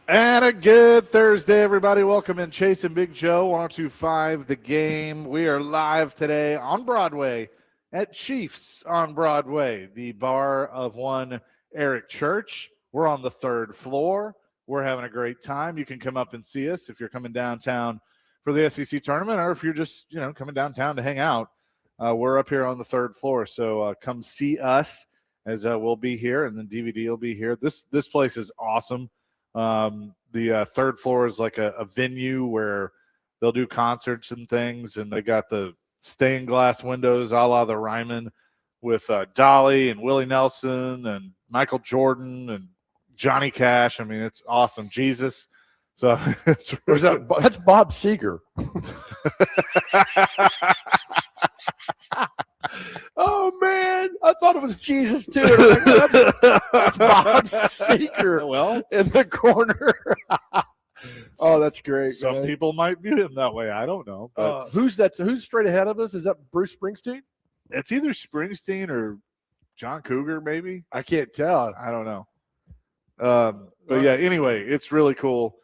And a good Thursday, everybody. Welcome in Chase and Big Joe, 102.5 The Game. We are live today on Broadway at Chiefs on Broadway, the bar of one Eric Church. We're on the third floor. We're having a great time. You can come up and see us if you're coming downtown for the SEC tournament, or if you're just coming downtown to hang out. We're up here on the third floor, so come see us as we'll be here, and then DVD will be here. This place is awesome. The third floor is like a venue where they'll do concerts and things, and they got the stained glass windows a la the Ryman with Dolly and Willie Nelson and Michael Jordan and Johnny Cash. I mean, it's awesome. Jesus. So it's really that's Bob Seger. Oh man, I thought it was Jesus too. That's Bob Seger. Well, in the corner. Oh, that's great. Some man. people might view him that way. I don't know. But Who's straight ahead of us? Is that Bruce Springsteen? it's either Springsteen or John Cougar, maybe. I can't tell. I don't know. But yeah, anyway, it's really cool.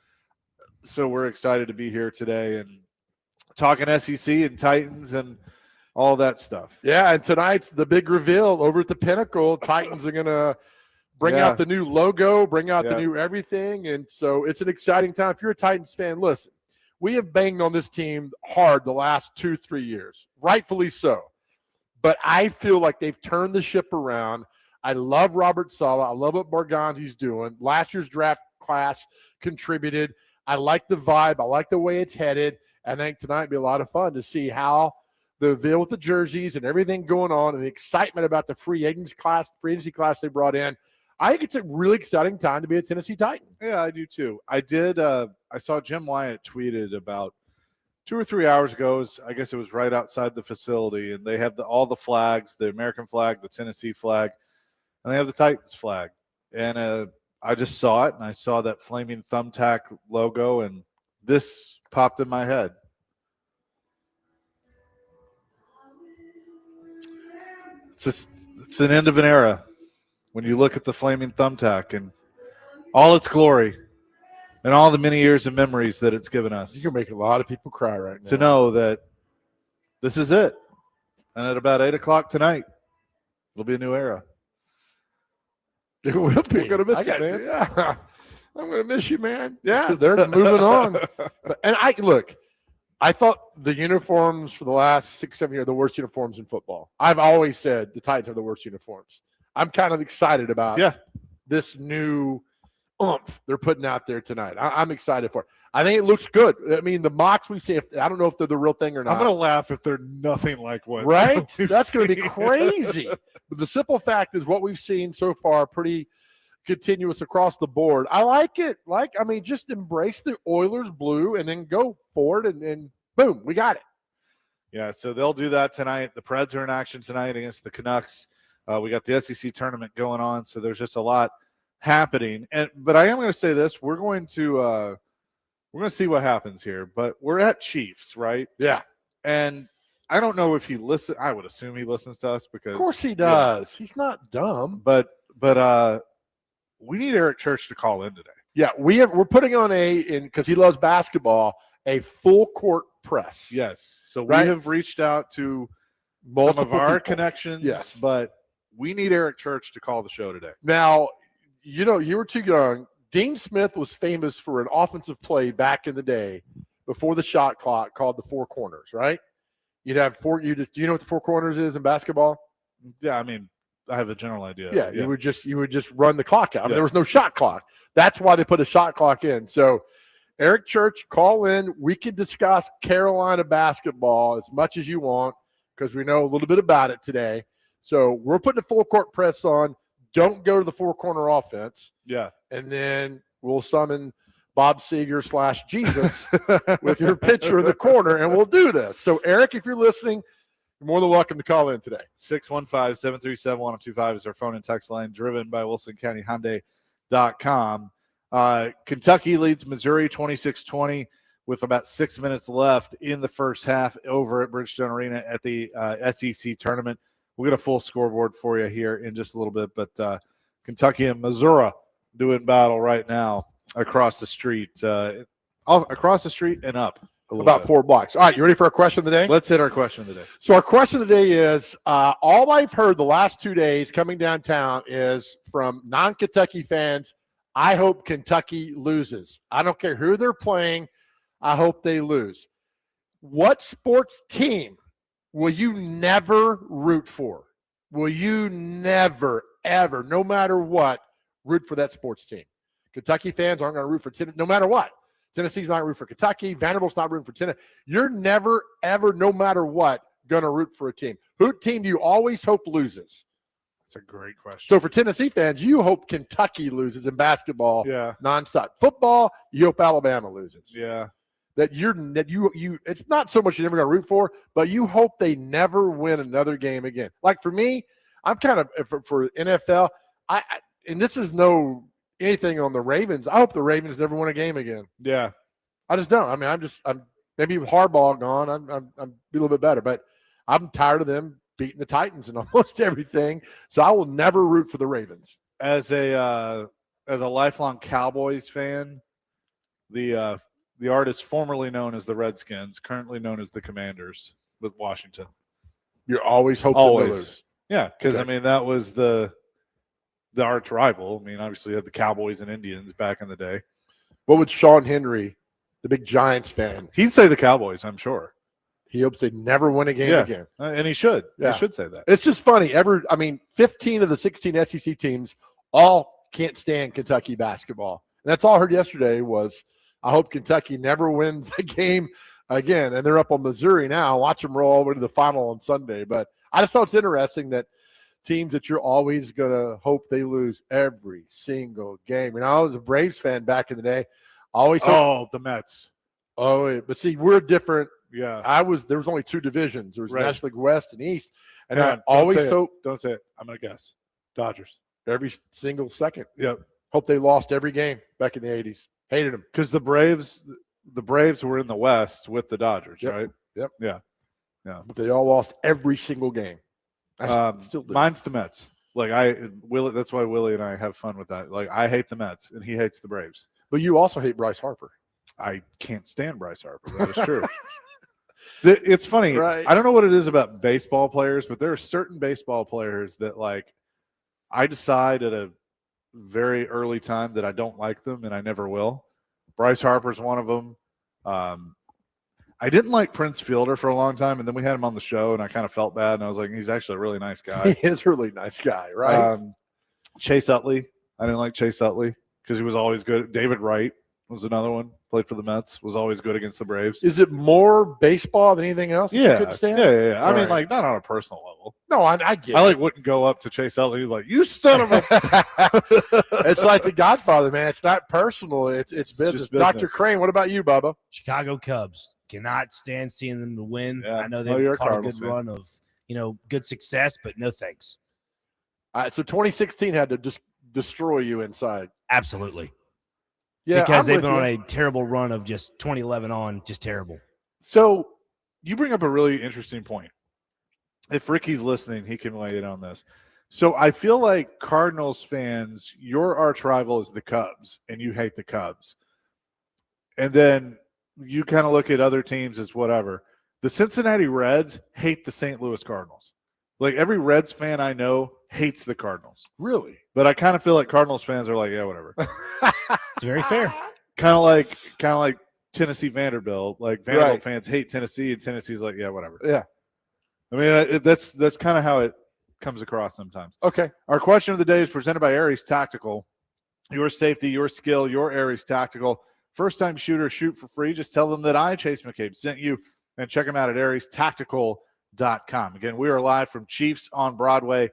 So we're excited to be here today and talking SEC and Titans and all that stuff. Yeah, and tonight's the big reveal over at the Pinnacle. Titans are going to bring out the new logo, bring out the new everything, and so it's an exciting time. If you're a Titans fan, listen, we have banged on this team hard the last 2-3 years, rightfully so. But I feel like they've turned the ship around. I love Robert Saleh. I love what Barganzi's doing. Last year's draft class contributed. I like the vibe. I like the way it's headed. I think tonight will be a lot of fun to see how the veil with the jerseys and everything going on and the excitement about the free agency class they brought in. I think it's a really exciting time to be a Tennessee Titan. Yeah, I do too. I did. I saw Jim Wyatt tweeted about 2 or 3 hours ago. I guess it was right outside the facility, and they have all the flags: the American flag, the Tennessee flag, and they have the Titans flag. And I just saw it, and I saw that flaming thumbtack logo, and this popped in my head. It's an end of an era when you look at the flaming thumbtack and all its glory and all the many years of memories that it's given us. You're going to make a lot of people cry right now. To know that this is it. And at about 8 o'clock tonight, it'll be a new era. It will be. We're going to miss it, man. Yeah. I'm going to miss you, man. Yeah, they're moving on. And I thought the uniforms for the last 6-7 years are the worst uniforms in football. I've always said the Titans are the worst uniforms. I'm kind of excited about this new oomph they're putting out there tonight. I'm excited for it. I think it looks good. I mean, the mocks we see, I don't know if they're the real thing or not. I'm going to laugh if they're nothing like what. Right? That's going to be crazy. But the simple fact is what we've seen so far, pretty continuous across the board. I like it. Just embrace the Oilers blue and then go forward and boom, we got it. Yeah, so they'll do that tonight. The Preds are in action tonight against the Canucks. We got the SEC tournament going on, so there's just a lot happening. But I am going to say this: we're going to see what happens here. But we're at Chiefs, right? Yeah. And I don't know if he listens. I would assume he listens to us because, of course, he does. He's not dumb. But we need Eric Church to call in today. Yeah, we're putting on because he loves basketball, a full court press. Yes. So we have reached out to some of our connections, but we need Eric Church to call the show today. Now, you were too young. Dean Smith was famous for an offensive play back in the day before the shot clock called the four corners, right? You'd have do you know what the four corners is in basketball? Yeah, I mean, I have a general idea. Yeah, you would just run the clock out. Yeah. There was no shot clock. That's why they put a shot clock in. So, Eric Church, call in. We can discuss Carolina basketball as much as you want because we know a little bit about it today. So we're putting a full court press on. Don't go to the four corner offense. Yeah, and then we'll summon Bob Seger / Jesus with your pitcher in the corner, and we'll do this. So, Eric, if you're listening, you're more than welcome to call in today. 615-737-1025 is our phone and text line, driven by WilsonCountyHyundai.com. Kentucky leads Missouri 26-20 with about 6 minutes left in the first half over at Bridgestone Arena at the SEC tournament. We'll get a full scoreboard for you here in just a little bit, but Kentucky and Missouri doing battle right now. across the street, across the street and up a little About bit. 4 blocks. All right, you ready for our question of the day? Let's hit our question of the day. So our question of the day is, all I've heard the last 2 days coming downtown is from non-Kentucky fans, I hope Kentucky loses. I don't care who they're playing. I hope they lose. What sports team will you never root for? Will you never, ever, no matter what, root for that sports team? Kentucky fans aren't going to root for Tennessee, no matter what. Tennessee's not rooting for Kentucky. Vanderbilt's not rooting for Tennessee. You're never, ever, no matter what, going to root for a team. Who team do you always hope loses? That's a great question. So for Tennessee fans, you hope Kentucky loses in basketball nonstop. Football, you hope Alabama loses. Yeah. That you it's not so much you're never going to root for, but you hope they never win another game again. Like for me, I'm kind of for NFL, and this is no anything on the Ravens. I hope the Ravens never win a game again. Yeah. I just don't. I mean, I'm maybe with Harbaugh gone, I'm a little bit better, but I'm tired of them beating the Titans in almost everything. So I will never root for the Ravens. As a lifelong Cowboys fan, the artist formerly known as the Redskins, currently known as the Commanders with Washington. You're always hoping to lose. Yeah, because Okay. I mean that was the arch rival. I mean, obviously you had the Cowboys and Indians back in the day. What would Sean Henry, the big Giants fan, He'd say the Cowboys, I'm sure. he hopes they never win a game again. And he should. Yeah. He should say that. It's just funny. 15 of the 16 SEC teams all can't stand Kentucky basketball. And that's all I heard yesterday was, I hope Kentucky never wins a game again. And they're up on Missouri now. Watch them roll all the way to the final on Sunday. But I just thought it's interesting that teams that you're always going to hope they lose every single game. And I was a Braves fan back in the day. Always hope, the Mets. but see, we're different. Yeah. There was only 2 divisions. There was Right. National League West and East. And Yeah, I don't always say it. hope Don't say it. I'm going to guess. Dodgers. every single second. Yep. Hope they lost every game back in the 80s. Hated them. Because the Braves were in the West with the Dodgers, Yep. right? Yep. Yeah. They all lost every single game. I still do. Mine's the Mets. Like Willie, that's why Willie and I have fun with that. Like I hate the Mets and he hates the Braves. But you also hate Bryce Harper. I can't stand Bryce Harper. That is true. It's funny. Right. I don't know what it is about baseball players, but there are certain baseball players that like I decide at a very early time that I don't like them and I never will. Bryce Harper's one of them. I didn't like Prince Fielder for a long time, and then we had him on the show, and I kind of felt bad, and I was like, he's actually a really nice guy. He is a really nice guy, right? Chase Utley. I didn't like Chase Utley because he was always good. David Wright was another one. Played for the Mets. Was always good against the Braves. Is it more baseball than anything else? That you could stand? Yeah. I All mean, right. like, not on a personal level. No, I get I it. like wouldn't go up to Chase Utley like, you son of a. It's like The Godfather, man. It's not personal. It's business. just business. Dr. Crane, what about you, Bubba? Chicago Cubs. Cannot stand seeing them to win. Yeah. I know Oh, you're they've a caught a Cardinals good fan. run of, good success, but no thanks. All right, so 2016 had to just destroy you inside. Absolutely. Yeah, Because I'm they've with been you. on a terrible run of just 2011 on, just terrible. So you bring up a really interesting point. If Ricky's listening, he can weigh in on this. So I feel like Cardinals fans, your arch rival is the Cubs, and you hate the Cubs. And then you kind of look at other teams as whatever. The Cincinnati Reds hate the St. Louis Cardinals. Like every Reds fan I know hates the Cardinals. Really? But I kind of feel like Cardinals fans are like, yeah, whatever. It's very fair. kind of like Tennessee Vanderbilt. Like Vanderbilt Right. fans hate Tennessee, and Tennessee's like, yeah, whatever. Yeah. I mean, that's kind of how it comes across sometimes. Okay. Our question of the day is presented by Aries Tactical. Your safety, your skill, your Aries Tactical. First-time shooter, shoot for free. Just tell them that I, Chase McCabe, sent you, and check them out at ariestactical.com. Again, we are live from Chiefs on Broadway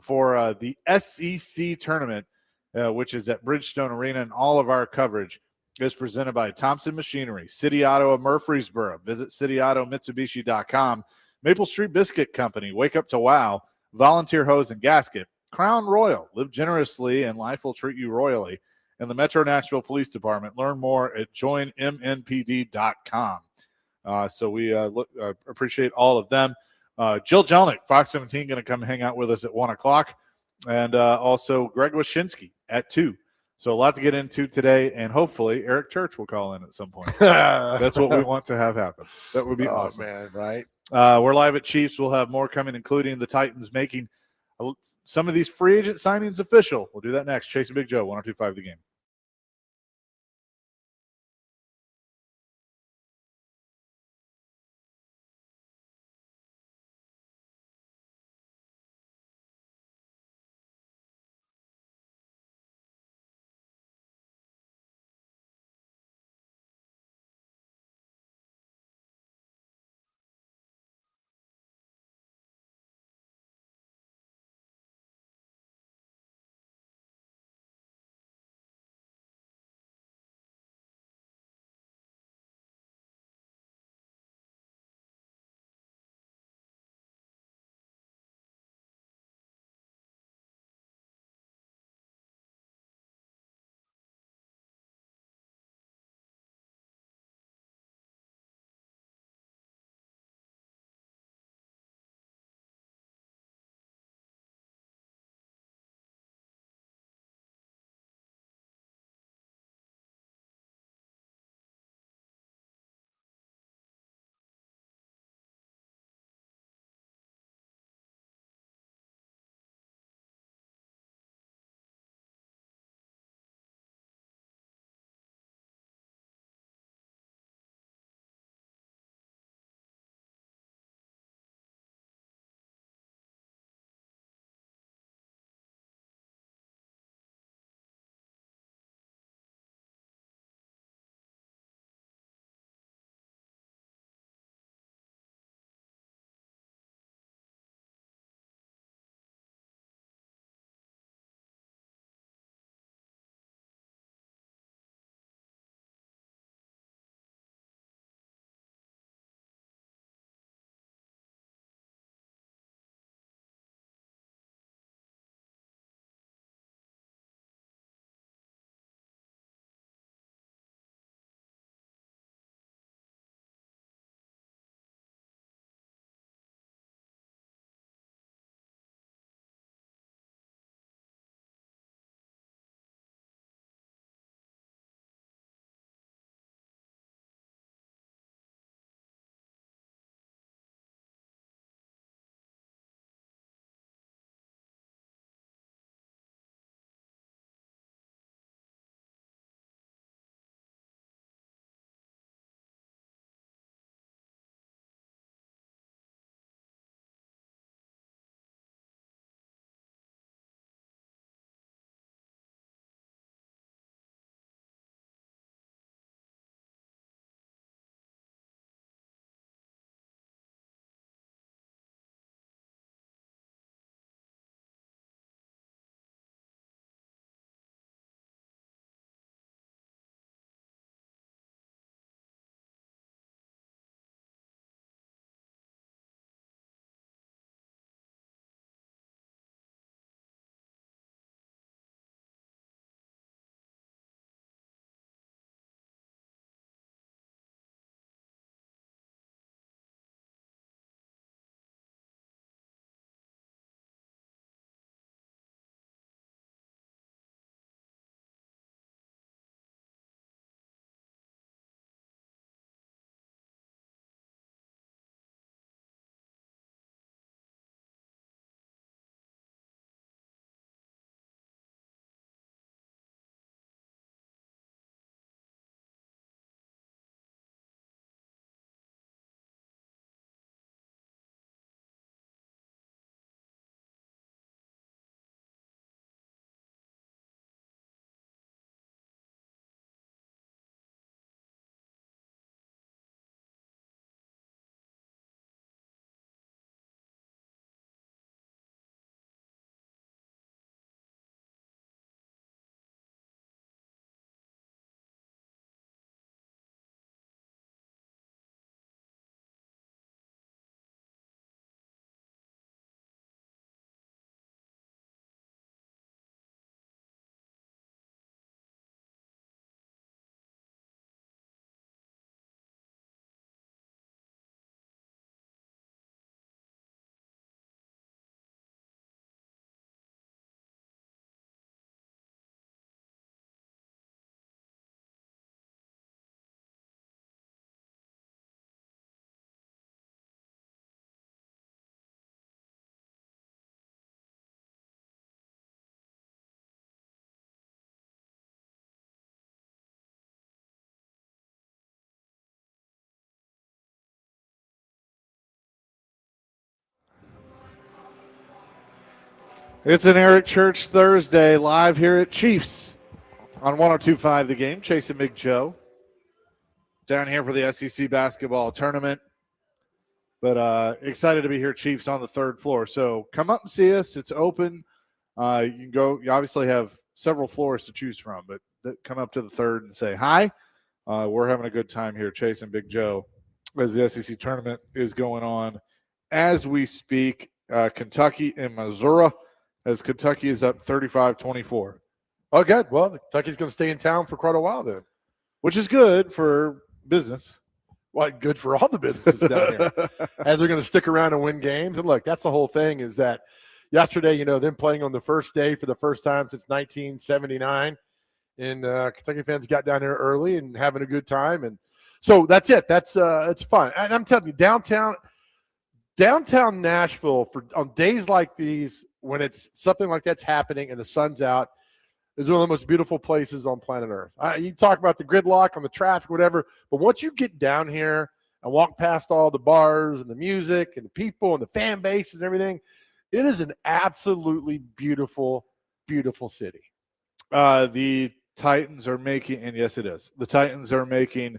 for the SEC tournament, which is at Bridgestone Arena, and all of our coverage is presented by Thompson Machinery, City Auto of Murfreesboro. Visit cityautomitsubishi.com. Maple Street Biscuit Company, Wake Up to Wow, Volunteer Hose and Gasket, Crown Royal, live generously and life will treat you royally, and the Metro Nashville Police Department. Learn more at joinmnpd.com. So we appreciate all of them. Jill Jelnick, Fox 17, going to come hang out with us at 1 o'clock. And also Greg Wyshynski at 2. So a lot to get into today, and hopefully Eric Church will call in at some point. That's what we want to have happen. That would be awesome. Man, right? We're live at Chiefs. We'll have more coming, including the Titans making some of these free agent signings official. We'll do that next. Chasing Big Joe, 102.5 The Game. It's an Eric Church Thursday live here at Chiefs on 102.5 The Game. Chase and Big Joe down here for the SEC basketball tournament. But excited to be here, Chiefs, on the third floor. So come up and see us. It's open. You can go. You obviously have several floors to choose from, but come up to the third and say hi. We're having a good time here, Chase and Big Joe, as the SEC tournament is going on as we speak. Kentucky and Missouri, as Kentucky is up 35-24. Oh, good. Well, Kentucky's going to stay in town for quite a while then. Which is good for business. Well, good for all the businesses down here, as they're going to stick around and win games. And look, that's the whole thing, is that yesterday, them playing on the first day for the first time since 1979. And Kentucky fans got down there early and having a good time. And so that's it. It's fun. And I'm telling you, downtown Nashville, on days like these, when it's something like that's happening and the sun's out, is one of the most beautiful places on planet Earth. You talk about the gridlock on the traffic, whatever, but once you get down here and walk past all the bars and the music and the people and the fan bases and everything, it is an absolutely beautiful, beautiful city. The Titans are making, and yes, it is. The Titans are making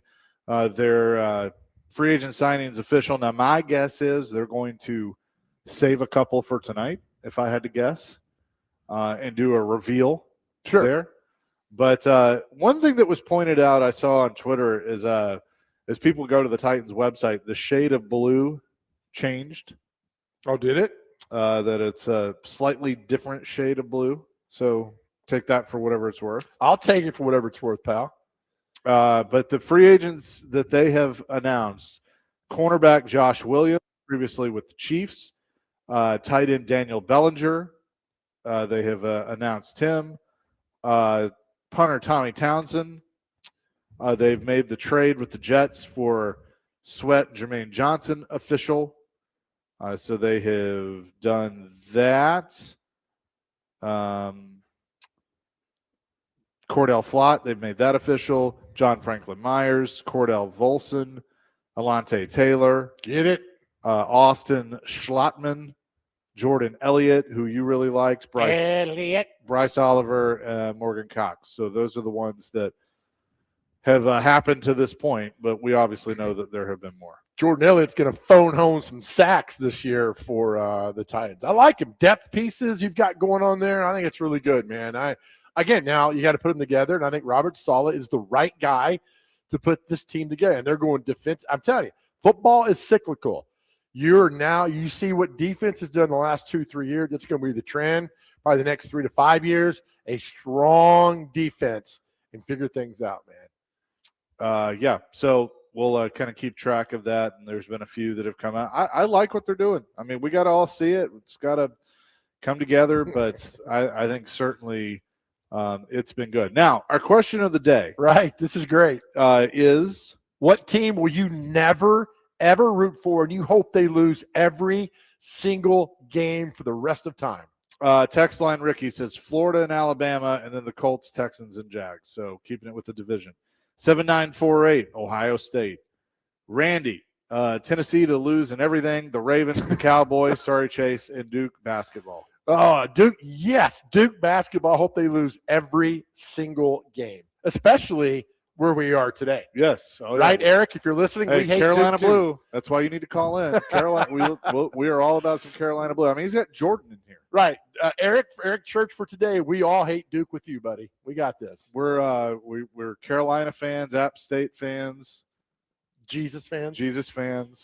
their free agent signings official. Now, my guess is they're going to save a couple for tonight, if I had to guess, and do a reveal. Sure. There. But one thing that was pointed out I saw on Twitter is as people go to the Titans website, the shade of blue changed. Oh, did it? That it's a slightly different shade of blue. So take that for whatever it's worth. I'll take it for whatever it's worth, pal. But the free agents that they have announced, cornerback Josh Williams, previously with the Chiefs, tight end Daniel Bellinger, they have announced him. Punter Tommy Townsend. They've made the trade with the Jets for Sweat Jermaine Johnson official. So they have done that. Cordell Flott, they've made that official. John Franklin Myers, Cordell Volson, Alante Taylor. Get it? Austin Schlottman, Jordan Elliott, who you really liked, Bryce Oliver, Morgan Cox. So those are the ones that have happened to this point, but we obviously know that there have been more. Jordan Elliott's going to phone home some sacks this year for the Titans. I like him. Depth pieces you've got going on there. I think it's really good, man. Now you got to put them together, and I think Robert Saleh is the right guy to put this team together. And they're going defense. I'm telling you, football is cyclical. You see what defense has done the last 2-3 years. That's going to be the trend, probably the next 3 to 5 years. A strong defense and figure things out, man. Yeah. So we'll kind of keep track of that. And there's been a few that have come out. I like what they're doing. I mean, we got to all see it. It's got to come together. But I think certainly it's been good. Now, our question of the day. Right. This is great. Is what team will you never ever root for, and you hope they lose every single game for the rest of time? Text line Ricky says Florida and Alabama, and then the Colts, Texans, and Jags. So keeping it with the division. 7948, Ohio State. Randy, Tennessee to lose and everything. The Ravens, the Cowboys, sorry, Chase, and Duke basketball. Oh, Duke, yes. Duke basketball. Hope they lose every single game, especially where we are today. Yes. Oh, right, yeah. Eric, if you're listening, we hate Carolina Duke Blue. That's why you need to call in. Carolina, we are all about some Carolina Blue. I mean, he's got Jordan in here. Right. Eric Church for today, we all hate Duke with you, buddy. We got this. We're Carolina fans, App State fans. Jesus fans.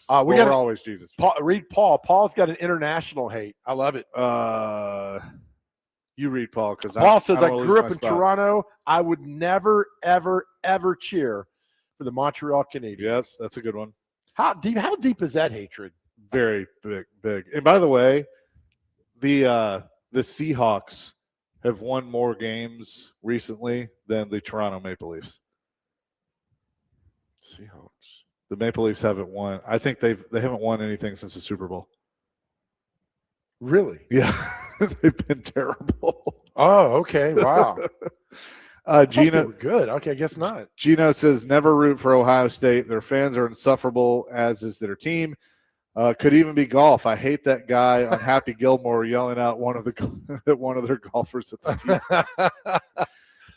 We're always Jesus. Read Paul. Paul's got an international hate. I love it. You read Paul, because Paul says, I grew up in Toronto. I would never, ever, ever cheer for the Montreal Canadiens. Yes, that's a good one. How deep is that hatred? Very big. And by the way, the Seahawks have won more games recently than the Toronto Maple Leafs. Seahawks. The Maple Leafs haven't won. I think they haven't won anything since the Super Bowl. Really? Yeah. They've been terrible. Oh, okay. Wow. Gino, good. Okay, I guess not. Gino says never root for Ohio State. Their fans are insufferable, as is their team. Could even be golf. I hate that guy on Happy Gilmore yelling out one of their golfers at the team.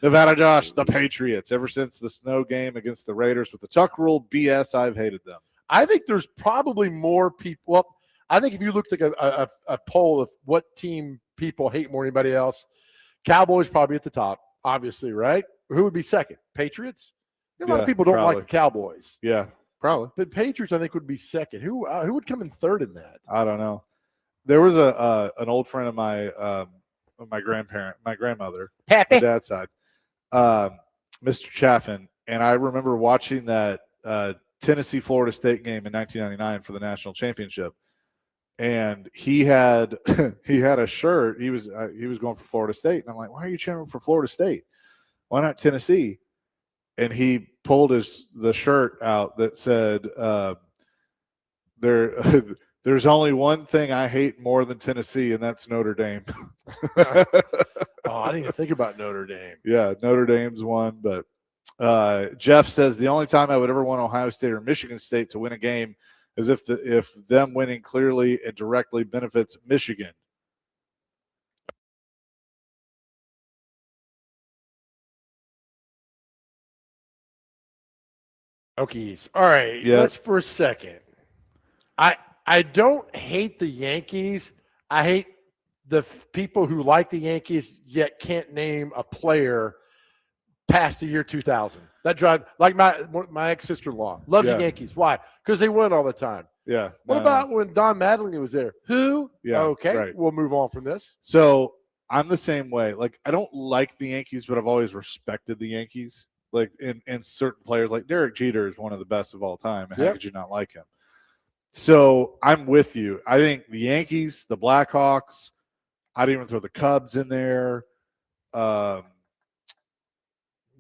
Nevada Josh, the Patriots. Ever since the snow game against the Raiders with the tuck rule BS, I've hated them. I think there's probably more people. Well, I think if you looked at a poll of what team people hate more than anybody else, Cowboys probably at the top, obviously, right? Who would be second? Patriots? A lot of people don't like the Cowboys. Yeah, probably. But Patriots, I think, would be second. Who would come in third in that? I don't know. There was an old friend of my grandmother, my dad's side, Mr. Chaffin, and I remember watching that Tennessee Florida State game in 1999 for the national championship, and he had a shirt. He was going for Florida State, and I'm like, why are you cheering for Florida State? Why not Tennessee? And he pulled the shirt out that said, there's only one thing I hate more than Tennessee, and that's Notre Dame. Oh, I didn't even think about Notre Dame. Yeah, Notre Dame's one. But Jeff says the only time I would ever want Ohio State or Michigan State to win a game is if them winning clearly and directly benefits Michigan. Okay. All right. Yeah. Let's for a second. I don't hate the Yankees. I hate the people who like the Yankees yet can't name a player past the year 2000. That drive, like my ex-sister-in-law loves the Yankees. Why? Because they win all the time. Yeah. What about when Don Mattingly was there? Who? Yeah. Okay. Right. We'll move on from this. So I'm the same way. Like, I don't like the Yankees, but I've always respected the Yankees. Like in certain players, like Derek Jeter is one of the best of all time. And how could you not like him? So I'm with you. I think the Yankees, the Blackhawks, I'd even throw the Cubs in there.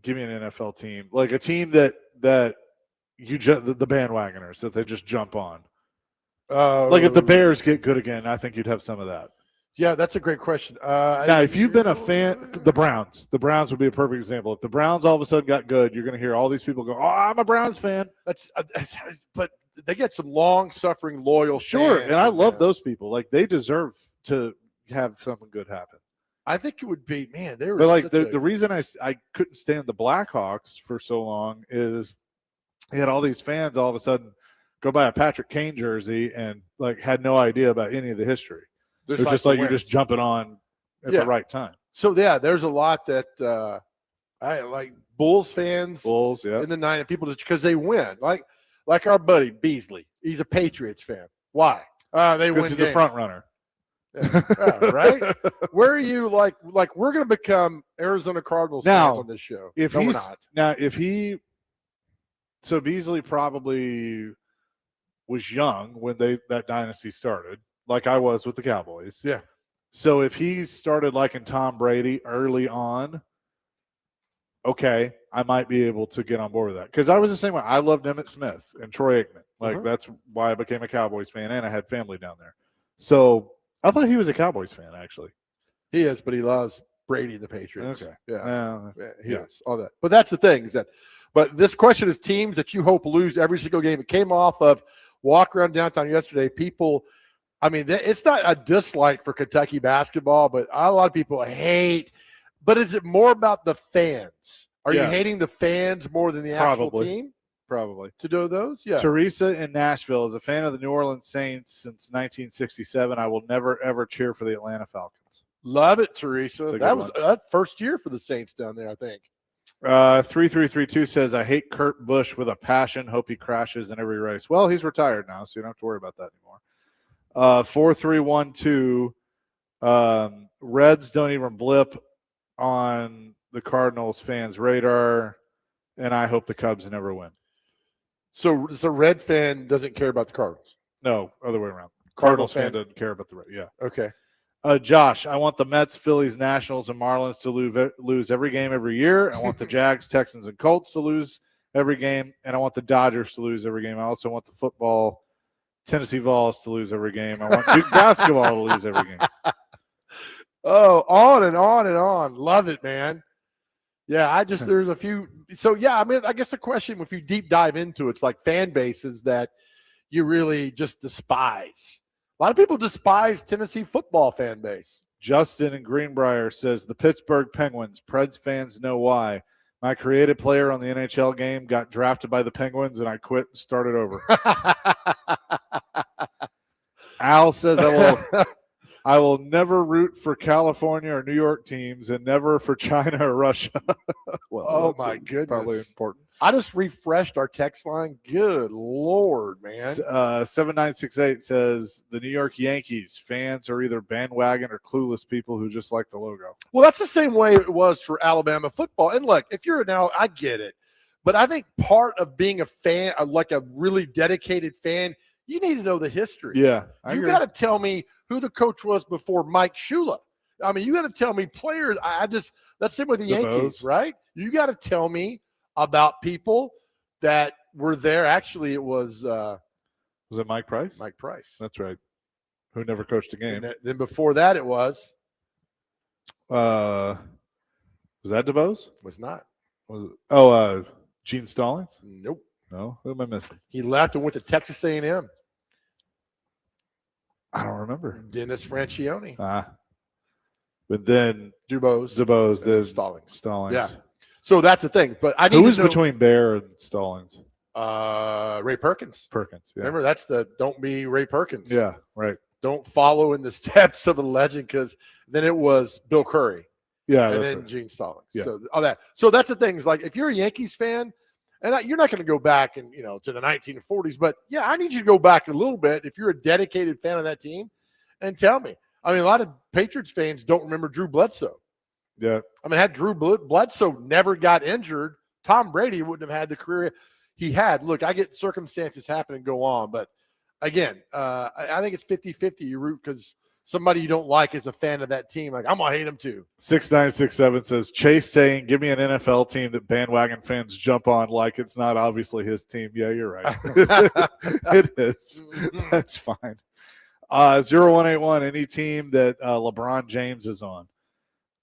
Give me an NFL team, like a team that you the bandwagoners that they just jump on. Like if the Bears get good again, I think you'd have some of that. Yeah, that's a great question. Now, if you've been a fan, the Browns would be a perfect example. If the Browns all of a sudden got good, you're going to hear all these people go, "Oh, I'm a Browns fan." But they get some long-suffering, loyal. Sure, fans and I love those people. Like, they deserve to have something good happen. I think it would be, man. They were. But like the reason I couldn't stand the Blackhawks for so long is he had all these fans all of a sudden go buy a Patrick Kane jersey and like had no idea about any of the history. It's just like you're just jumping on at the right time. So yeah, there's a lot that I like Bulls fans. Bulls, yeah. In the 90s, people just because they win. Like our buddy Beasley, he's a Patriots fan. Why? They win. He's the front runner. Yeah, right? Where are you? Like we're going to become Arizona Cardinals fans on this show. So Beasley probably was young when that dynasty started, like I was with the Cowboys. Yeah. So if he started liking Tom Brady early on, okay, I might be able to get on board with that. Because I was the same way. I loved Emmitt Smith and Troy Aikman. Like, that's why I became a Cowboys fan, and I had family down there. So I thought he was a Cowboys fan, actually. He is, but he loves Brady and the Patriots. Okay. Yeah. He is. All that. But that's the thing is that – but this question is teams that you hope lose every single game. It came off of walk around downtown yesterday. People – I mean, it's not a dislike for Kentucky basketball, but a lot of people hate – but is it more about the fans? Are you hating the fans more than the actual team? Probably. To do those? Yeah. Teresa in Nashville is a fan of the New Orleans Saints since 1967. I will never, ever cheer for the Atlanta Falcons. Love it, Teresa. That was first year for the Saints down there, I think. 3332 says, I hate Kurt Busch with a passion. Hope he crashes in every race. Well, he's retired now, so you don't have to worry about that anymore. 4312, Reds don't even blip on the Cardinals fans' radar, and I hope the Cubs never win. So Red fan doesn't care about the Cardinals? No, other way around. Cardinals fan doesn't care about the Reds. Yeah. Okay. Josh, I want the Mets, Phillies, Nationals, and Marlins to lose every game every year. I want the Jags, Texans, and Colts to lose every game, and I want the Dodgers to lose every game. I also want the football Tennessee Vols to lose every game. I want Duke basketball to lose every game. Oh, on and on and on. Love it, man. Yeah, there's a few. So, yeah, I mean, I guess the question, if you deep dive into it, it's like fan bases that you really just despise. A lot of people despise Tennessee football fan base. Justin in Greenbrier says the Pittsburgh Penguins. Preds fans know why. My creative player on the NHL game got drafted by the Penguins, and I quit and started over. Al says I will never root for California or New York teams, and never for China or Russia. Well, oh my goodness, probably important. I just refreshed our text line. Good Lord, man. 7968 says the New York Yankees fans are either bandwagon or clueless people who just like the logo. Well, that's the same way it was for Alabama football. And look, if you're now, I get it. But I think part of being a fan, like a really dedicated fan, you need to know the history. Yeah. You got to tell me who the coach was before Mike Shula. I mean, you got to tell me players. That's the same with the Yankees, right? You got to tell me about people that were there. Actually, it was it Mike Price? Mike Price. That's right. Who never coached a game. And then before that, it was that DeBose? Was not. Was it? Gene Stallings? Nope. No. Who am I missing? He left and went to Texas A&M. I don't remember. Dennis Franchione. But then DuBose, then Stallings. Yeah. So that's the thing. But I need who was to know, between Bear and Stallings? Ray Perkins. Perkins. Yeah. Remember, that's the don't be Ray Perkins. Yeah, right. Don't follow in the steps of a legend, because then it was Bill Curry. Yeah, and then right. Gene Stallings. Yeah. So all that. So that's the thing. Is like if you're a Yankees fan, and you're not going to go back and to the 1940s, but yeah, I need you to go back a little bit if you're a dedicated fan of that team, and tell me. I mean, a lot of Patriots fans don't remember Drew Bledsoe. Yeah. I mean, had Drew Bledsoe never got injured, Tom Brady wouldn't have had the career he had. Look, I get circumstances happen and go on, but again, I think it's 50-50. You root because somebody you don't like is a fan of that team. Like, I'm going to hate them too. 6967 says, Chase saying, give me an NFL team that bandwagon fans jump on like it's not obviously his team. Yeah, you're right. It is. That's fine. 0181, any team that LeBron James is on.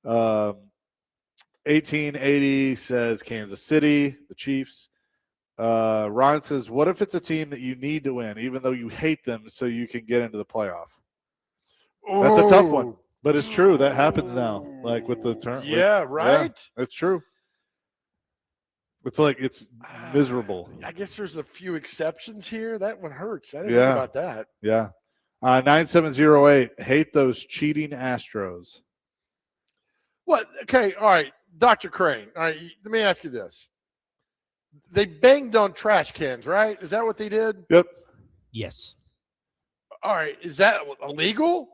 1880 says Kansas City, the Chiefs. Ron says, what if it's a team that you need to win, even though you hate them, so you can get into the playoff? That's a tough one, but it's true. That happens now, like with the turn. Yeah, right. Yeah, it's true. It's like it's miserable. I guess there's a few exceptions here. That one hurts. I didn't Yeah. think about that. Yeah. 9708, hate those cheating Astros. What? Okay, all right, Dr. Crane. All right, let me ask you this. They banged on trash cans, right? Is that what they did? Yep. Yes. All right, is that illegal?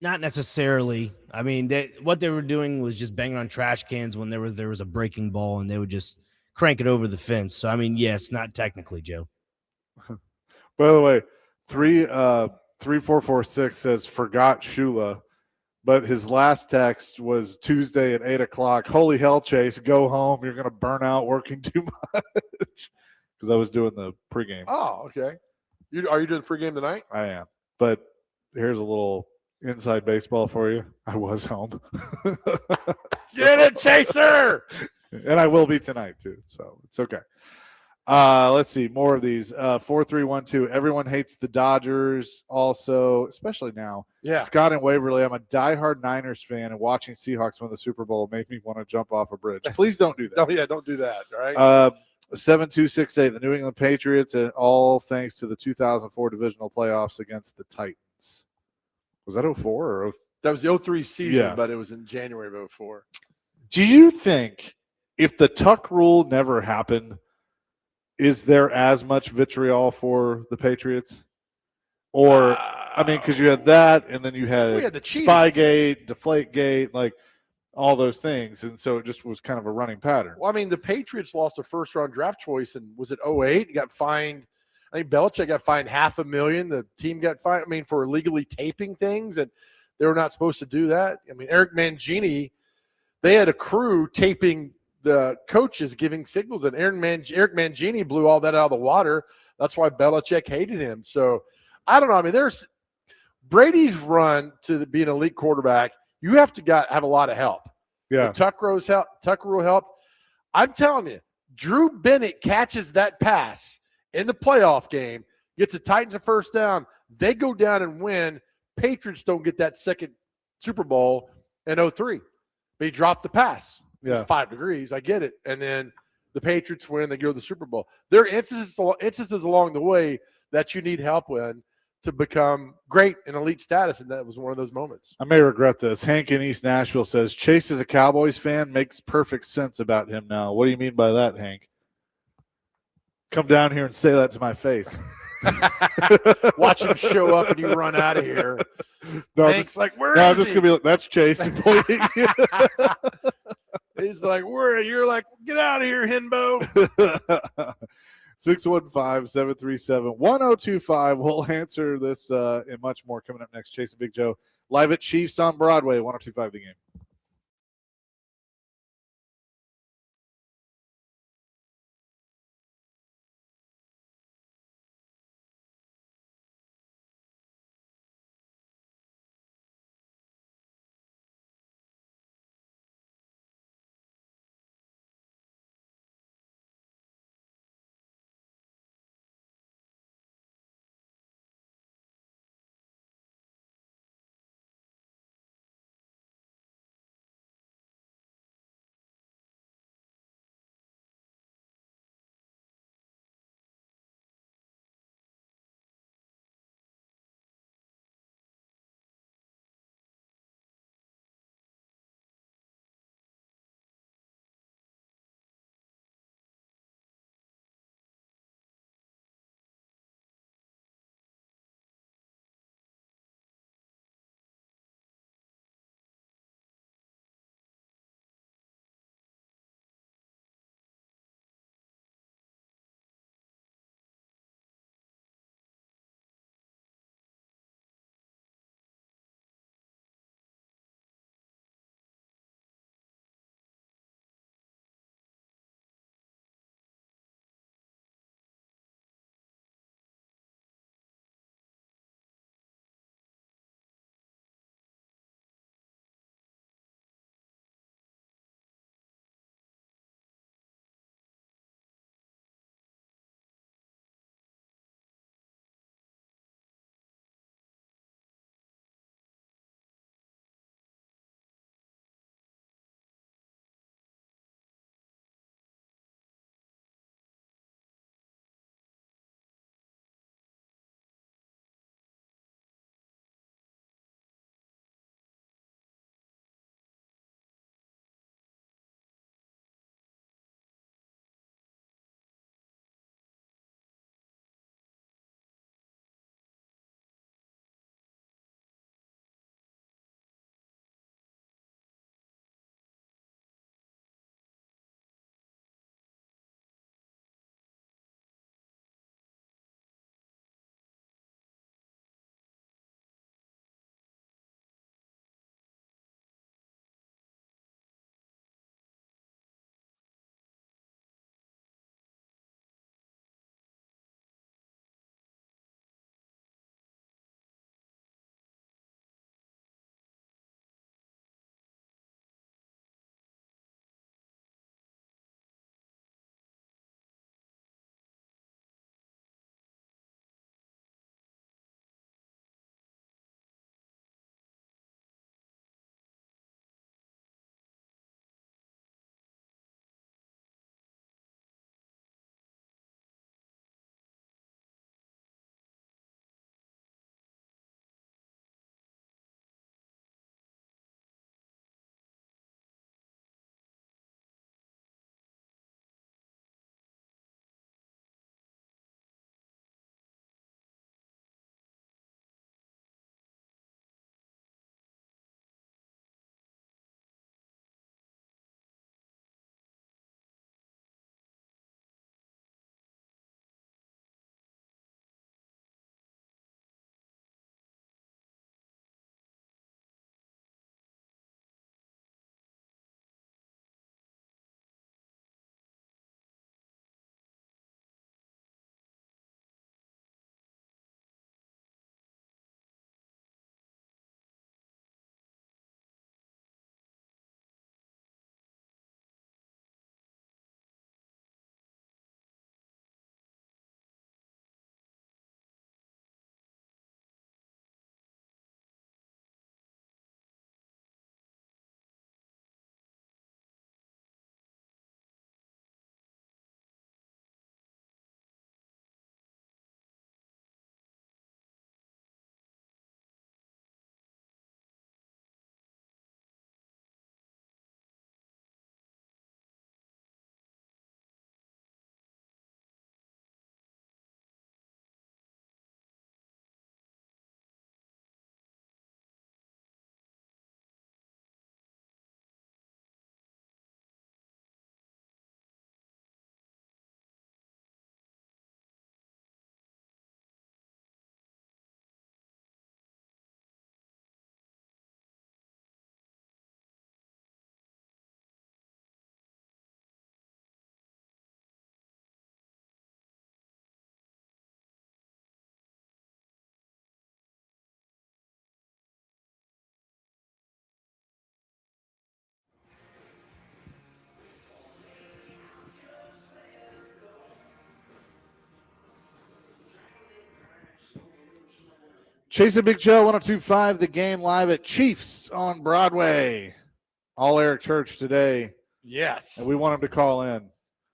Not necessarily. I mean, what they were doing was just banging on trash cans when there was a breaking ball, and they would just crank it over the fence. So, I mean, yes, not technically, Joe. By the way, 3446 says forgot Shula, but his last text was Tuesday at 8:00. Holy hell, Chase, go home. You're going to burn out working too much. Because I was doing the pregame. Oh, okay. Are you doing the pregame tonight? I am. But here's a little inside baseball for you. I was home. Get it, Chaser! And I will be tonight, too. So it's okay. Let's see. More of these. 4312. Everyone hates the Dodgers also, especially now. Yeah. Scott and Waverly, I'm a diehard Niners fan, and watching Seahawks win the Super Bowl made me want to jump off a bridge. Please don't do that. Don't do that, all right? 7268, the New England Patriots, and all thanks to the 2004 divisional playoffs against the Titans. Was that 04 or that was the 03 season, Yeah. but it was in January of 04. Do you think if the Tuck rule never happened, is there as much vitriol for the Patriots? Or, I mean, because you had that, and then you had the cheating. Spygate, Deflategate, like all those things. And so it just was kind of a running pattern. Well, I mean, the Patriots lost a first-round draft choice, and was it 08? He got fined. I think Belichick got fined $500,000. The team got fined, for illegally taping things, and they were not supposed to do that. I mean, Eric Mangini, they had a crew taping the coaches giving signals, and Eric Mangini blew all that out of the water. That's why Belichick hated him. So I don't know. I mean, there's Brady's run to be an elite quarterback. You have to have a lot of help. Yeah. The Tuck rule help. I'm telling you, Drew Bennett catches that pass in the playoff game. Gets the Titans a first down. They go down and win. Patriots don't get that second Super Bowl in 03. They dropped the pass. Yeah. It's 5 degrees. I get it. And then the Patriots win. They go to the Super Bowl. There are instances along the way that you need help with to become great in elite status, and that was one of those moments. I may regret this. Hank in East Nashville says, Chase is a Cowboys fan. Makes perfect sense about him now. What do you mean by that, Hank? Come down here and say that to my face. Watch him show up and you run out of here. No, Hank's like, where I'm is just he? going to be like, that's Chase. He's like, where? You're like, get out of here, Hinbo. 615-737-1025. We'll answer this and much more coming up next. Chase and Big Joe live at Chiefs on Broadway, 1025 The Game. Chasing Big Joe, 102.5, the game live at Chiefs on Broadway. All Eric Church today. Yes. And we want him to call in.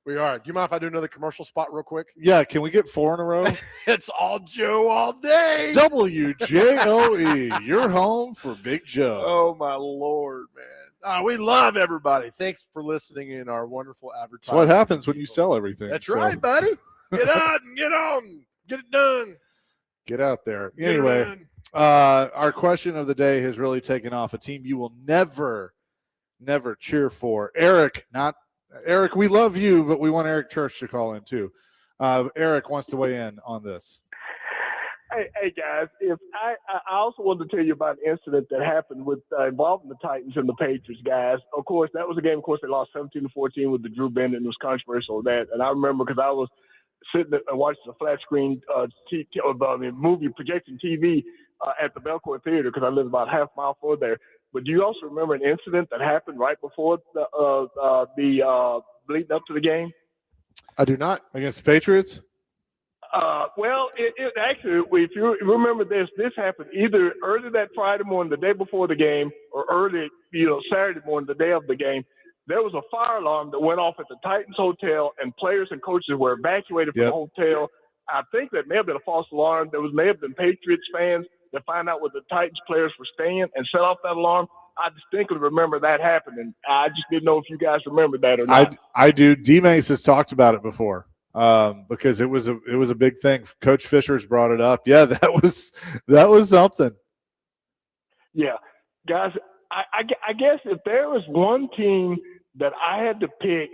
We are. Do you mind if I do another commercial spot real quick? Yeah, can we get 4 in a row? It's all Joe all day. WJOE, you're home for Big Joe. Oh, my Lord, man. We love everybody. Thanks for listening in our wonderful advertising. That's what happens when you sell everything. That's right, buddy. Get on, get it done. Get out there. Anyway, our question of the day has really taken off. A team you will never cheer for. Eric, we love you, but we want Eric Church to call in too. Eric wants to weigh in on this. Hey guys, if I also wanted to tell you about an incident that happened with involving the Titans and the Patriots, guys. Of course, that was a game. Of course, they lost 17-14 with the Drew Bennett, and it was controversial that. And I remember because I was sitting and watching a flat screen movie projection TV at the Belcourt Theater because I live about half a mile forward there. But do you also remember an incident that happened right before the leading up to the game? I do not. Against the Patriots? Well, it actually, if you remember this happened either early that Friday morning, the day before the game, or early, Saturday morning, the day of the game. There was a fire alarm that went off at the Titans Hotel, and players and coaches were evacuated from the hotel. I think that may have been a false alarm. May have been Patriots fans that found out where the Titans players were staying and set off that alarm. I distinctly remember that happening. I just didn't know if you guys remember that or not. I do. D-Mace has talked about it before because it was a big thing. Coach Fisher's brought it up. Yeah, that was something. Yeah, guys, I guess if there was one team that I had to pick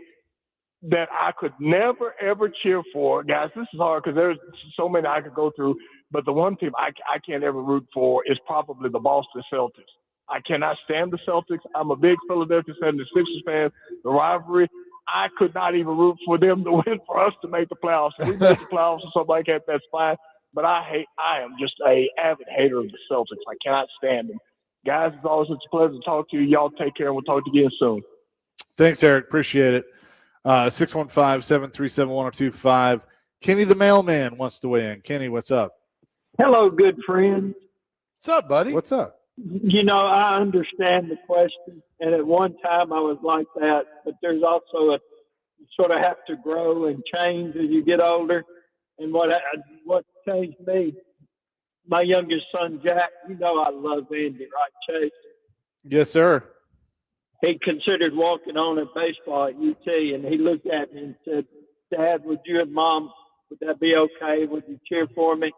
that I could never, ever cheer for, guys, this is hard because there's so many I could go through, but the one team I can't ever root for is probably the Boston Celtics. I cannot stand the Celtics. I'm a big Philadelphia 76ers fan. The rivalry, I could not even root for them to win for us to make the playoffs. If we make the playoffs or something like that, that's fine. But I am just a avid hater of the Celtics. I cannot stand them. Guys, it's always such a pleasure to talk to you. Y'all take care, and we'll talk to you again soon. Thanks, Eric. Appreciate it. 615-737-1025. Kenny the mailman wants to weigh in. Kenny, what's up? Hello, good friend. What's up, buddy? What's up? I understand the question, and at one time I was like that, but there's also you sort of have to grow and change as you get older. And what changed me, my youngest son, Jack, I love Andy, right, Chase? Yes, sir. He considered walking on at baseball at UT, and he looked at me and said, Dad, would you and Mom, would that be okay? Would you cheer for me?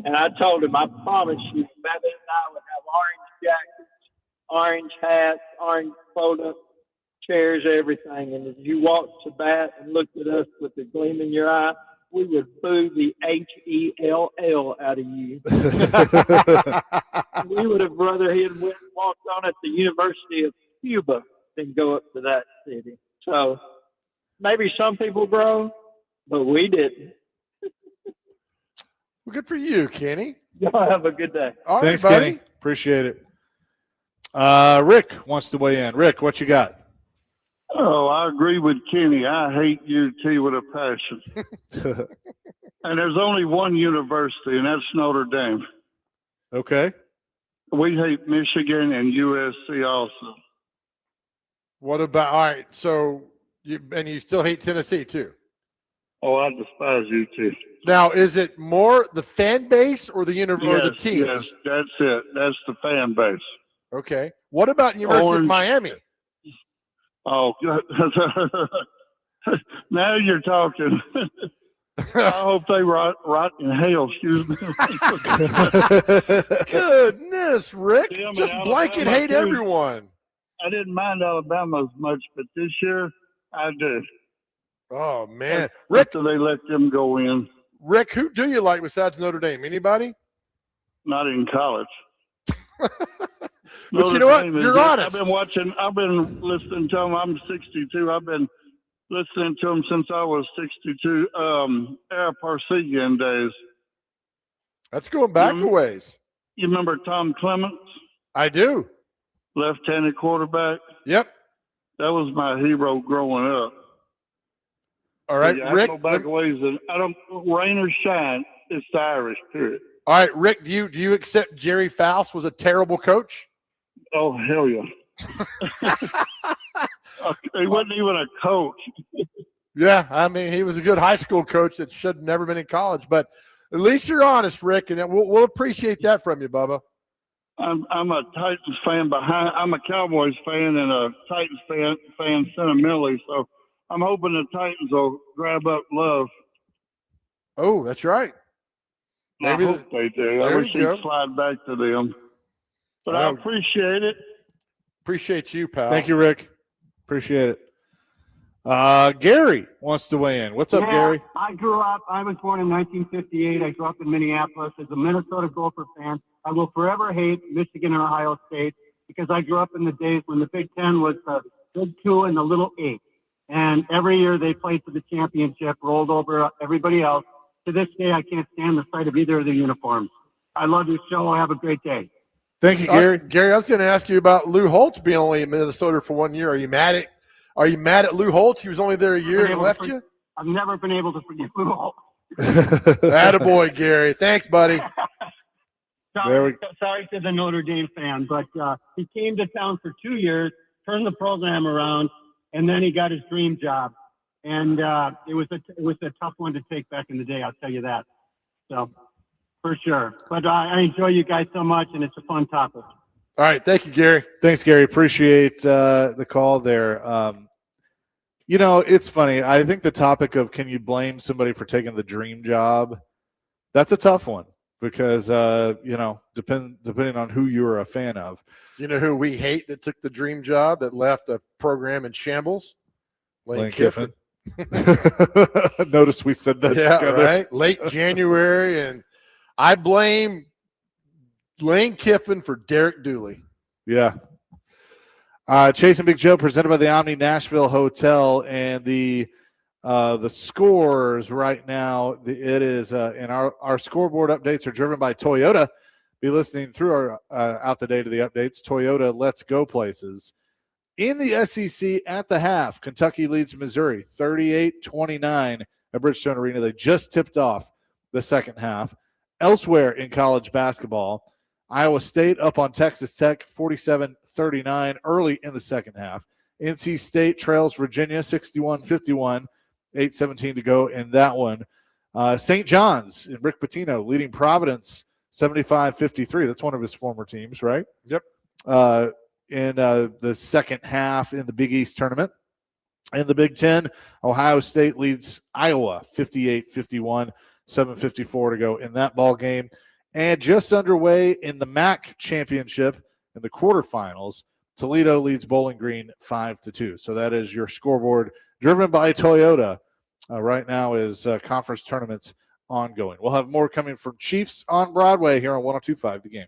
And I told him, I promise you, Babby and I would have orange jackets, orange hats, orange fold-up chairs, everything. And if you walked to bat and looked at us with a gleam in your eye, we would boo the Hell out of you. We would have rather he had walked on at the University of Cuba than go up to that city. So maybe some people grow, but we didn't. Well, good for you, Kenny. Y'all have a good day. All Thanks, right, buddy. Kenny. Appreciate it. Rick wants to weigh in. Rick, what you got? Oh, I agree with Kenny. I hate UT with a passion. And there's only one university, and that's Notre Dame. Okay. We hate Michigan and USC also. What about, all right, so you still hate Tennessee too? Oh, I despise UT. Now, is it more the fan base or the or the teams? Yes, that's it. That's the fan base. Okay. What about University of Miami? Oh, now you're talking. I hope they rot in hell. Excuse me. Goodness, Rick. Damn, Just Alabama blanket hate too. everyone. I didn't mind Alabama as much, but this year I do. Oh, man. Rick, after they let them go in. Rick, who do you like besides Notre Dame? Anybody? Not in college. But you know what? You're honest. I've been listening to them. I'm 62. I've been listening to them since I was 62, Air Parsegian days. That's going back a ways. You remember Tom Clements? I do. Left-handed quarterback? Yep. That was my hero growing up. All right, yeah, Rick. I go back a ways, and I don't rain or shine. It's the Irish, period. All right, Rick, do you accept Jerry Faust was a terrible coach? Oh, hell yeah. He wasn't even a coach. Yeah, I mean, he was a good high school coach that should have never been in college. But at least you're honest, Rick, and we'll appreciate that from you, Bubba. I'm a Titans fan I'm a Cowboys fan and a Titans fan sentimentally. So I'm hoping the Titans will grab up Love. Oh, that's right. I hope they do. I wish he'd slide back to them. But I appreciate it. Appreciate you, pal. Thank you, Rick. Appreciate it. Gary wants to weigh in. What's up, Gary? I was born in 1958. I grew up in Minneapolis as a Minnesota Gopher fan. I will forever hate Michigan and Ohio State because I grew up in the days when the Big Ten was the Big Two and the Little Eight. And every year they played for the championship, rolled over everybody else. To this day, I can't stand the sight of either of the uniforms. I love your show. Have a great day. Thank you, Gary. Gary, I was going to ask you about Lou Holtz being only in Minnesota for 1 year. Are you mad at Lou Holtz? He was only there a year and left you? I've never been able to forgive Lou Holtz. Attaboy, Gary. Thanks, buddy. Sorry to the Notre Dame fan, but he came to town for 2 years, turned the program around, and then he got his dream job. And it was a tough one to take back in the day, I'll tell you that. So, for sure. But I enjoy you guys so much, and it's a fun topic. All right. Thank you, Gary. Thanks, Gary. Appreciate the call there. It's funny. I think the topic of can you blame somebody for taking the dream job, that's a tough one because, depending on who you're a fan of. You know who we hate that took the dream job that left the program in shambles? Lane Kiffin. Notice we said that together. Right? Late January, and I blame Lane Kiffin for Derek Dooley. Yeah. Chase and Big Joe presented by the Omni Nashville Hotel, and the scores right now. It is and our scoreboard updates are driven by Toyota. Be listening through our out the day to the updates. Toyota, let's go places. In the SEC at the half, Kentucky leads Missouri 38-29 at Bridgestone Arena. They just tipped off the second half. Elsewhere in college basketball, Iowa State up on Texas Tech 47-39 early in the second half. NC State trails Virginia 61-51, 8:17 to go in that one. St. John's and Rick Pitino leading Providence 75-53. That's one of his former teams, right? Yep. In the second half in the Big East tournament. In the Big Ten, Ohio State leads Iowa 58-51, 7:54 to go in that ball game. And just underway in the MAC championship in the quarterfinals, Toledo leads Bowling Green 5-2. So that is your scoreboard driven by Toyota right now as conference tournaments ongoing. We'll have more coming from Chiefs on Broadway here on 102.5 The Game.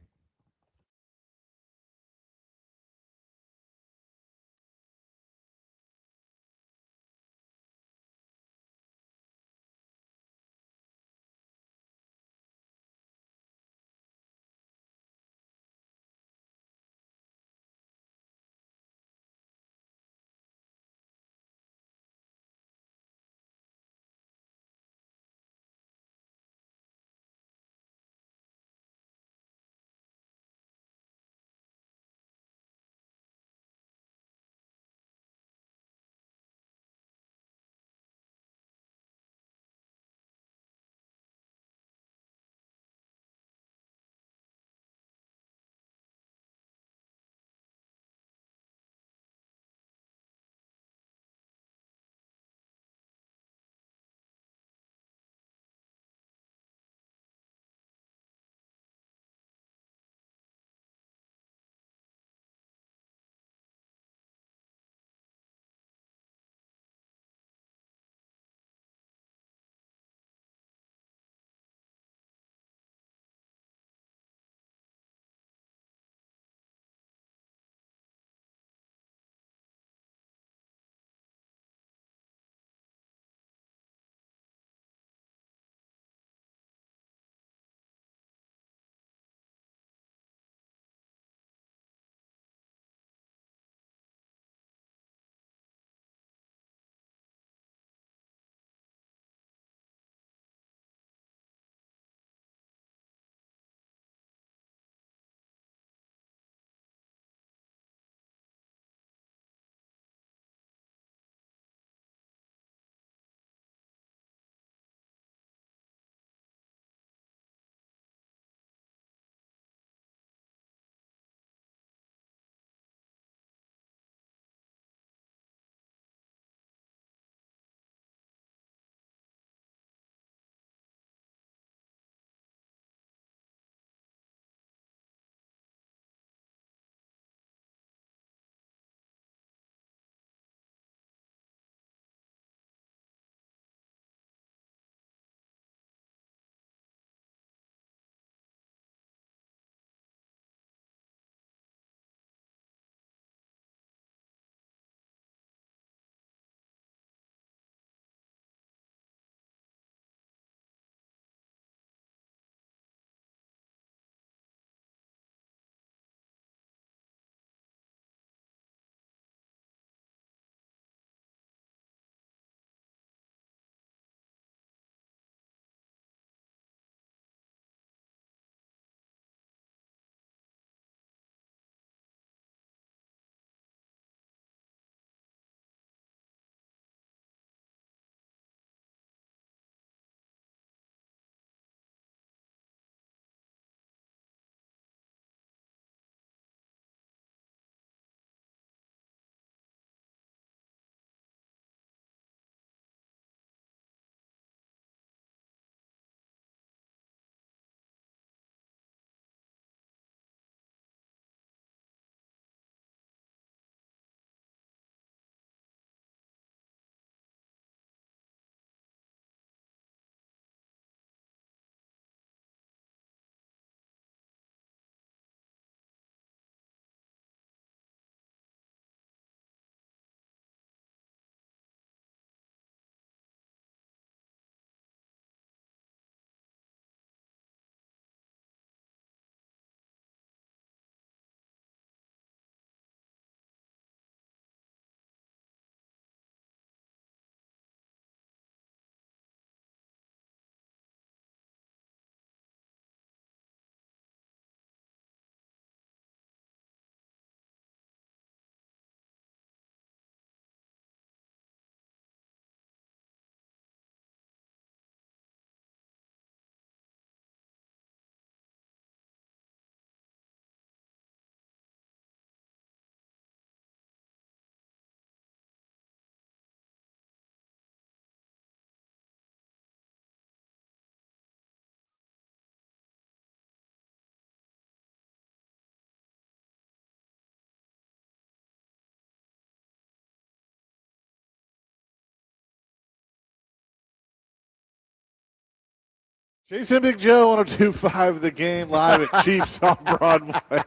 Jason Big Joe 1025 the game live at Chiefs on Broadway.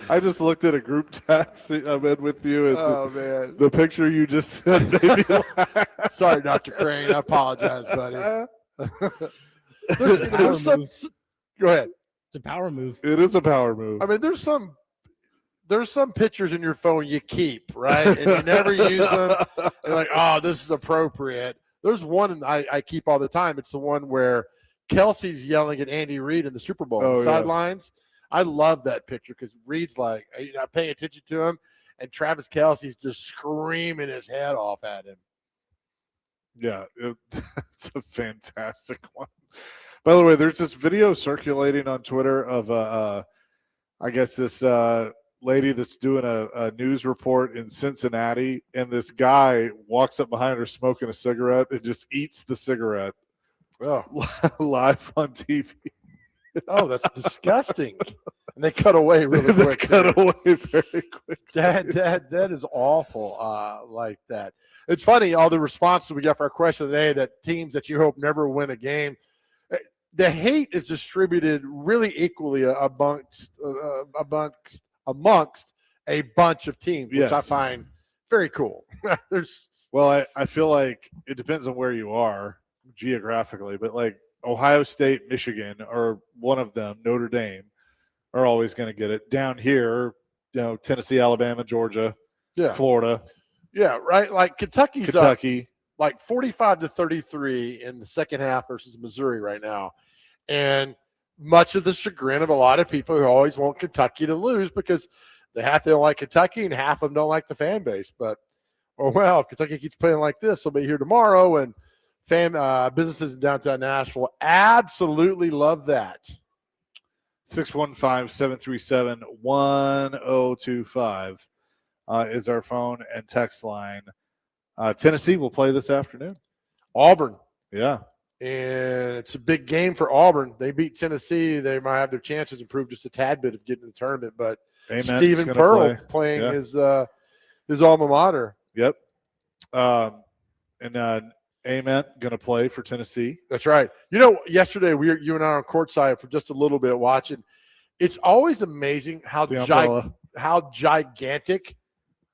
I just looked at a group text that I'm in with you. And Man. the picture you just sent made me laugh. Sorry, Dr. Crane. I apologize, buddy. Power move. Go ahead. It's a power move. It is a power move. I mean, there's some pictures in your phone you keep, right? And you never use them. You're like, oh, this is appropriate. There's one I keep all the time. It's the one where Kelsey's yelling at Andy Reid in the Super Bowl on the sidelines. I love that picture because Reid's like, you're not paying attention to him, and Travis Kelsey's just screaming his head off at him. Yeah, it's a fantastic one. By the way, there's this video circulating on Twitter of, I guess, this lady that's doing a news report in Cincinnati, and this guy walks up behind her smoking a cigarette and just eats the cigarette live on TV. Oh, that's disgusting. And they cut away really quick. Cut away very quick. That is awful like that. It's funny, all the responses we got for our question today that teams that you hope never win a game. The hate is distributed really equally amongst a bunch of teams, which I find very cool. I feel like it depends on where you are geographically, but like Ohio State, Michigan, or one of them, Notre Dame, are always going to get it. Down here, Tennessee, Alabama, Georgia, Florida. Yeah, right. Like Kentucky, like 45-33 in the second half versus Missouri right now. And much of the chagrin of a lot of people who always want Kentucky to lose because half they don't like Kentucky and half of them don't like the fan base. But, if Kentucky keeps playing like this, they'll be here tomorrow. And businesses in downtown Nashville absolutely love that. 615-737-1025 is our phone and text line. Tennessee will play this afternoon. Auburn. Yeah. And it's a big game for Auburn. They beat Tennessee. They might have their chances improved just a tad bit of getting to the tournament. But Stephen Pearl playing his alma mater. Yep. Ament going to play for Tennessee. That's right. Yesterday you and I were on courtside for just a little bit watching. It's always amazing how gigantic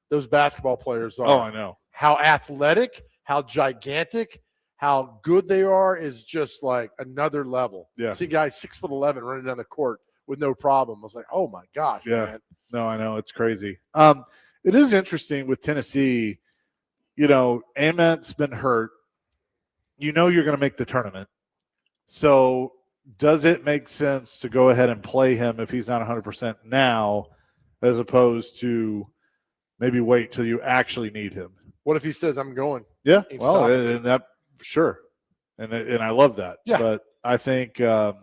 those basketball players are. Oh, I know. How athletic, how gigantic, how good they are is just like another level. Yeah. See guys 6'11" running down the court with no problem. I was like, oh my gosh, man. No, I know. It's crazy. It is interesting with Tennessee. Ament's been hurt. You're going to make the tournament. So does it make sense to go ahead and play him if he's not 100% now as opposed to maybe wait till you actually need him? What if he says, I'm going? Yeah, and that sure. And I love that. Yeah. But I think I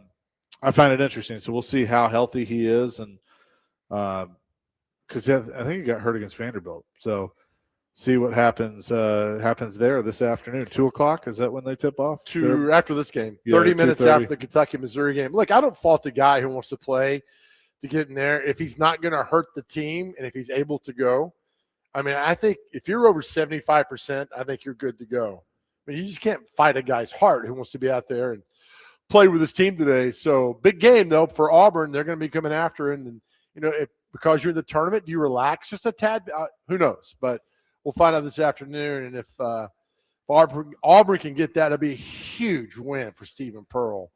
find it interesting. So we'll see how healthy he is. And because I think he got hurt against Vanderbilt. So see what happens there this afternoon. 2:00, is that when they tip off? After this game, 30 minutes after the Kentucky-Missouri game. Look, I don't fault the guy who wants to play to get in there. If he's not going to hurt the team and if he's able to go, I mean, I think if you're over 75%, I think you're good to go. I mean, you just can't fight a guy's heart who wants to be out there and play with his team today. So big game, though, for Auburn. They're going to be coming after it. And, because you're in the tournament, do you relax just a tad? Who knows? But we'll find out this afternoon, and if Auburn can get that, it'll be a huge win for Stephen Pearl.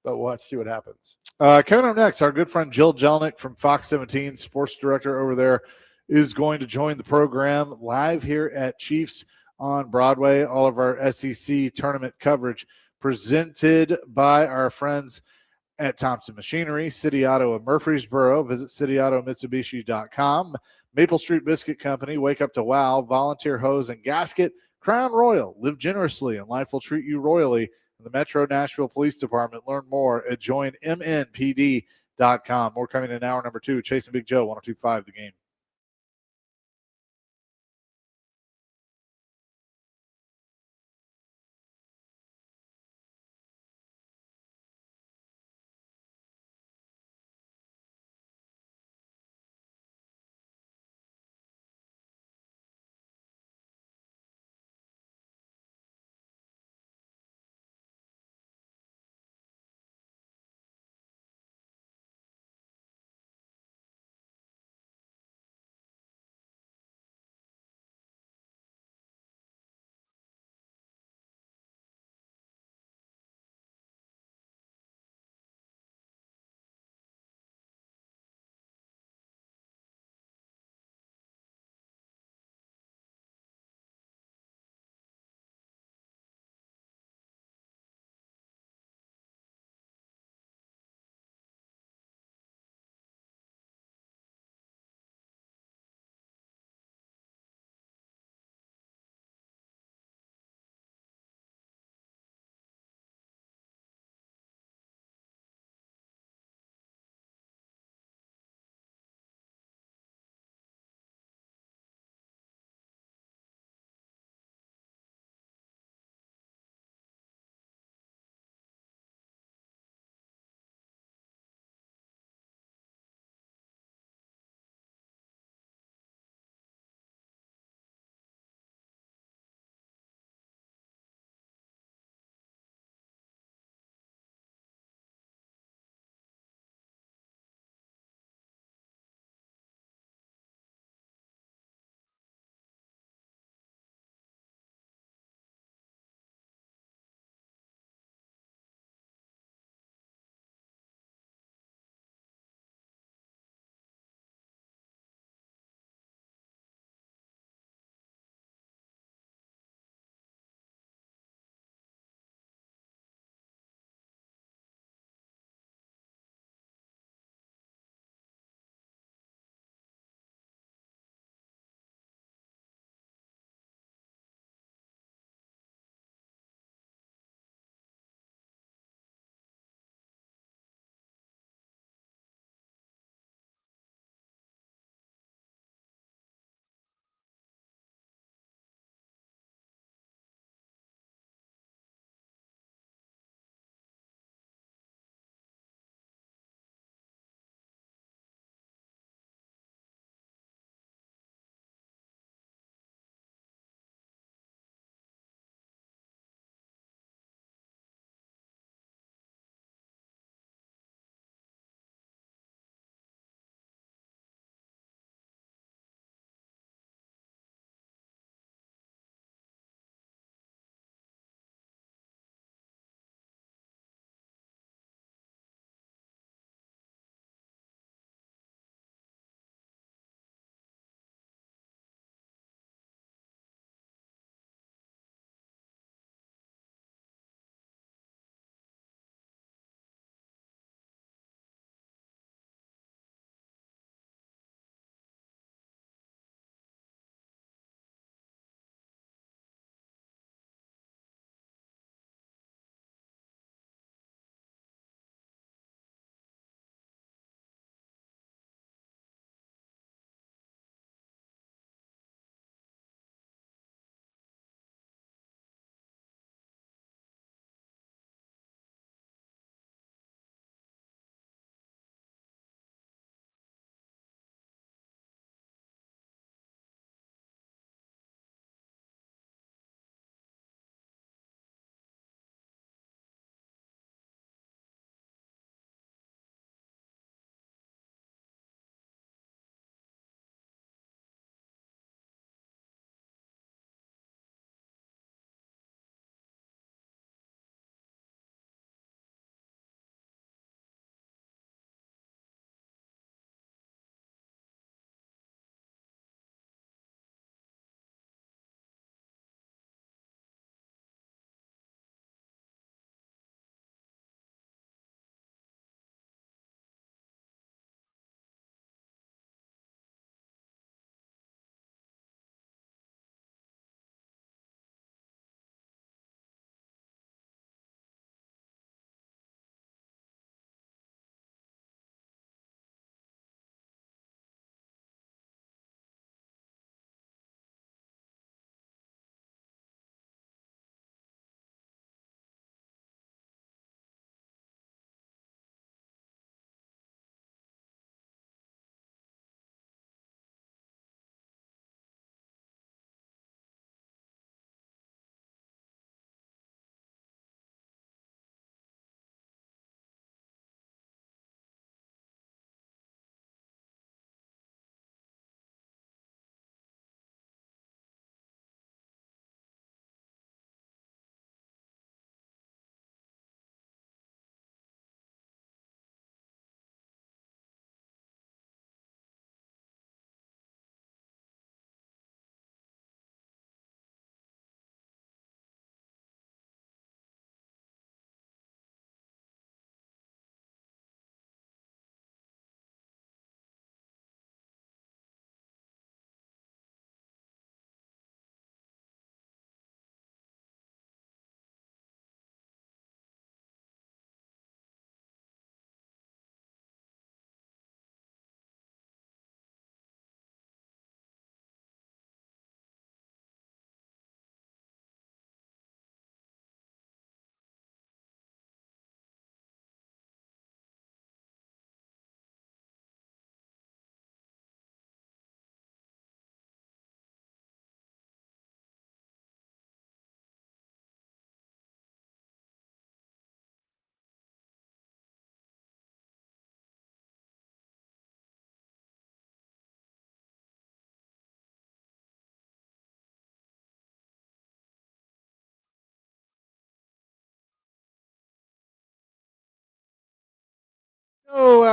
But we'll have to see what happens. Coming up next, our good friend Jill Jelnick from Fox 17, sports director over there, is going to join the program live here at Chiefs on Broadway. All of our SEC tournament coverage presented by our friends at Thompson Machinery, City Auto of Murfreesboro. Visit cityautomitsubishi.com. Maple Street Biscuit Company, Wake Up to Wow, Volunteer Hose and Gasket, Crown Royal, live generously and life will treat you royally. In the Metro Nashville Police Department, learn more at joinmnpd.com. More coming in hour number 2. Chasing Big Joe, 1025 the game.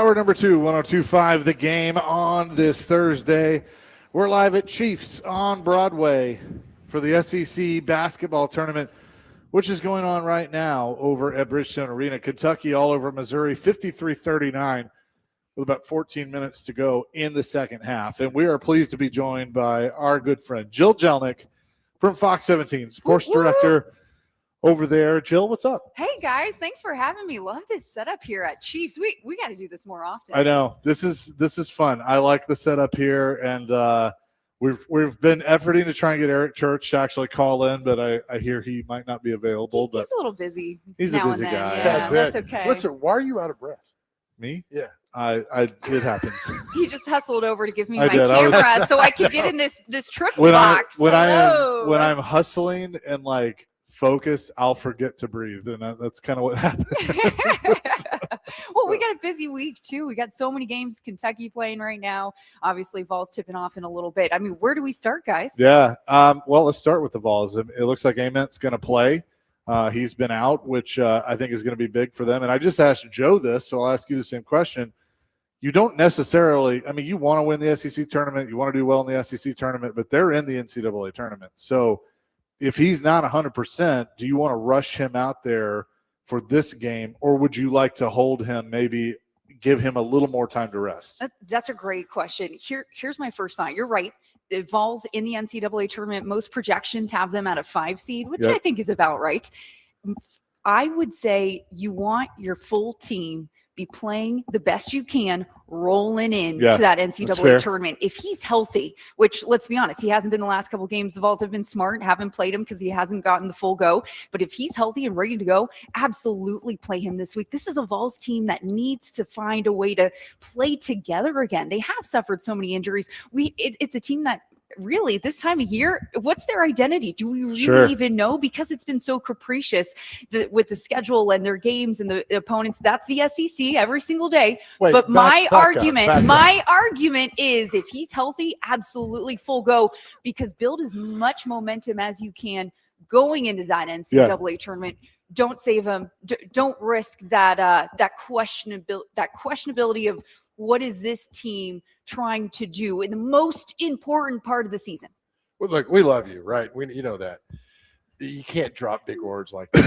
Hour number 2, 102.5 The Game on this Thursday. We're live at Chiefs on Broadway for the SEC basketball tournament, which is going on right now over at Bridgestone Arena. Kentucky all over Missouri, 53-39, with about 14 minutes to go in the second half. And we are pleased to be joined by our good friend, Jill Jelnick from Fox 17, sports director over there. Jill, what's up? Hey guys, thanks for having me. Love this setup here at Chiefs. We got to do this more often. I know this is fun. I like the setup here, and we've been efforting to try and get Eric Church to actually call in, but I hear he might not be available. But He's a little busy. He's now a busy and then. guy. Yeah, that's okay. Listen, why are you out of breath? Me? Yeah. It happens. He just hustled over to give me I my did. camera so I could get in this triple when box. when Hello. I'm hustling and like focused, I'll forget to breathe, and that's kind of what happened. Well, we got a busy week too. We got so many games. Kentucky playing right now. Obviously, Vols tipping off in a little bit. I mean, where do we start, guys? Yeah. Well, let's start with the Vols. It looks like Ament's going to play. He's been out, which I think is going to be big for them. And I just asked Joe this, so I'll ask you the same question. You don't necessarily – I mean, you want to win the SEC tournament. You want to do well in the SEC tournament, but they're in the NCAA tournament. So if he's not 100%, do you want to rush him out there for this game, or would you like to hold him, maybe give him a little more time to rest? That's a great question. Here's my first thought. You're right. The Vols in the NCAA tournament, most projections have them at a 5 seed, which I think is about right. I would say you want your full team be playing the best you can, rolling in to that NCAA tournament. If he's healthy, which let's be honest, he hasn't been the last couple games. The Vols have been smart, haven't played him because he hasn't gotten the full go. But if he's healthy and ready to go, absolutely play him this week. This is a Vols team that needs to find a way to play together again. They have suffered so many injuries. It's a team that really this time of year, what's their identity? Do we really even know? Because it's been so capricious with the schedule and their games and the opponents. That's the SEC every single day. But my argument is if he's healthy, absolutely full go, because build as much momentum as you can going into that NCAA tournament. Don't save him. Don't risk that questionability of what is this team trying to do in the most important part of the season. Well, look, we love you, right? You know that. You can't drop big words like that.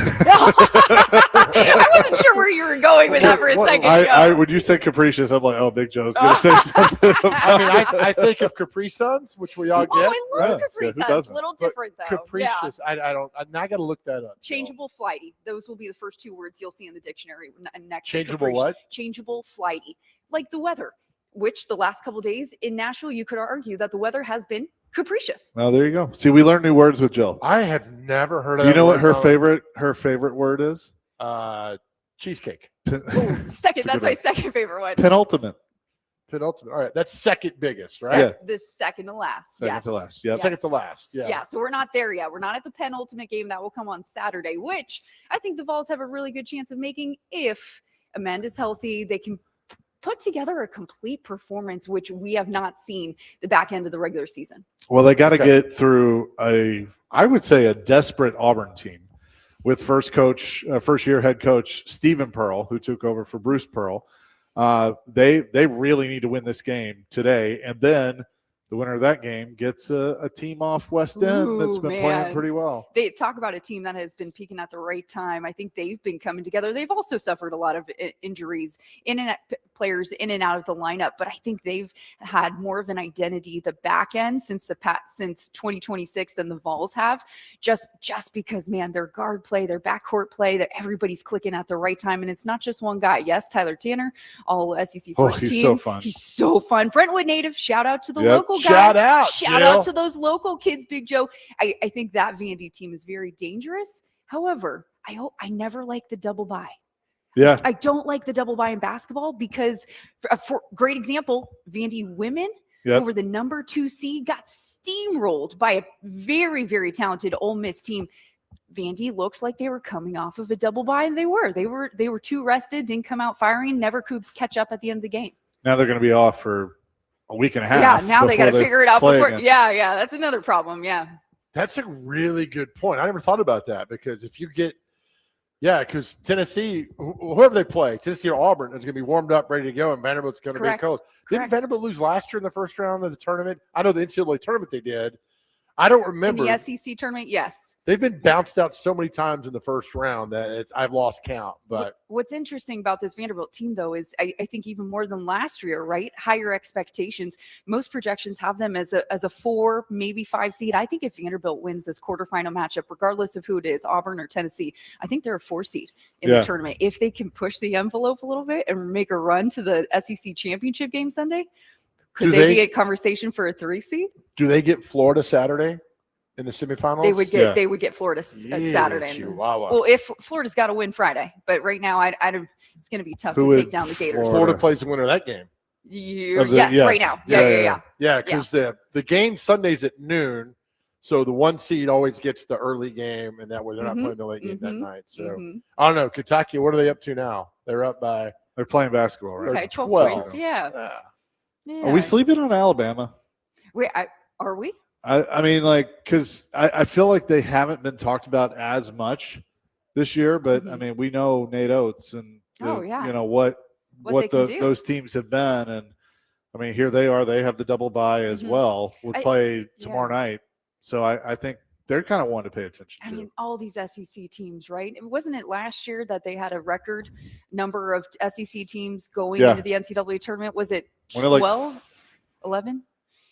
I wasn't sure where you were going with that for a second. When you said capricious, I'm like, oh, Big Joe's going to say something. I mean, I think of Capri Suns, which we all get. Oh, I love Capri Suns. A little different, though. Capricious. I got to look that up. Changeable, flighty. Those will be the first 2 words you'll see in the dictionary next. Changeable what? Changeable, flighty. Like the weather, which the last couple of days in Nashville, you could argue that the weather has been capricious. Well, there you go. See, we learn new words with Jill. I have never heard of. Do you know what her favorite word is? Cheesecake. Second. That's my second favorite one. Penultimate. All right, that's second biggest, right? Yeah. The second to last. Second to last. Yeah. Second to last. Yeah. Yeah. So we're not there yet. We're not at the penultimate game that will come on Saturday, which I think the Vols have a really good chance of making if Amanda's healthy. They can put together a complete performance, which we have not seen the back end of the regular season. Well, they got to get through I would say a desperate Auburn team with first-year head coach Stephen Pearl, who took over for Bruce Pearl. They really need to win this game today, and then the winner of that game gets a team off West End that's been playing pretty well. They talk about a team that has been peaking at the right time. I think they've been coming together. They've also suffered a lot of injuries, players in and out of the lineup, but I think they've had more of an identity the back end since 2026 than the Vols have. Just because, man, their guard play, their backcourt play, that everybody's clicking at the right time, and it's not just one guy. Yes, Tyler Tanner, all SEC first team. He's so fun. He's so fun. Brentwood native. Shout out to the local guy. Shout out to those local kids, Big Joe. I think that Vandy team is very dangerous. However, I never like the double bye. Yeah. I don't like the double bye in basketball because, for great example, Vandy women, who were the number 2 seed, got steamrolled by a very, very talented Ole Miss team. Vandy looked like they were coming off of a double bye, and they were too rested, didn't come out firing, never could catch up at the end of the game. Now they're going to be off for a week and a half. Yeah, now they got to figure it out before. Again. Yeah, that's another problem. Yeah. That's a really good point. I never thought about that, because if you get Yeah, because Tennessee, whoever they play, Tennessee or Auburn, is going to be warmed up, ready to go, and Vanderbilt's going to be cold. Didn't Vanderbilt lose last year in the first round of the tournament? I know the NCAA tournament they did. I don't remember. In the SEC tournament, yes. They've been bounced out so many times in the first round that I've lost count. But what's interesting about this Vanderbilt team, though, is I think even more than last year, right? Higher expectations. Most projections have them as a 4, maybe 5 seed. I think if Vanderbilt wins this quarterfinal matchup, regardless of who it is, Auburn or Tennessee, I think they're a 4 seed in the tournament. If they can push the envelope a little bit and make a run to the SEC championship game Sunday, could they be a conversation for a 3 seed? Do they get Florida Saturday in the semifinals? They would get Florida Saturday. Chihuahua. Well, if Florida's got to win Friday, but right now it's going to be tough to take down the Gators. Florida plays the winner of that game. Yes, right now. Yeah, because the game Sunday's at noon, so the 1 seed always gets the early game, and that way they're not playing the late game that night. So I don't know. Kentucky, what are they up to now? They're up by. They're playing basketball, right? Okay, 12 points. Yeah. Are we sleeping on Alabama? Wait, are we? I mean, like, because I feel like they haven't been talked about as much this year, but I mean, we know Nate Oates and you know what those teams have been, and I mean, here they are. They have the double bye as well. We'll play tomorrow night, so I think they're kind of one to pay attention to. I mean, all these SEC teams, right? Wasn't it last year that they had a record number of SEC teams going into the NCAA tournament? Was it 12, 11?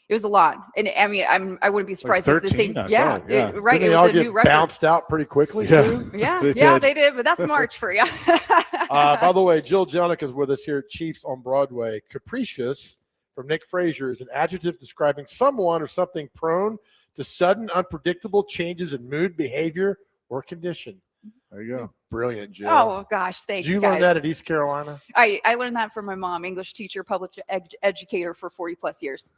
It was a lot, and I mean, I wouldn't be surprised if the same. Right. Didn't it was a new record. Bounced out pretty quickly. Too? They did, but that's March for you. By the way, Jill Jelnick is with us here at Chiefs on Broadway. Capricious from Nick Frazier is an adjective describing someone or something prone to sudden, unpredictable changes in mood, behavior, or condition. There you go. Brilliant, Jill. Oh, gosh. Thanks, Did you learn that at East Carolina? I learned that from my mom, English teacher, public educator for 40-plus years.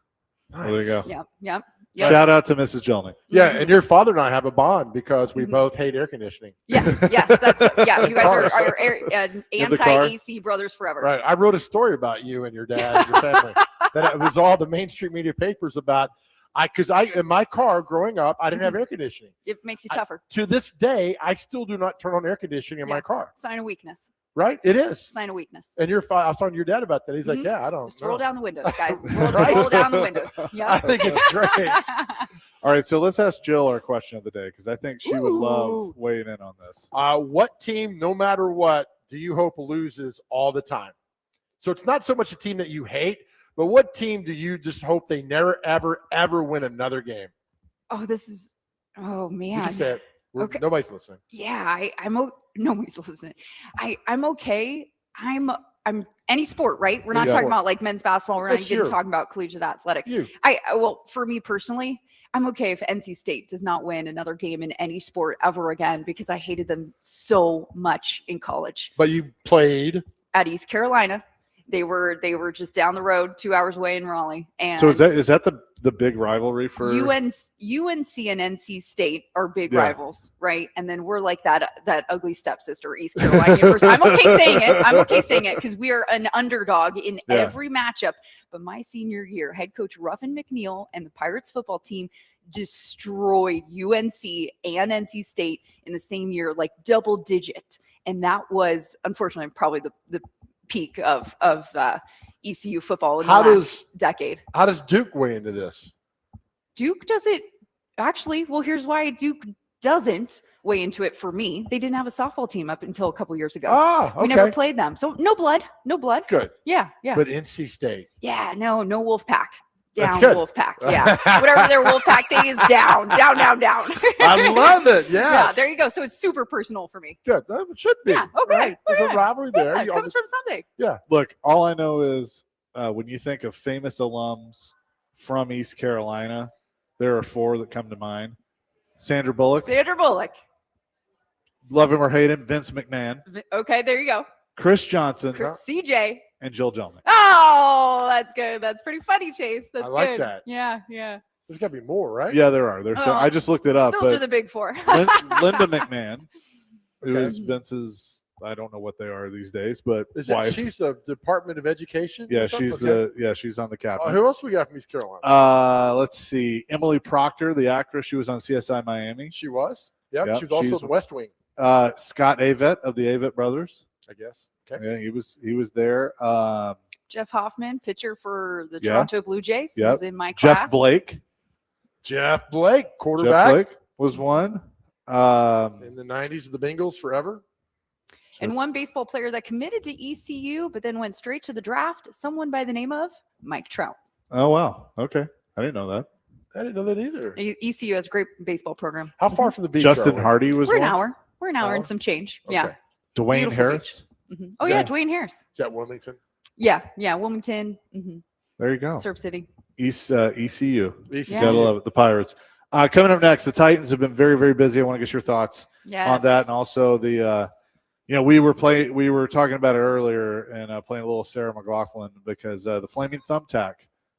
Nice. Well, there you go. Yep. Shout out to Mrs. Jelnick. Yeah, and your father and I have a bond because we both hate air conditioning. Yes. That's you guys are anti-AC brothers forever. Right. I wrote a story about you and your dad and your family. That it was all the mainstream media papers about. Because in my car growing up, I didn't have air conditioning. It makes you tougher. To this day, I still do not turn on air conditioning in my car. Sign of weakness. Right? It is. Sign of weakness. And I was talking to your dad about that. He's like, I don't Just know. roll down the windows, guys. Roll down the windows. Yeah. I think it's great. All right, so let's ask Jill our question of the day because I think she would love weighing in on this. What team, no matter what, do you hope loses all the time? So it's not so much a team that you hate, but what team do you just hope they never, ever, ever win another game? Oh, man. You just said Okay. Nobody's listening. Yeah, nobody's listening. I'm okay. I'm any sport, right? We're not talking about like men's basketball. We're not even talking about collegiate athletics. Well, for me personally, I'm okay if NC State does not win another game in any sport ever again because I hated them so much in college. But you played at East Carolina. They were just down the road, 2 hours away in Raleigh. And so is that the big rivalry for UNC and NC State are big rivals, right? And then we're like that ugly stepsister, East Carolina University. I'm okay saying it because we are an underdog in every matchup. But my senior year, head coach Ruffin McNeil and the Pirates football team destroyed UNC and NC State in the same year, like double digit. And that was unfortunately probably the peak of ECU football in the last decade. How does Duke weigh into this? Duke does it actually. Well, here's why Duke doesn't weigh into it for me. They didn't have a softball team up until a couple years ago. Okay. We never played them. So no blood. Good. Yeah. But NC State. Yeah, no Wolf Pack. Down Wolf Pack. Yeah. Whatever their Wolf Pack thing is, down. I love it. Yes. Yeah, there you go. So it's super personal for me. Good. It should be. Yeah. Okay. Right? There's a rivalry there. Yeah, it comes from something. Yeah. Look, all I know is when you think of famous alums from East Carolina, there are 4 that come to mind. Sandra Bullock. Love him or hate him. Vince McMahon. Okay, there you go. Chris Johnson. CJ. And Jill Jelnick. Oh, that's good. That's pretty funny, Chase. That's I like good. that. Yeah. There's got to be more, right? Yeah, there are. I just looked it up. Those are the big 4. Linda McMahon, who is Vince's, I don't know what they are these days, but wife. She's the Department of Education? Yeah, she's she's on the cabinet. Who else we got from East Carolina? Let's see. Emily Proctor, the actress, she was on CSI Miami. She was? Yep she was also in the West Wing. Scott Avett of the Avett Brothers. I guess. Okay. Yeah, he was there. Jeff Hoffman, pitcher for the Yeah. Toronto Blue Jays, Yep. was in my class. Jeff Blake. Jeff Blake, quarterback. Jeff Blake was one. In the 90s of the Bengals forever. And one baseball player that committed to ECU, but then went straight to the draft, someone by the name of Mike Trout. Oh, wow. Okay. I didn't know that. I didn't know that either. ECU has a great baseball program. How far from the beach? Justin Hardy was We're an one. hour. We're an hour and some change. Okay. Yeah. Dwayne Beautiful Harris. Oh, yeah. Dwayne Harris. Is that Wilmington? Yeah. Yeah. Wilmington. There you go. Surf City. ECU. Yeah. Gotta love it. The Pirates. Coming up next, the Titans have been very, very busy. I want to get your thoughts on that, and also the. We were talking about it earlier, and playing a little Sarah McLaughlin because the flaming thumbtack.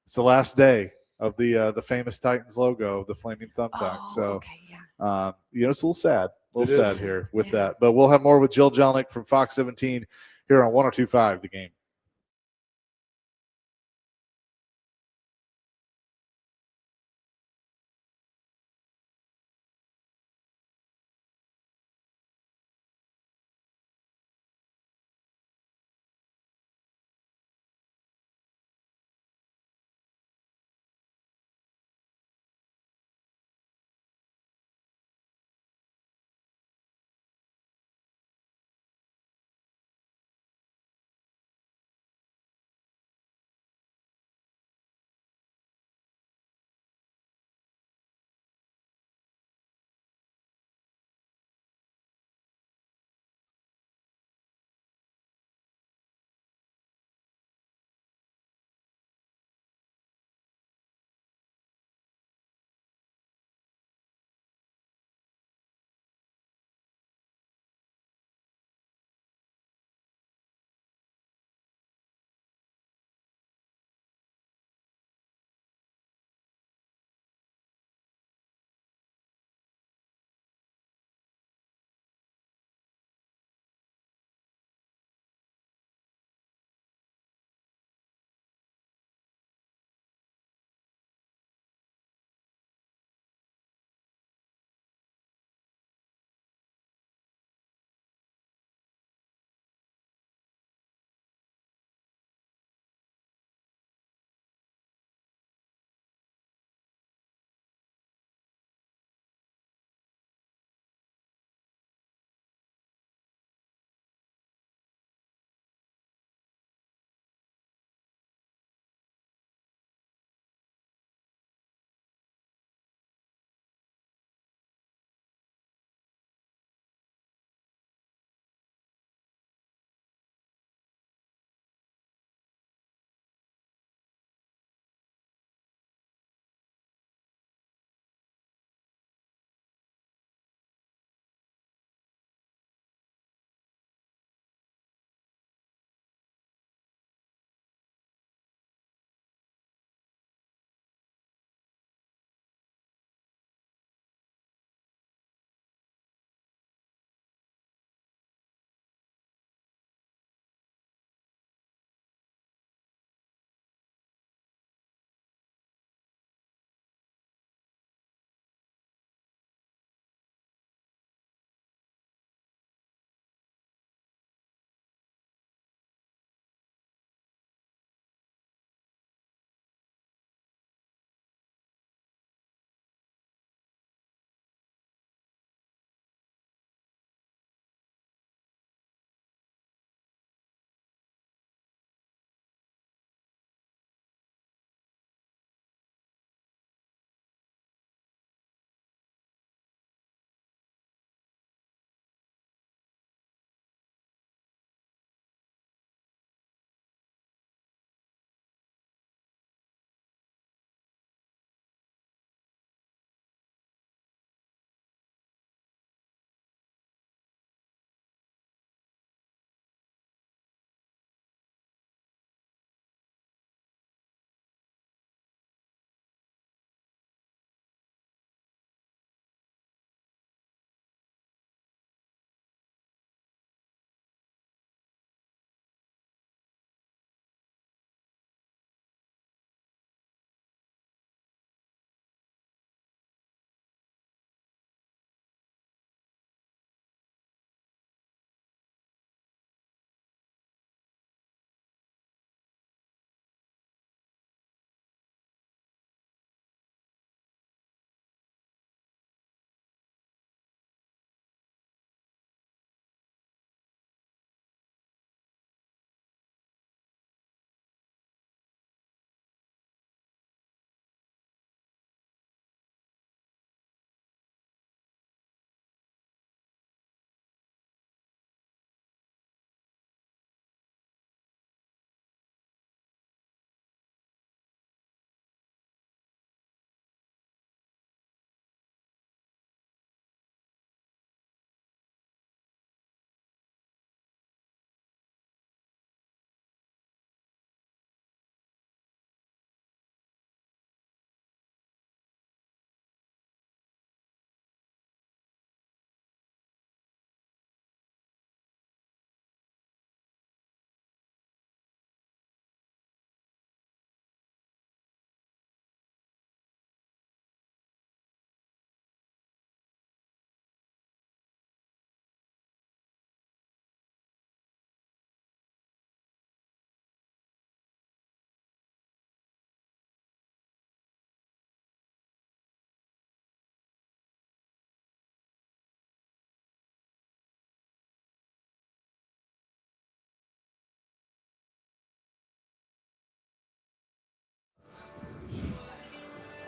It's the last day of the famous Titans logo, the flaming thumbtack. Oh, so, okay, yeah. it's a little sad, here with Yeah. that. But we'll have more with Jill Jelnick from Fox 17 here on 102.5 The Game.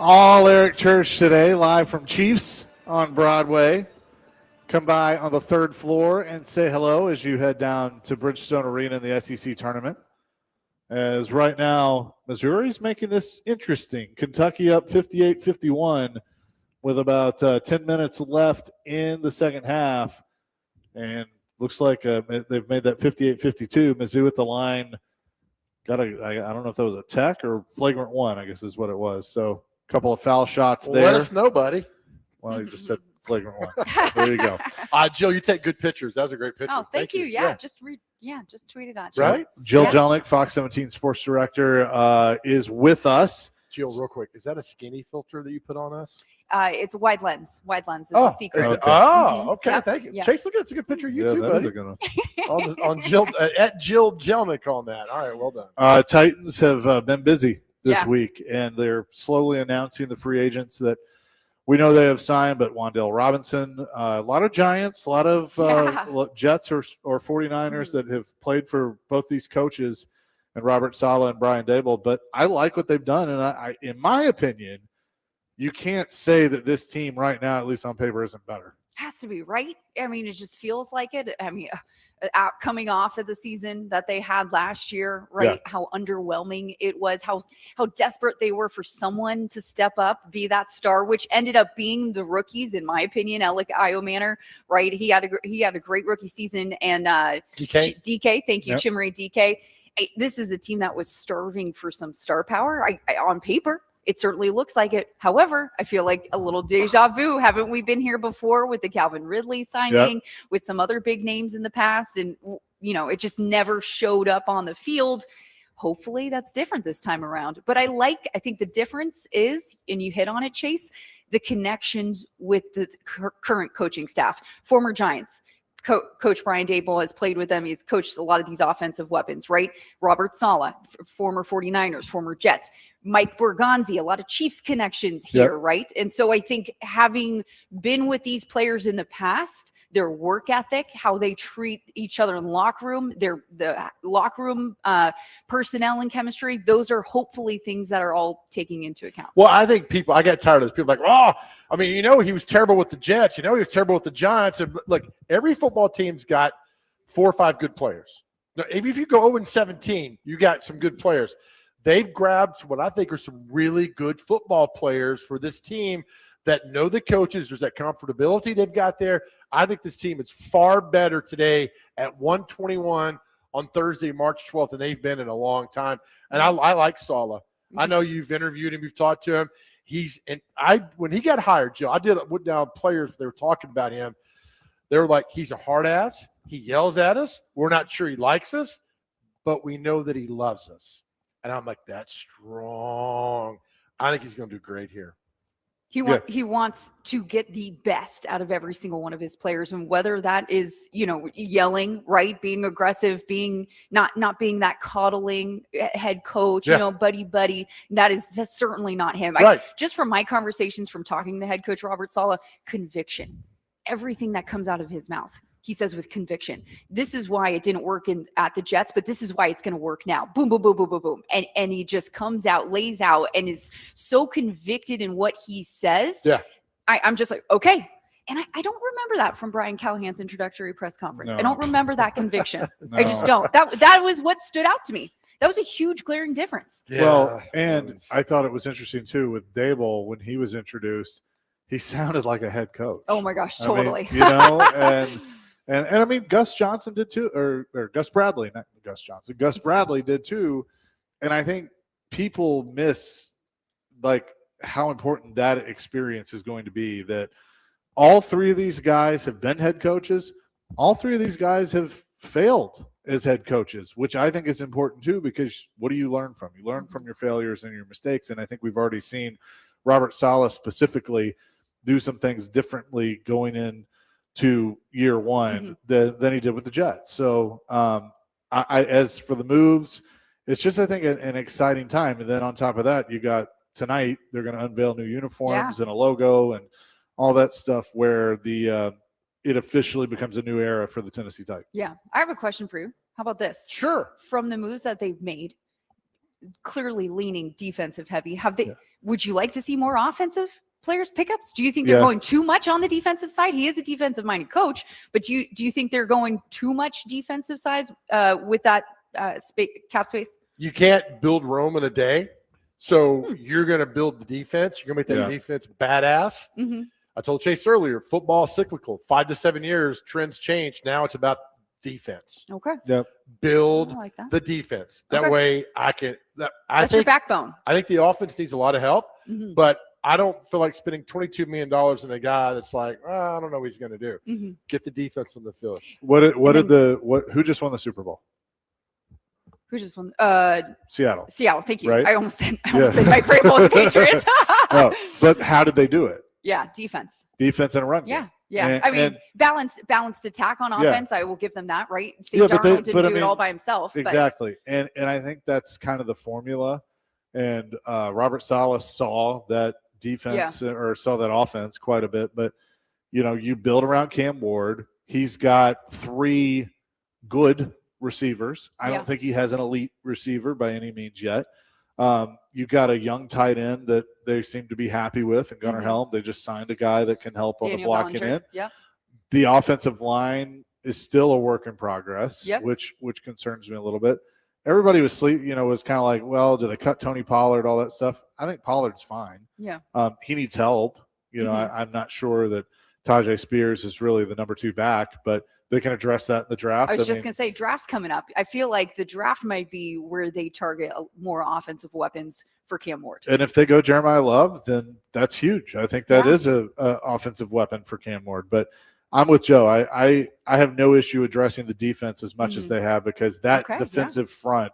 All Eric Church today, live from Chiefs on Broadway. Come by on the third floor and say hello as you head down to Bridgestone Arena in the SEC tournament. As right now, Missouri's making this interesting. Kentucky up 58-51 with about 10 minutes left in the second half. And looks like they've made that 58-52. Mizzou at the line I don't know if that was a tech or flagrant one, I guess is what it was. So a couple of foul shots there. Let us know, buddy. Well, you just said flagrant one. There you go. Jill, you take good pictures. That was a great picture. Oh, thank you. Yeah, just tweeted at you. Right? Jill Jelnick, Fox 17 sports director, is with us. Jill, real quick, is that a skinny filter that you put on us? It's a wide lens. Wide lens is the secret. Okay. Yeah. Thank you. Yeah. Chase, look, that's a good picture of you too, that buddy. is a good one. on Jill at Jill Jelnick on that. All right, well done. Titans have been busy this Yeah. week, and they're slowly announcing the free agents that we know they have signed, but Wan'Dale Robinson, a lot of Giants, a lot of Jets or 49ers that have played for both these coaches, and Robert Saleh and Brian Dable. But I like what they've done, and I in my opinion, you can't say that this team right now, at least on paper, isn't better. Has to be, right? I mean, it just feels like it. I mean, coming off of the season that they had last year, right? Yeah. How underwhelming it was, how desperate they were for someone to step up, be that star, which ended up being the rookies, in my opinion. Alec Iomanner, right? He had a great rookie season, and DK, thank you, Yep. Chimere DK. This is a team that was starving for some star power. On paper, it certainly looks like it. However, I feel like a little deja vu. Haven't we been here before with the Calvin Ridley signing, with some other big names in the past? And, it just never showed up on the field. Hopefully that's different this time around. But I think the difference is, and you hit on it, Chase, the connections with the current coaching staff, former Giants. Coach Brian Dable has played with them. He's coached a lot of these offensive weapons, right? Robert Saleh, former 49ers, former Jets. Mike Bergonzi, a lot of Chiefs connections here, right? And so I think having been with these players in the past, their work ethic, how they treat each other in the locker room, the locker room personnel and chemistry, those are hopefully things that are all taking into account. Well, I think I got tired of this. People like, he was terrible with the Jets. He was terrible with the Giants. And look, every football team's got 4 or 5 good players. Now, if you go 0-17, you got some good players. They've grabbed what I think are some really good football players for this team that know the coaches. There's that comfortability they've got there. I think this team is far better today at 121 on Thursday, March 12th, than they've been in a long time. And I like Saleh. I know you've interviewed him. You've talked to him. When he got hired, Joe, I went down players. They were talking about him. They were like, he's a hard ass. He yells at us. We're not sure he likes us, but we know that he loves us. And I'm like, that's strong. I think he's going to do great here. He wants to get the best out of every single one of his players, and whether that is, yelling, right, being aggressive, being not being that coddling head coach, buddy. That's certainly not him. Right. Just from my conversations, from talking to head coach Robert Saleh, conviction, everything that comes out of his mouth. He says with conviction, this is why it didn't work at the Jets, but this is why it's going to work now. Boom, boom, boom, boom, boom, boom. And he just comes out, lays out, and is so convicted in what he says. Yeah. I'm just like, okay. And I don't remember that from Brian Callahan's introductory press conference. No. I don't remember that conviction. No. I just don't. That was what stood out to me. That was a huge glaring difference. Yeah. Well, and I thought it was interesting, too, with Dable when he was introduced. He sounded like a head coach. Oh, my gosh, totally. And I mean, Gus Johnson did too, or Gus Bradley, not Gus Johnson. Gus Bradley did too. And I think people miss like how important that experience is going to be, that all 3 of these guys have been head coaches. All 3 of these guys have failed as head coaches, which I think is important too, because what do you learn from? You learn from your failures and your mistakes. And I think we've already seen Robert Saleh specifically do some things differently going in to year one than he did with the Jets. So as for the moves, it's just, I think, an exciting time. And then on top of that, you got tonight, they're going to unveil new uniforms and a logo and all that stuff, where it officially becomes a new era for the Tennessee Titans. Yeah. I have a question for you. How about this? Sure. From the moves that they've made, clearly leaning defensive heavy. Have they? Would you like to see more offensive players pickups? Do you think they're going too much on the defensive side? He is a defensive minded coach, but do you think they're going too much defensive sides with that cap space? You can't build Rome in a day. So you're going to build the defense. You're going to make that defense badass. Mm-hmm. I told Chase earlier, football is cyclical. 5 to 7 years, trends change. Now it's about defense. Okay. Yep. Build like that. the defense. That Okay. way I can – That's your backbone. I think the offense needs a lot of help, but I don't feel like spending $22 million on a guy that's like, I don't know what he's going to do. Get the defense on the field. Who just won the Super Bowl? Who just won? Seattle. Seattle. Thank you. Right? I almost said Mike Vrabel and the Patriots. No, but how did they do it? Yeah, defense. Defense and a run game. Yeah. Yeah. And, I mean, balanced attack on offense. I will give them that, right? Steve Darnold didn't do it all by himself. Exactly. And I think that's kind of the formula. And Robert Saleh saw that defense or saw that offense quite a bit. But, you build around Cam Ward. He's got 3 good receivers. I don't think he has an elite receiver by any means yet. You got a young tight end that they seem to be happy with, and Gunnar Helm. They just signed a guy that can help on the blocking end. Yep. The offensive line is still a work in progress, Yep. which concerns me a little bit. Everybody was was kind of like, well, do they cut Tony Pollard, all that stuff? I think Pollard's fine. Yeah. He needs help. I'm not sure that Tajay Spears is really the number 2 back, but they can address that in the draft. I was just going to say, draft's coming up. I feel like the draft might be where they target more offensive weapons for Cam Ward. And if they go Jeremiah Love, then that's huge. I think that is a offensive weapon for Cam Ward. But I'm with Joe. I have no issue addressing the defense as much as they have, because that defensive front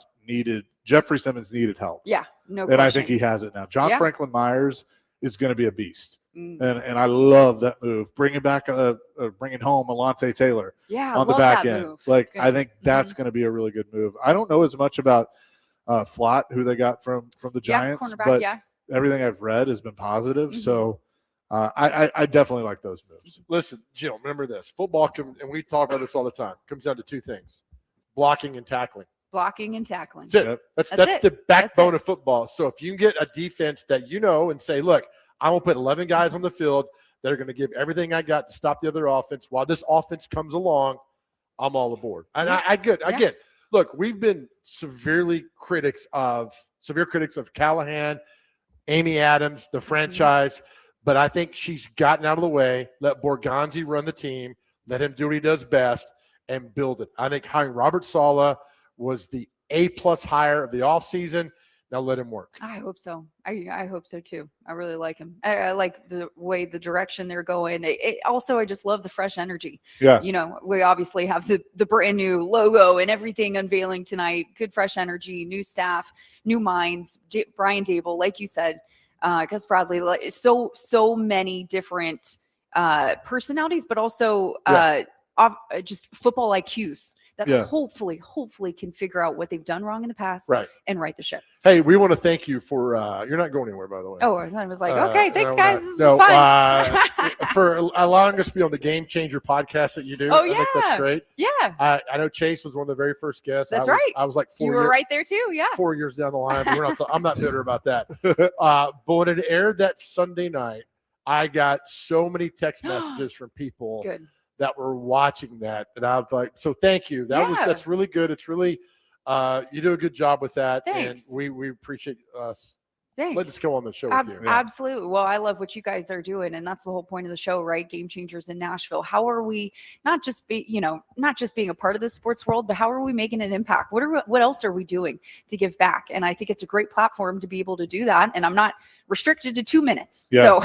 Jeffrey Simmons needed help. Yeah, no and question. I think he has it now. John Franklin Myers is going to be a beast. And I love that move. Bringing home Alontae Taylor on the back end. Move. I think that's going to be a really good move. I don't know as much about Flott, who they got from the Giants, but everything I've read has been positive. So I definitely like those moves. Listen, Jill, remember this. Football, and we talk about this all the time, comes down to 2 things: blocking and tackling. Blocking and tackling. That's it. That's the backbone of football. So if you can get a defense that and say, look, I'm going to put 11 guys on the field that are going to give everything I got to stop the other offense. While this offense comes along, I'm all aboard. And I get. Look, we've been severe critics of Callahan, Amy Adams, the franchise, but I think she's gotten out of the way. Let Borgonzi run the team. Let him do what he does best and build it. I think hiring Robert Saleh was the A+ hire of the offseason. Now let him work. I hope so. I hope so too. I really like him. I like the direction they're going. Also, I just love the fresh energy. Yeah. We obviously have the brand new logo and everything unveiling tonight. Good fresh energy, new staff, new minds. Brian Dable, like you said, Gus Bradley, so many different personalities, but also just football IQs that hopefully can figure out what they've done wrong in the past and right the ship. Hey, we want to thank you for you're not going anywhere, by the way. Oh, I thought it was like, okay, thanks, guys. This is fun. For allowing us to be on the Game Changer podcast that you do. Oh, I think that's great. Yeah. I know Chase was one of the very first guests. That's right. I was like 4 years. You were right there too, yeah. 4 years down the line. But I'm not bitter about that. But when it aired that Sunday night, I got so many text messages from people that were watching that I was like, so thank you. That's really good. It's really you do a good job with that. Thanks. And we appreciate us. Thanks. Let's go on the show with you. Yeah. Absolutely. Well, I love what you guys are doing, and that's the whole point of the show, right? Game Changers in Nashville. How are we not just being a part of the sports world, but how are we making an impact? What else are we doing to give back? And I think it's a great platform to be able to do that. And I'm not restricted to 2 minutes. Yeah. So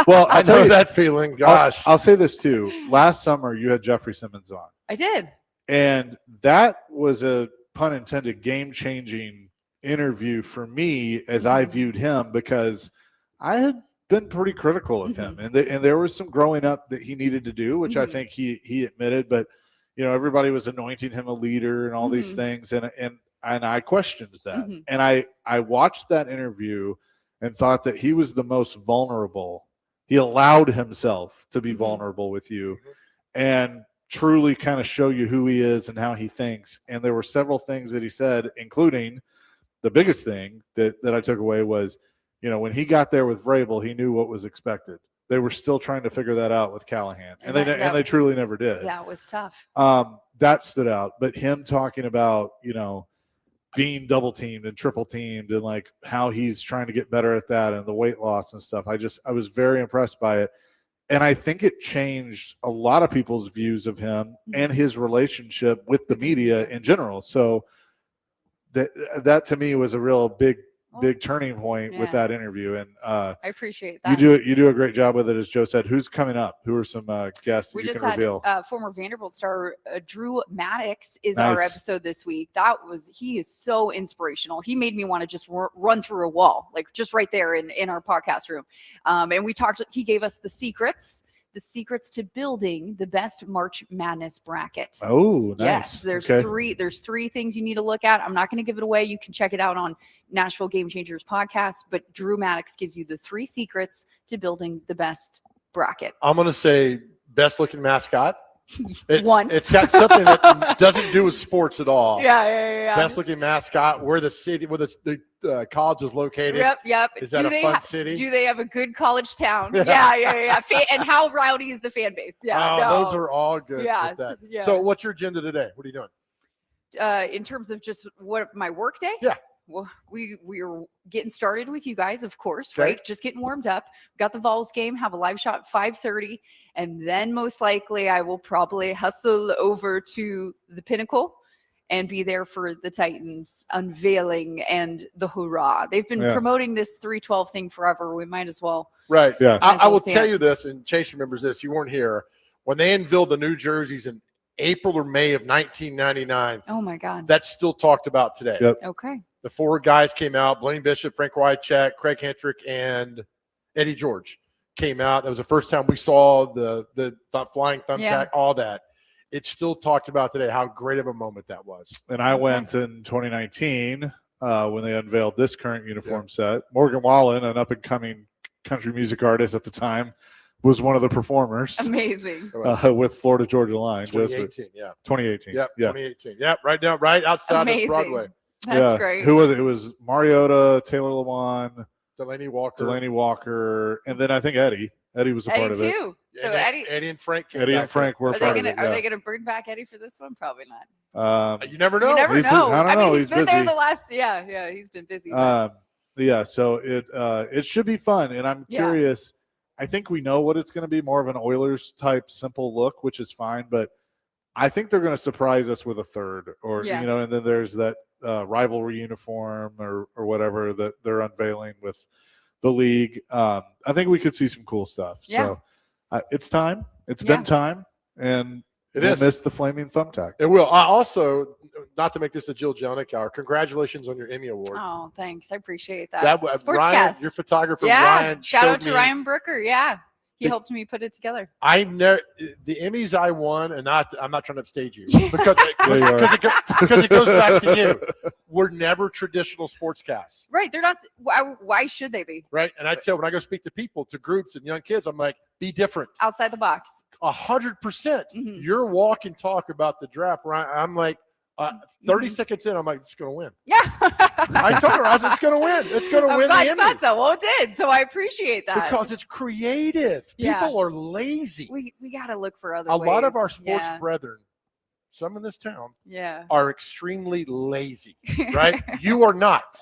well, I know that feeling. Gosh. I'll say this too. Last summer you had Jeffrey Simmons on. I did. And that was a pun intended game-changing interview for me as I viewed him, because I had been pretty critical of him, and there was some growing up that he needed to do, which I think he admitted. But everybody was anointing him a leader and all these things, and I questioned that. And I watched that interview and thought that he was the most vulnerable. He allowed himself to be vulnerable with you, and truly kind of show you who he is and how he thinks. And there were several things that he said, including, the biggest thing that I took away was, when he got there with Vrabel, he knew what was expected. They were still trying to figure that out with Callahan, and they truly never did. That was tough. That stood out. But him talking about, being double teamed and triple teamed and like how he's trying to get better at that and the weight loss and stuff. I was very impressed by it. And I think it changed a lot of people's views of him and his relationship with the media in general. So that to me was a real big turning point with that interview. And I appreciate that. You do a great job with it, as Joe said. Who's coming up? Who are some guests We that you just can had reveal? Former Vanderbilt star Drew Maddox is Nice. our episode this week. He is so inspirational. He made me want to just run through a wall, like just right there in our podcast room. And he gave us the secrets to building the best March Madness bracket. Oh, nice. Yes, there's three things you need to look at. I'm not going to give it away. You can check it out on Nashville Game Changers podcast, but Drew Maddox gives you the 3 secrets to building the best bracket. I'm going to say best looking mascot. It's got something that doesn't do with sports at all. Yeah. Best looking mascot, where the college is located. Yep. Is that a fun city? Do they have a good college town? Yeah. And how rowdy is the fan base? Yeah. Those are all good. Yeah. So what's your agenda today? What are you doing? In terms of just what my work day? Yeah. Well, we're getting started with you guys, of course, Okay. right? Just getting warmed up. Got the Vols game, have a live shot at 5:30, and then most likely I will probably hustle over to the Pinnacle and be there for the Titans unveiling and the hurrah. They've been promoting this 312 thing forever. We might as well. Right. Yeah. I will tell you this, and Chase remembers this. You weren't here when they unveiled the new jerseys in April or May of 1999. Oh my God. That's still talked about today. Yep. Okay. The 4 guys came out: Blaine Bishop, Frank Wycheck, Craig Hentrick, and Eddie George came out. That was the first time we saw the flying thumbtack, all that. It's still talked about today how great of a moment that was. And I went in 2019 when they unveiled this current uniform set. Morgan Wallen, an up-and-coming country music artist at the time, was one of the performers. Amazing. With Florida Georgia Line. 2018, 2018. Yep, 2018. Yep, right outside of Broadway. That's great. Who was it? It was Mariota, Taylor Lewan, Delaney Walker, and then I think Eddie. Eddie was a part of it. Eddie too. So Eddie and Frank. Eddie and Frank were Are part of it. Are they gonna bring back Eddie for this one? Probably not. You never know. You never I don't know. He's been busy. there the last. Yeah. He's been busy. So it should be fun, and I'm curious. I think we know what it's going to be, more of an Oilers type simple look, which is fine, but I think they're going to surprise us with a third, or and then there's that rivalry uniform or whatever that they're unveiling with the league. I think we could see some cool stuff. Yeah. So it's time. It's been time, and we'll miss the flaming thumbtack. It will. Also, not to make this a Jill Jelnick hour, congratulations on your Emmy Award. Oh, thanks. I appreciate that. Ryan, your photographer, Ryan. Shout out to Ryan Brooker. Yeah. He helped me put it together. The Emmys I won, and I'm not trying to upstage you because it goes back to you. We're never traditional sportscasts. Right. They're not. Why should they be? Right. And when I go speak to people, to groups and young kids, I'm like, be different. Outside the box. 100%. Your walk and talk about the draft, Ryan, I'm like, 30 seconds in, I'm like, it's going to win. Yeah. I told her, it's going to win. It's going to win the Emmy. I thought so. Well, it did. So I appreciate that. Because it's creative. Yeah. People are lazy. We got to look for other ways. A lot of our sports brethren, some in this town, are extremely lazy, right? You are not.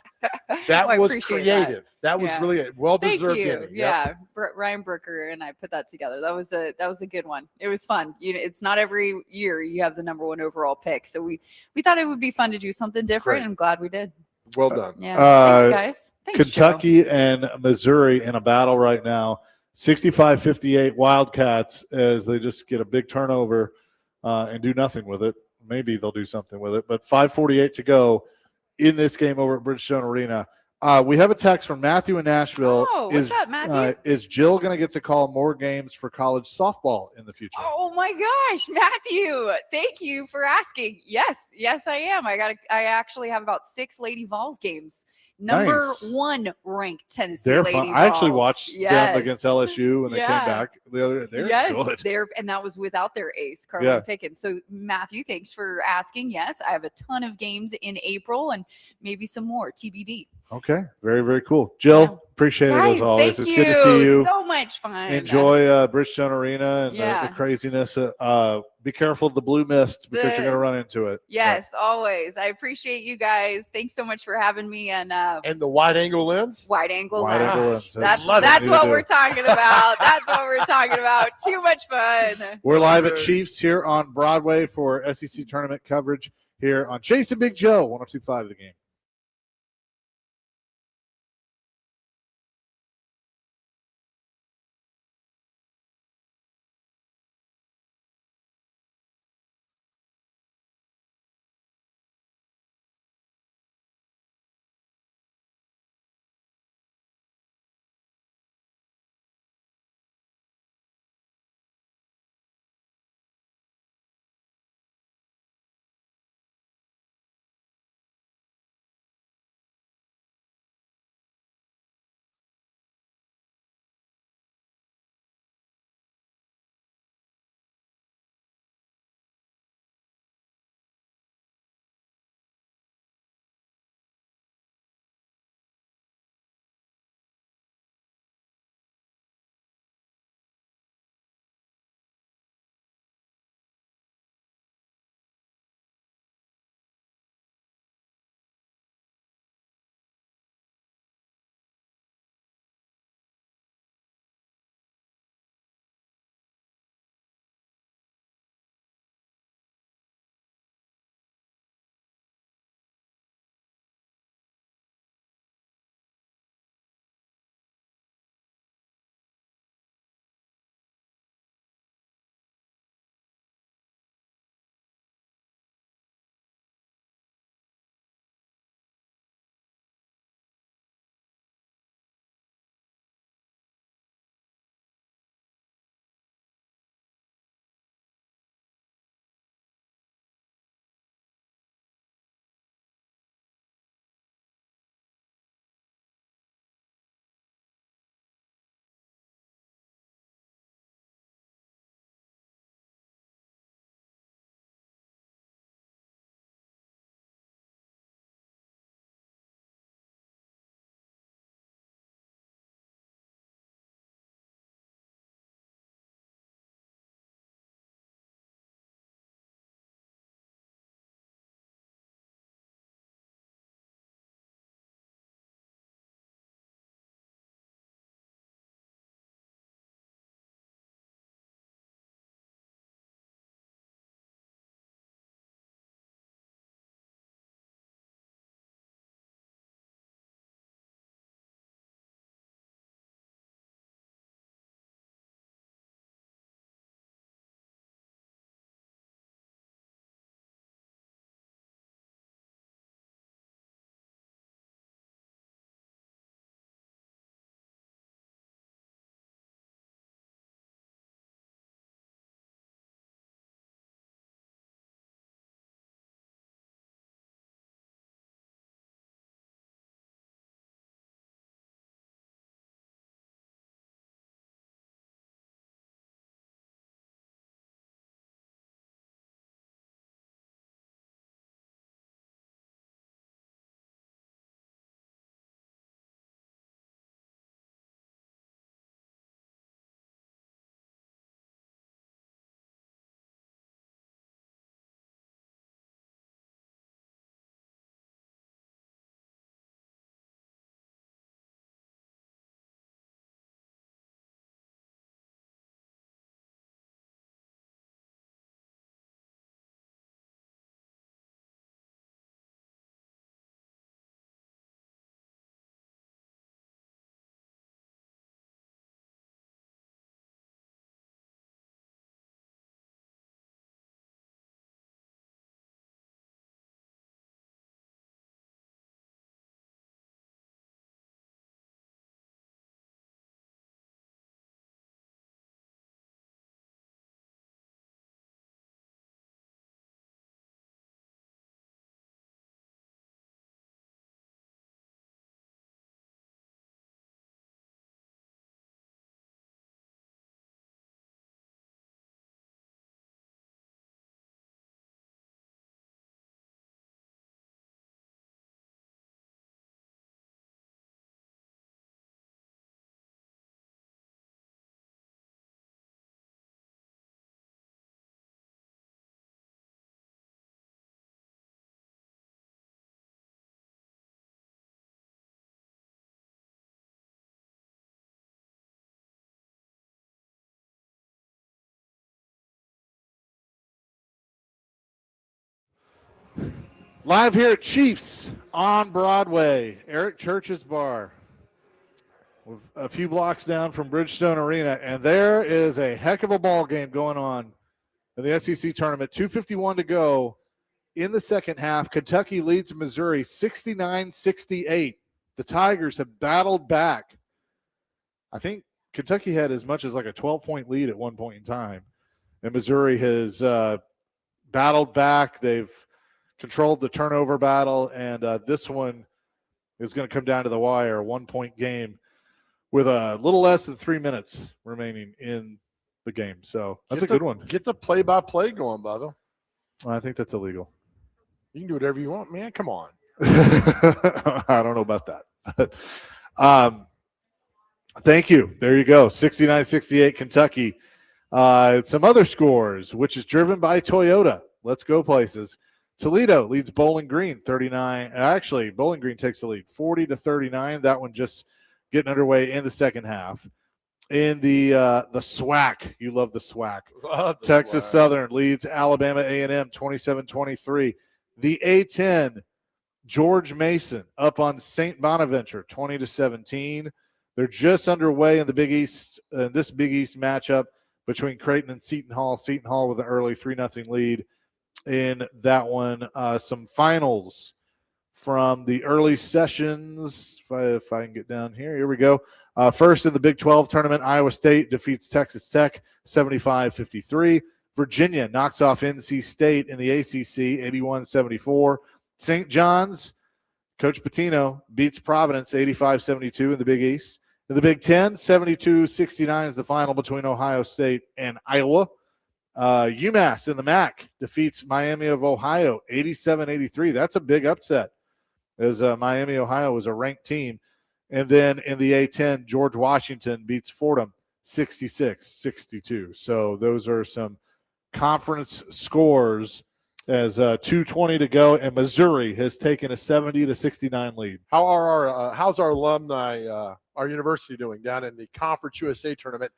That was creative. That was really a well-deserved Emmy. Yeah. Ryan Brooker and I put that together. That was a good one. It was fun. It's not every year you have the number 1 overall pick. So we thought it would be fun to do something different. Great. I'm glad we did. Well done. Yeah. Thanks, guys. Thanks, Kentucky Joe. and Missouri in a battle right now. 65-58 Wildcats as they just get a big turnover and do nothing with it. Maybe they'll do something with it. But 5:48 to go in this game over at Bridgestone Arena. We have a text from Matthew in Nashville. Oh, what's up, Matthew? Is Jill going to get to call more games for college softball in the future? Oh my gosh, Matthew! Thank you for asking. Yes, I am. I actually have about 6 Lady Vols games Number Nice. 1 ranked Tennessee They're Lady fun. I actually Vols. watched them Yes. against LSU when they came Yeah. back. They're yes, good. and that was without their ace, Carmen Yeah. Pickens. So, Matthew, thanks for asking. Yes, I have a ton of games in April and maybe some more TBD. Okay. Very, very cool. Jill, Yeah. appreciate it Guys, as always. thank It's you. good to see you. So much fun. Enjoy Bridgestone Arena and Yeah. the craziness. Be careful of the blue mist because you're going to run into it. Yes, always. I appreciate you guys. Thanks so much for having me. And the wide angle lens. wide angle Wide lens. angle lens. That's Love it. what we're talking about. That's what we're talking about. Too much fun. We're live at Chiefs here on Broadway for SEC tournament coverage here on Chase and Big Joe, 102.5 The Game. Live here at Chiefs on Broadway, Eric Church's bar. We're a few blocks down from Bridgestone Arena, and there is a heck of a ball game going on in the SEC tournament. 2:51 to go in the second half. Kentucky leads Missouri 69-68. The Tigers have battled back. I think Kentucky had as much as like a 12-point lead at one point in time, and Missouri has battled back. They've controlled the turnover battle, and this one is going to come down to the wire, a 1-point game with a little less than 3 minutes remaining in the game. So that's a good one. Get the play-by-play going, Bubba. I think that's illegal. You can do whatever you want, man. Come on. I don't know about that. Thank you. There you go. 69-68 Kentucky. Some other scores, which is driven by Toyota. Let's go places. Toledo leads Bowling Green 39. Actually, Bowling Green takes the lead 40-39. That one just getting underway in the second half. In the SWAC, you love the SWAC. Texas Southern leads Alabama A&M 27-23. The A-10, George Mason up on St. Bonaventure 20-17. They're just underway in the Big East, this Big East matchup between Creighton and Seton Hall. Seton Hall with an early 3-0 lead in that one. Some finals from the early sessions. If I can get down here. Here we go. First in the Big 12 tournament, Iowa State defeats Texas Tech 75-53. Virginia knocks off NC State in the ACC 81-74. St. John's, Coach Pitino beats Providence 85-72 in the Big East. In the Big 10, 72-69 is the final between Ohio State and Iowa. UMass in the MAC defeats Miami of Ohio 87-83. That's a big upset, as Miami, Ohio was a ranked team. And then in the A-10, George Washington beats Fordham 66-62. So those are some conference scores as 2:20 to go, and Missouri has taken a 70-69 lead. How's our alumni, our university doing down in the Conference USA tournament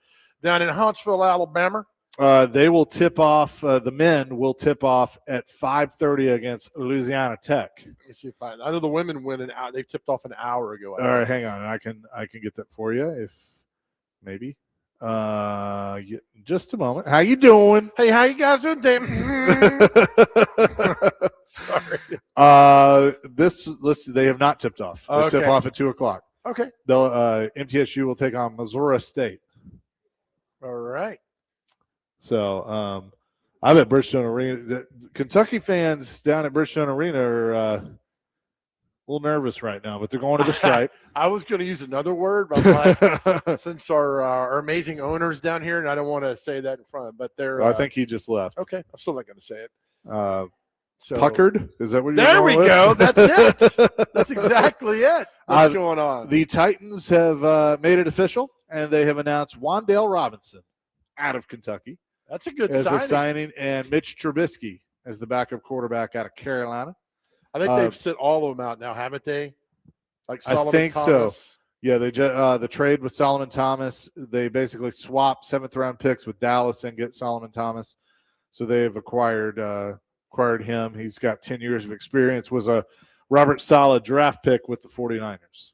down in Huntsville, Alabama? They will tip off. The men will tip off at 5:30 against Louisiana Tech. Let me see if I know the women win an hour. They've tipped off an hour ago. All right, hang on. I can get that for you if maybe. Just a moment. How you doing? Hey, how you guys doing, Dave? Sorry. They have not tipped off. They tip off at 2:00. Okay. They'll MTSU will take on Missouri State. All right. So I bet Bridgestone Arena, the Kentucky fans down at Bridgestone Arena are a little nervous right now, but they're going to the Stripe. I was going to use another word, but I'm like, since our amazing owners down here, and I don't want to say that in front of them, but they're. I think he just left. Okay, I'm still not going to say it. So Puckered? Is that what you're there going we with? go. That's it. That's exactly it. What's going on? The Titans have made it official, and they have announced Wan'Dale Robinson out of Kentucky. That's a good as signing. a signing, and Mitch Trubisky as the backup quarterback out of Carolina. I think they've sent all of them out now, haven't they? Like Solomon I think Thomas. so. Yeah, they the trade with Solomon Thomas. They basically swapped 7th-round picks with Dallas and get Solomon Thomas. So they've acquired him. He's got 10 years of experience. Was a Robert Saleh draft pick with the 49ers.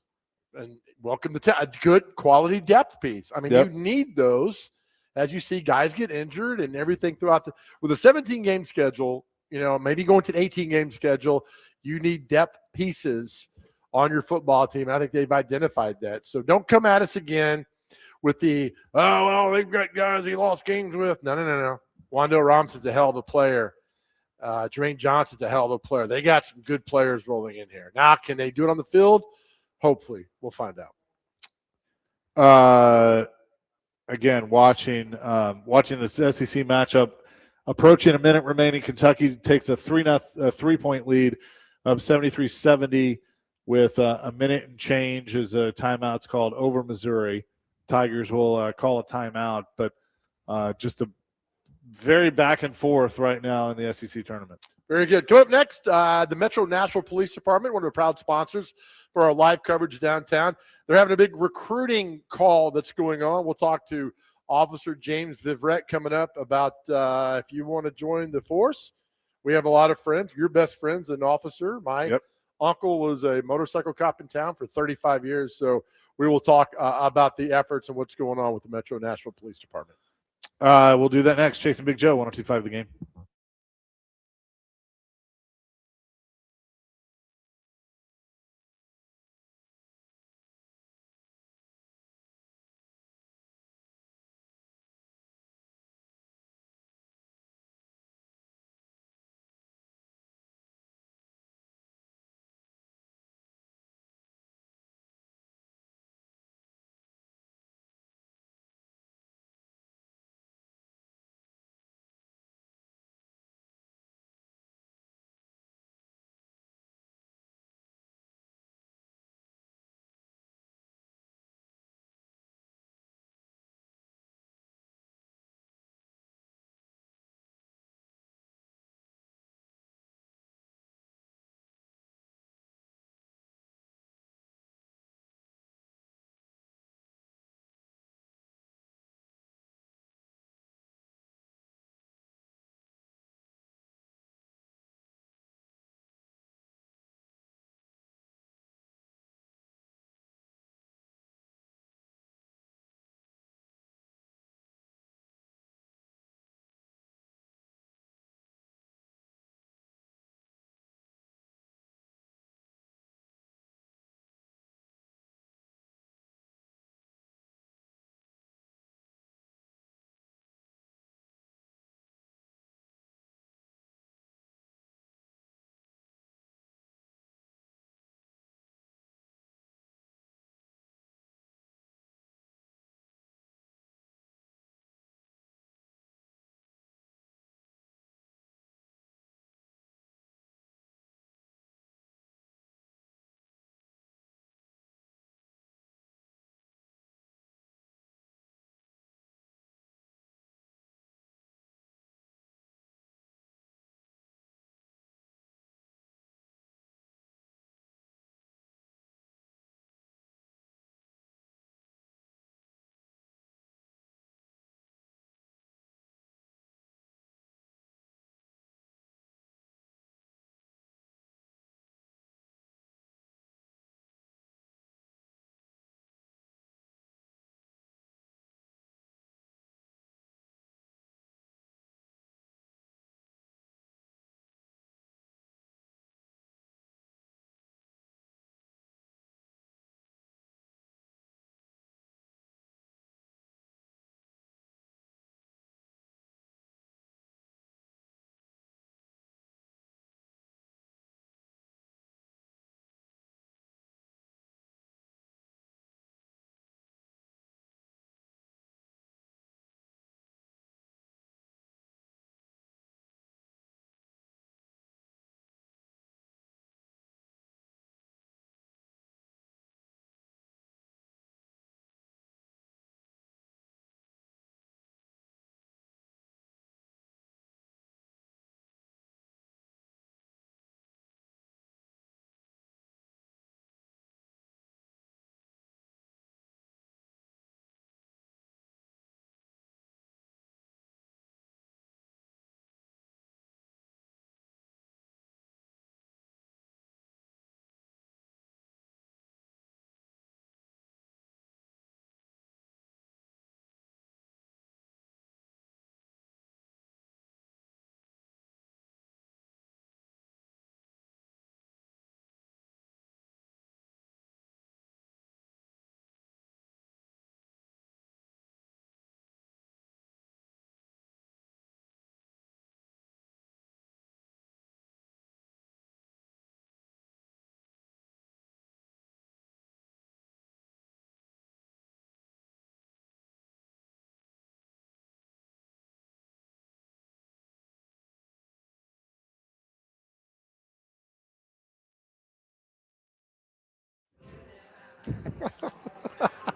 And welcome to a good quality depth piece. I mean, you need those. As you see guys get injured and everything throughout with a 17-game schedule, maybe going to an 18-game schedule, you need depth pieces on your football team. I think they've identified that. So don't come at us again with they've got guys he lost games with. No. Wan'Dale Robinson's a hell of a player. Jermaine Johnson's a hell of a player. They got some good players rolling in here. Now, can they do it on the field? Hopefully. We'll find out. Again, watching this SEC matchup, approaching a minute remaining, Kentucky takes a 3-point lead of 73-70 with a minute and change as a timeout's called over Missouri. Tigers will call a timeout, but just a very back and forth right now in the SEC tournament. Very good. Coming up next, the Metro Nashville Police Department, one of the proud sponsors for our live coverage downtown. They're having a big recruiting call that's going on. We'll talk to Officer James Vivrette coming up about if you want to join the force We have a lot of friends. Your best friend's an officer. My uncle was a motorcycle cop in town for 35 years. So we will talk about the efforts and what's going on with the Metro Nashville Police Department. We'll do that next. Chasing Big Joe, 102.5 The Game.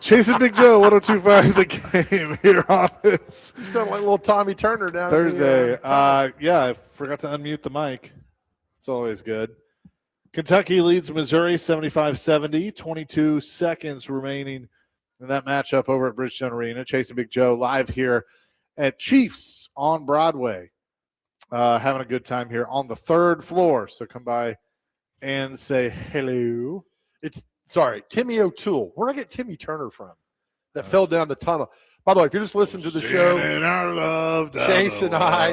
Chasing Big Joe, 102.5 The Game here on this You sound like little Tommy Turner down Thursday. I I forgot to unmute the mic. It's always good. Kentucky leads Missouri 75-70, 22 seconds remaining in that matchup over at Bridgestone Arena. Chasing Big Joe live here at Chiefs on Broadway. having a good time here on the 3rd floor. So come by and say hello. Timmy O'Toole. Where did I get Timmy Turner from? That fell down the tunnel. By the way, if you're just listening to the show, our love Chase and I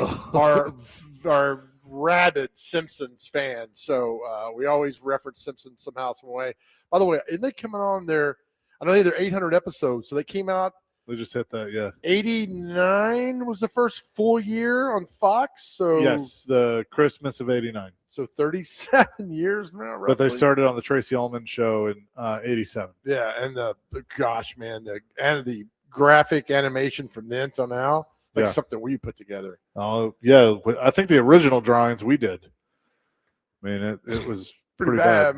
are rabid Simpsons fans. So we always reference Simpsons somehow, some way. By the way, isn't they coming on there? I know they're 800 episodes, so they came out. They just hit that, yeah. 89 was the first full year on Fox. So yes, the Christmas of '89. So 37 years now, roughly. But they started on the Tracy Ullman show in '87. Yeah, and the graphic animation from then till now, something we put together. Oh yeah, I think the original drawings we did. I mean, it was pretty bad.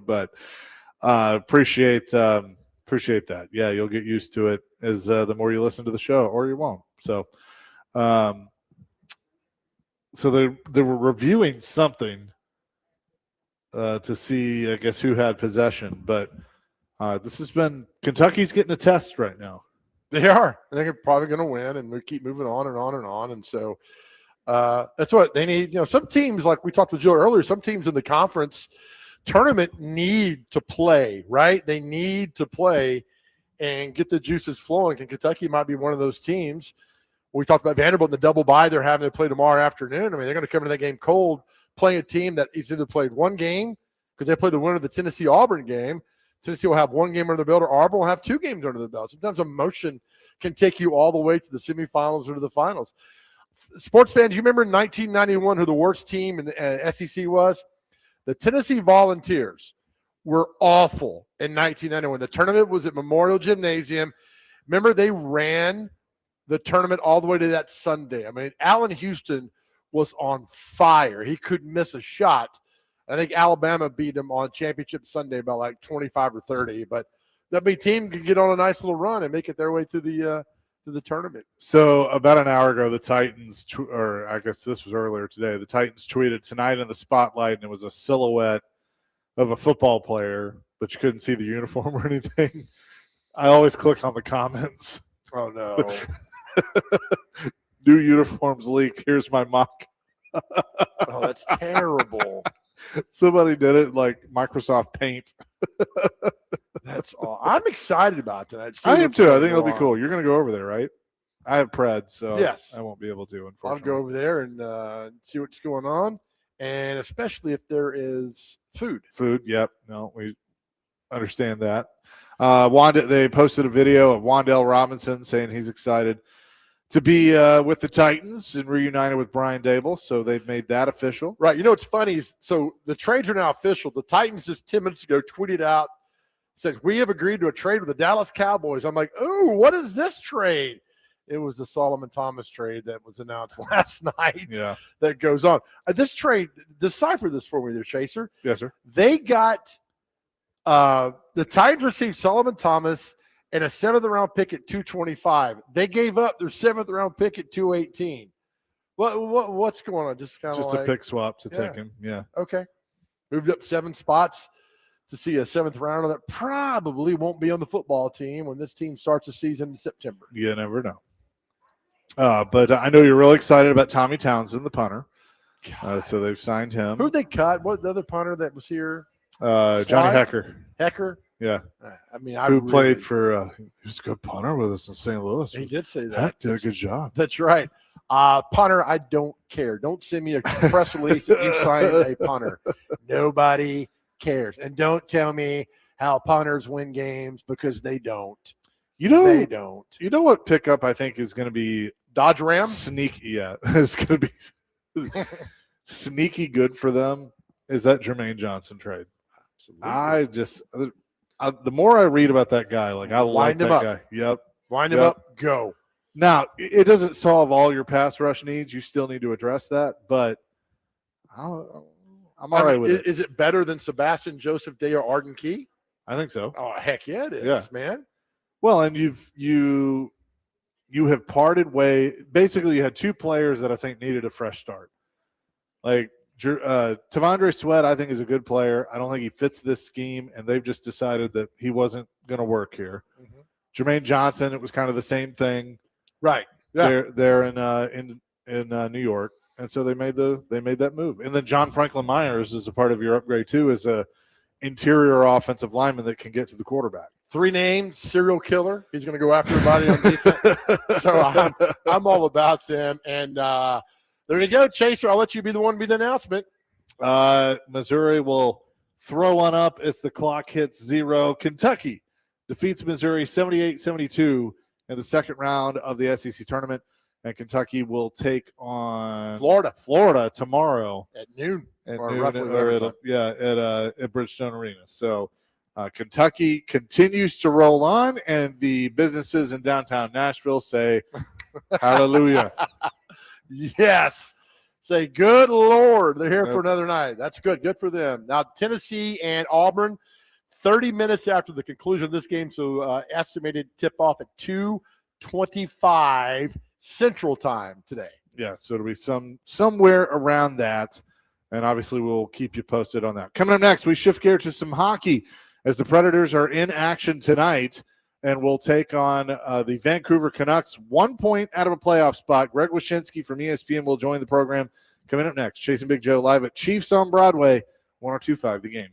But appreciate that. Yeah, you'll get used to it as the more you listen to the show, or you won't. So, they were reviewing something to see, I guess, who had possession. But this has been Kentucky's getting a test right now. They are. I think they're probably going to win, and we keep moving on and on and on. And so that's what they need. Some teams, like we talked with Joe earlier, some teams in the conference tournament need to play, right? They need to play and get the juices flowing. And Kentucky might be one of those teams. We talked about Vanderbilt in the double bye they're having to play tomorrow afternoon. I mean, they're going to come into that game cold, playing a team that has either played one game because they play the winner of the Tennessee-Auburn game. Tennessee will have one game under the belt, or Auburn will have 2 games under the belt. Sometimes emotion can take you all the way to the semifinals or to the finals. Sports fans, you remember in 1991 who the worst team in the SEC was? The Tennessee Volunteers were awful in 1991. The tournament was at Memorial Gymnasium. Remember, they ran the tournament all the way to that Sunday. I mean, Allen Houston was on fire. He couldn't miss a shot. I think Alabama beat them on Championship Sunday by like 25 or 30. But that team could get on a nice little run and make it their way through the tournament. So about an hour ago, the Titans, or I guess this was earlier today, the Titans tweeted tonight in the spotlight, and it was a silhouette of a football player, but you couldn't see the uniform or anything. I always click on the comments. Oh, no. New uniforms leaked. Here's my mock. Oh, that's terrible. Somebody did it like Microsoft Paint. That's all. I'm excited about tonight. I am too. I think it'll be cool. You're going to go over there, right? I have Pred, so yes. I won't be able to, unfortunately. I'll go over there and see what's going on, and especially if there is food. Food, yep. No, we understand that. They posted a video of Wandale Robinson saying he's excited to be with the Titans and reunited with Brian Dable, so they've made that official. Right. You know what's funny is, so the trades are now official. The Titans just 10 minutes ago tweeted out, says, we have agreed to a trade with the Dallas Cowboys. I'm like, oh, what is this trade? It was the Solomon Thomas trade that was announced last night. Yeah. That goes on. This trade, decipher this for me there, Chaser. Yes, sir. They got the Titans received Solomon Thomas and a 7th-round pick at 225. They gave up their 7th-round pick at 218. What's going on? Just a pick swap to take him. Yeah. Okay. Moved up 7 spots to see a 7th rounder that probably won't be on the football team when this team starts the season in September. You never know. But I know you're really excited about Tommy Townsend, the punter. So they've signed him. Who'd they cut? What the other punter that was here? Johnny Hecker. Hecker? Yeah. I mean, played for he was a good punter with us in St. Louis. He did say that. Heck did a good job. That's right. Punter, I don't care. Don't send me a press release that you signed a punter. Nobody cares. And don't tell me how punters win games, because they don't. They don't. You know what pickup I think is going to be Dodge Ram? Sneaky. Yeah. It's going to be sneaky good for them is that Jermaine Johnson trade. Absolutely. The more I read about that guy, like I like that guy. Yep. Wind him up. Go. Now, it doesn't solve all your pass rush needs. You still need to address that, but I'm all right with it. Is it better than Sebastian Joseph Day or Arden Key? I think so. Oh, heck yeah, it is, man. Well, and you have parted way. Basically, you had 2 players that I think needed a fresh start. Like Tavondre Sweat, I think, is a good player. I don't think he fits this scheme, and they've just decided that he wasn't going to work here. Mm-hmm. Jermaine Johnson, it was kind of the same thing. Right. Yeah. They're in in New York, and so they made that move. And then John Franklin Myers is a part of your upgrade too, as a interior offensive lineman that can get to the quarterback. 3 names, serial killer. He's going to go after everybody on defense. So I'm all about them. And there you go, Chaser. I'll let you be the one to be the announcement. Missouri will throw one up as the clock hits 0. Kentucky defeats Missouri 78-72 in the second round of the SEC tournament. And Kentucky will take on Florida tomorrow at noon. At Bridgestone Arena. So Kentucky continues to roll on, and the businesses in downtown Nashville say, hallelujah. Yes. Say, good Lord, they're here for another night. That's good. Good for them. Now, Tennessee and Auburn, 30 minutes after the conclusion of this game, so estimated tip-off at 2:25 Central Time today. Yeah, so it'll be somewhere around that, and obviously we'll keep you posted on that. Coming up next, we shift gear to some hockey as the Predators are in action tonight, and we'll take on the Vancouver Canucks, 1 point out of a playoff spot. Greg Wyshynski from ESPN will join the program. Coming up next, Chasing Big Joe live at Chiefs on Broadway, 102.5 The Game.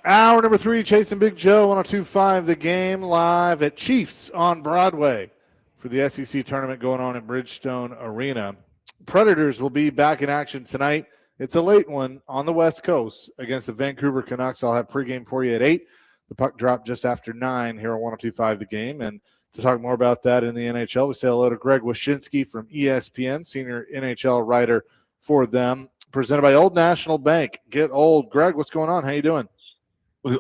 Hour number 3, Chasing Big Joe, 102.5 The Game, live at Chiefs on Broadway for the SEC tournament going on in Bridgestone Arena. Predators will be back in action tonight. It's a late one on the West Coast against the Vancouver Canucks. I'll have pregame for you at 8. The puck dropped just after 9 here on 102.5 The Game. And to talk more about that in the NHL, we say hello to Greg Wyshynski from ESPN, senior NHL writer for them, presented by Old National Bank. Get old. Greg, what's going on? How you doing?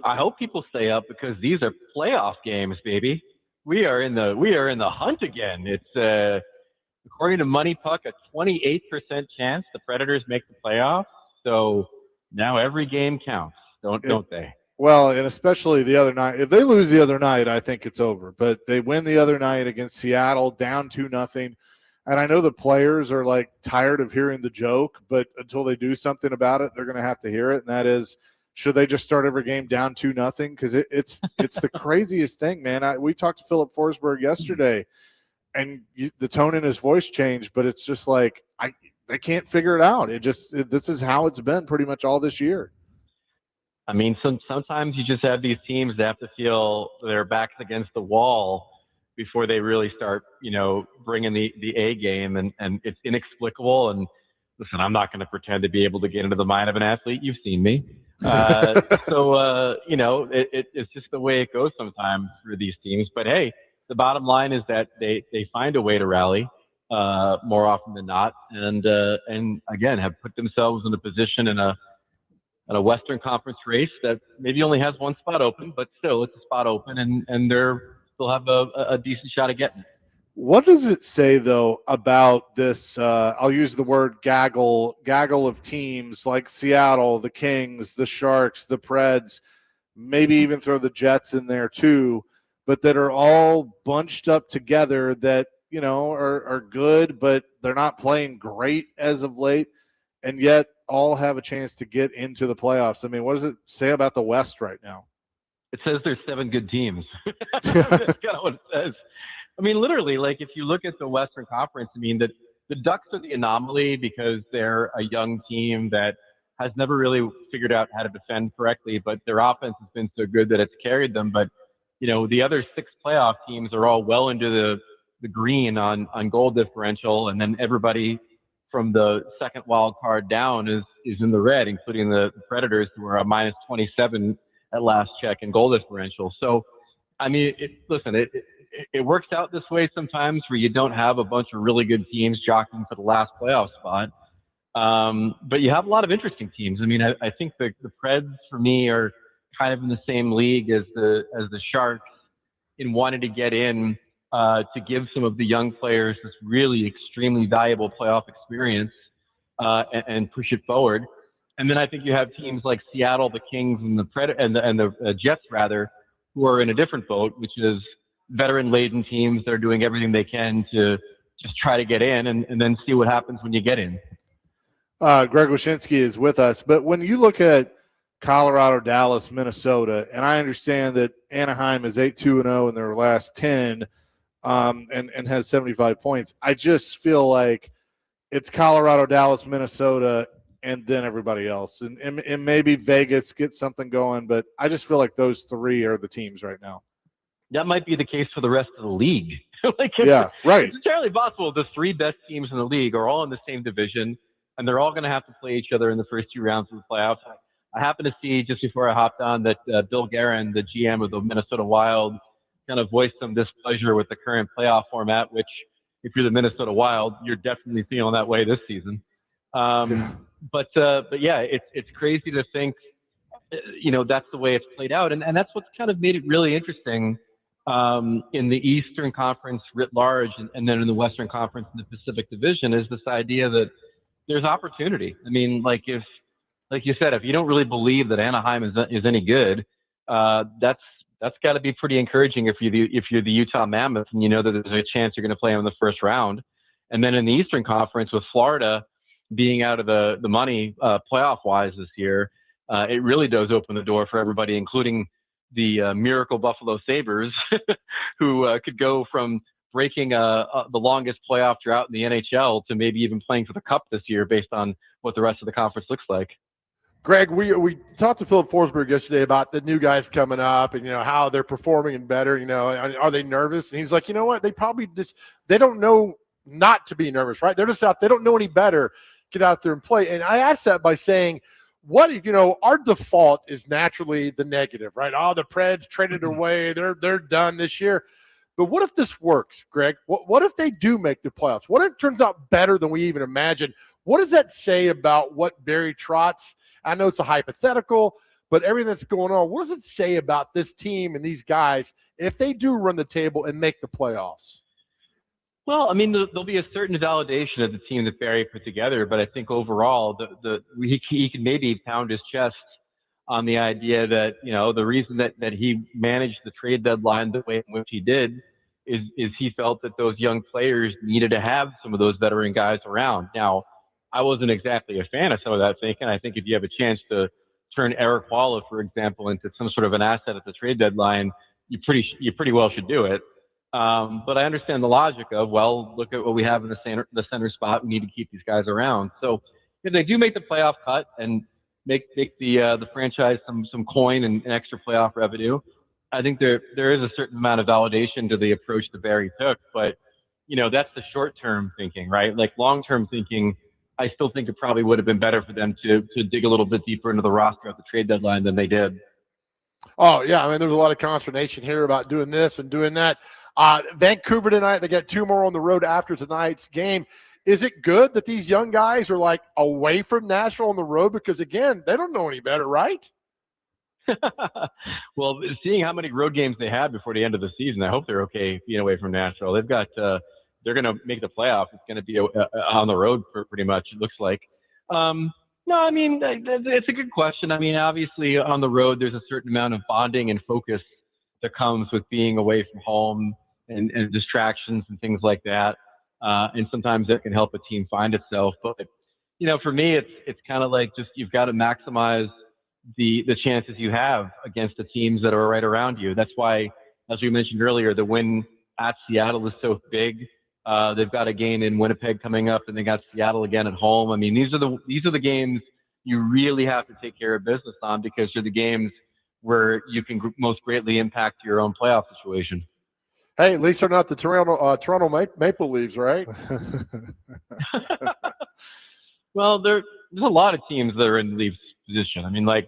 I hope people stay up because these are playoff games, baby. We are in the hunt again. It's according to Money Puck, a 28% chance the Predators make the playoffs. So now every game counts, don't they? Well, and especially the other night. If they lose the other night, I think it's over. But they win the other night against Seattle, down 2-0. And I know the players are like tired of hearing the joke, but until they do something about it, they're going to have to hear it. And that is, should they just start every game down 2-0? Because it's the craziest thing, man. We talked to Philip Forsberg yesterday, and the tone in his voice changed, but it's just like they can't figure it out. This is how it's been pretty much all this year. I mean, sometimes you just have these teams that have to feel their backs against the wall before they really start, bringing the A game, and it's inexplicable. And listen, I'm not going to pretend to be able to get into the mind of an athlete. You've seen me. It's just the way it goes sometimes for these teams. But hey, the bottom line is that they find a way to rally more often than not, and again have put themselves in a position in a Western Conference race that maybe only has one spot open, but still it's a spot open, and they're still have a decent shot at getting it. What does it say, though, about this? I'll use the word gaggle of teams like Seattle, the Kings, the Sharks, the Preds, maybe even throw the Jets in there too, but that are all bunched up together that, are good, but they're not playing great as of late, and yet all have a chance to get into the playoffs. I mean, what does it say about the West right now? It says there's 7 good teams. That's kind of what it says. I mean, literally, like if you look at the Western Conference, I mean, the Ducks are the anomaly because they're a young team that has never really figured out how to defend correctly, but their offense has been so good that it's carried them. But, the other 6 playoff teams are all well into the green on goal differential, and then everybody from the second wild card down is in the red, including the Predators, who are a minus 27 at last check in goal differential. So, I mean, it works out this way sometimes where you don't have a bunch of really good teams jockeying for the last playoff spot. But you have a lot of interesting teams. I mean, I think the Preds for me are kind of in the same league as the Sharks in wanting to get in to give some of the young players this really extremely valuable playoff experience and push it forward. And then I think you have teams like Seattle, the Kings, and the Jets rather, who are in a different boat, which is veteran-laden teams that are doing everything they can to just try to get in and then see what happens when you get in. Greg Wyshynski is with us. But when you look at Colorado, Dallas, Minnesota, and I understand that Anaheim is 8-2-0 in their last 10 and has 75 points, I just feel like it's Colorado, Dallas, Minnesota, and then everybody else. And maybe Vegas gets something going, but I just feel like those 3 are the teams right now. That might be the case for the rest of the league. Yeah, right. It's entirely possible the 3 best teams in the league are all in the same division, and they're all going to have to play each other in the first 2 rounds of the playoffs. I happened to see just before I hopped on that Bill Guerin, the GM of the Minnesota Wild, kind of voiced some displeasure with the current playoff format, which if you're the Minnesota Wild, you're definitely feeling that way this season. But yeah, it's crazy to think, that's the way it's played out. And that's what's kind of made it really interesting in the Eastern Conference writ large, and then in the Western Conference and the Pacific Division, is this idea that there's opportunity. I mean, like you said, if you don't really believe that Anaheim is any good, that's got to be pretty encouraging if you're the Utah Mammoth and you know that there's a chance you're going to play them in the first round. And then in the Eastern Conference with Florida being out of the money playoff wise this year, it really does open the door for everybody, including the miracle Buffalo Sabres, who could go from breaking the longest playoff drought in the NHL to maybe even playing for the Cup this year based on what the rest of the conference looks like. Greg, we talked to Philip Forsberg yesterday about the new guys coming up and, how they're performing and better, are they nervous? And he's like, you know what? They probably they don't know not to be nervous, right? They're just out. They don't know any better. Get out there and play. And I asked that by saying, what if, our default is naturally the negative, right? Oh, the Preds traded away. They're done this year. But what if this works, Greg? What if they do make the playoffs? What if it turns out better than we even imagined? What does that say about what Barry Trotz, I know it's a hypothetical, but everything that's going on, what does it say about this team and these guys if they do run the table and make the playoffs? Well, I mean, there'll be a certain validation of the team that Barry put together, but I think overall, he can maybe pound his chest on the idea that, the reason that he managed the trade deadline the way in which he did is he felt that those young players needed to have some of those veteran guys around. Now, I wasn't exactly a fan of some of that thinking. I think if you have a chance to turn Eric Walla, for example, into some sort of an asset at the trade deadline, you pretty well should do it. But I understand the logic of, well, look at what we have in the center spot. We need to keep these guys around. So if they do make the playoff cut and make the franchise some coin and extra playoff revenue, I think there is a certain amount of validation to the approach that Barry took. But, that's the short-term thinking, right? Like long-term thinking, I still think it probably would have been better for them to dig a little bit deeper into the roster at the trade deadline than they did. Oh, yeah. I mean, there's a lot of consternation here about doing this and doing that. Vancouver tonight, they got 2 more on the road after tonight's game. Is it good that these young guys are like away from Nashville on the road? Because, again, they don't know any better, right? Well, seeing how many road games they had before the end of the season, I hope they're okay being away from Nashville. They've got they're going to make the playoffs. It's going to be on the road for pretty much, it looks like. No, I mean, it's a good question. I mean, obviously on the road, there's a certain amount of bonding and focus that comes with being away from home and distractions and things like that. And sometimes that can help a team find itself. But, for me, it's kind of like just you've got to maximize the chances you have against the teams that are right around you. That's why, as we mentioned earlier, the win at Seattle is so big. They've got a game in Winnipeg coming up, and they got Seattle again at home. I mean, these are the games you really have to take care of business on because they're the games where you can most greatly impact your own playoff situation. Hey, at least they're not the Toronto Maple Leafs, right? Well, there's a lot of teams that are in the Leafs position. I mean, like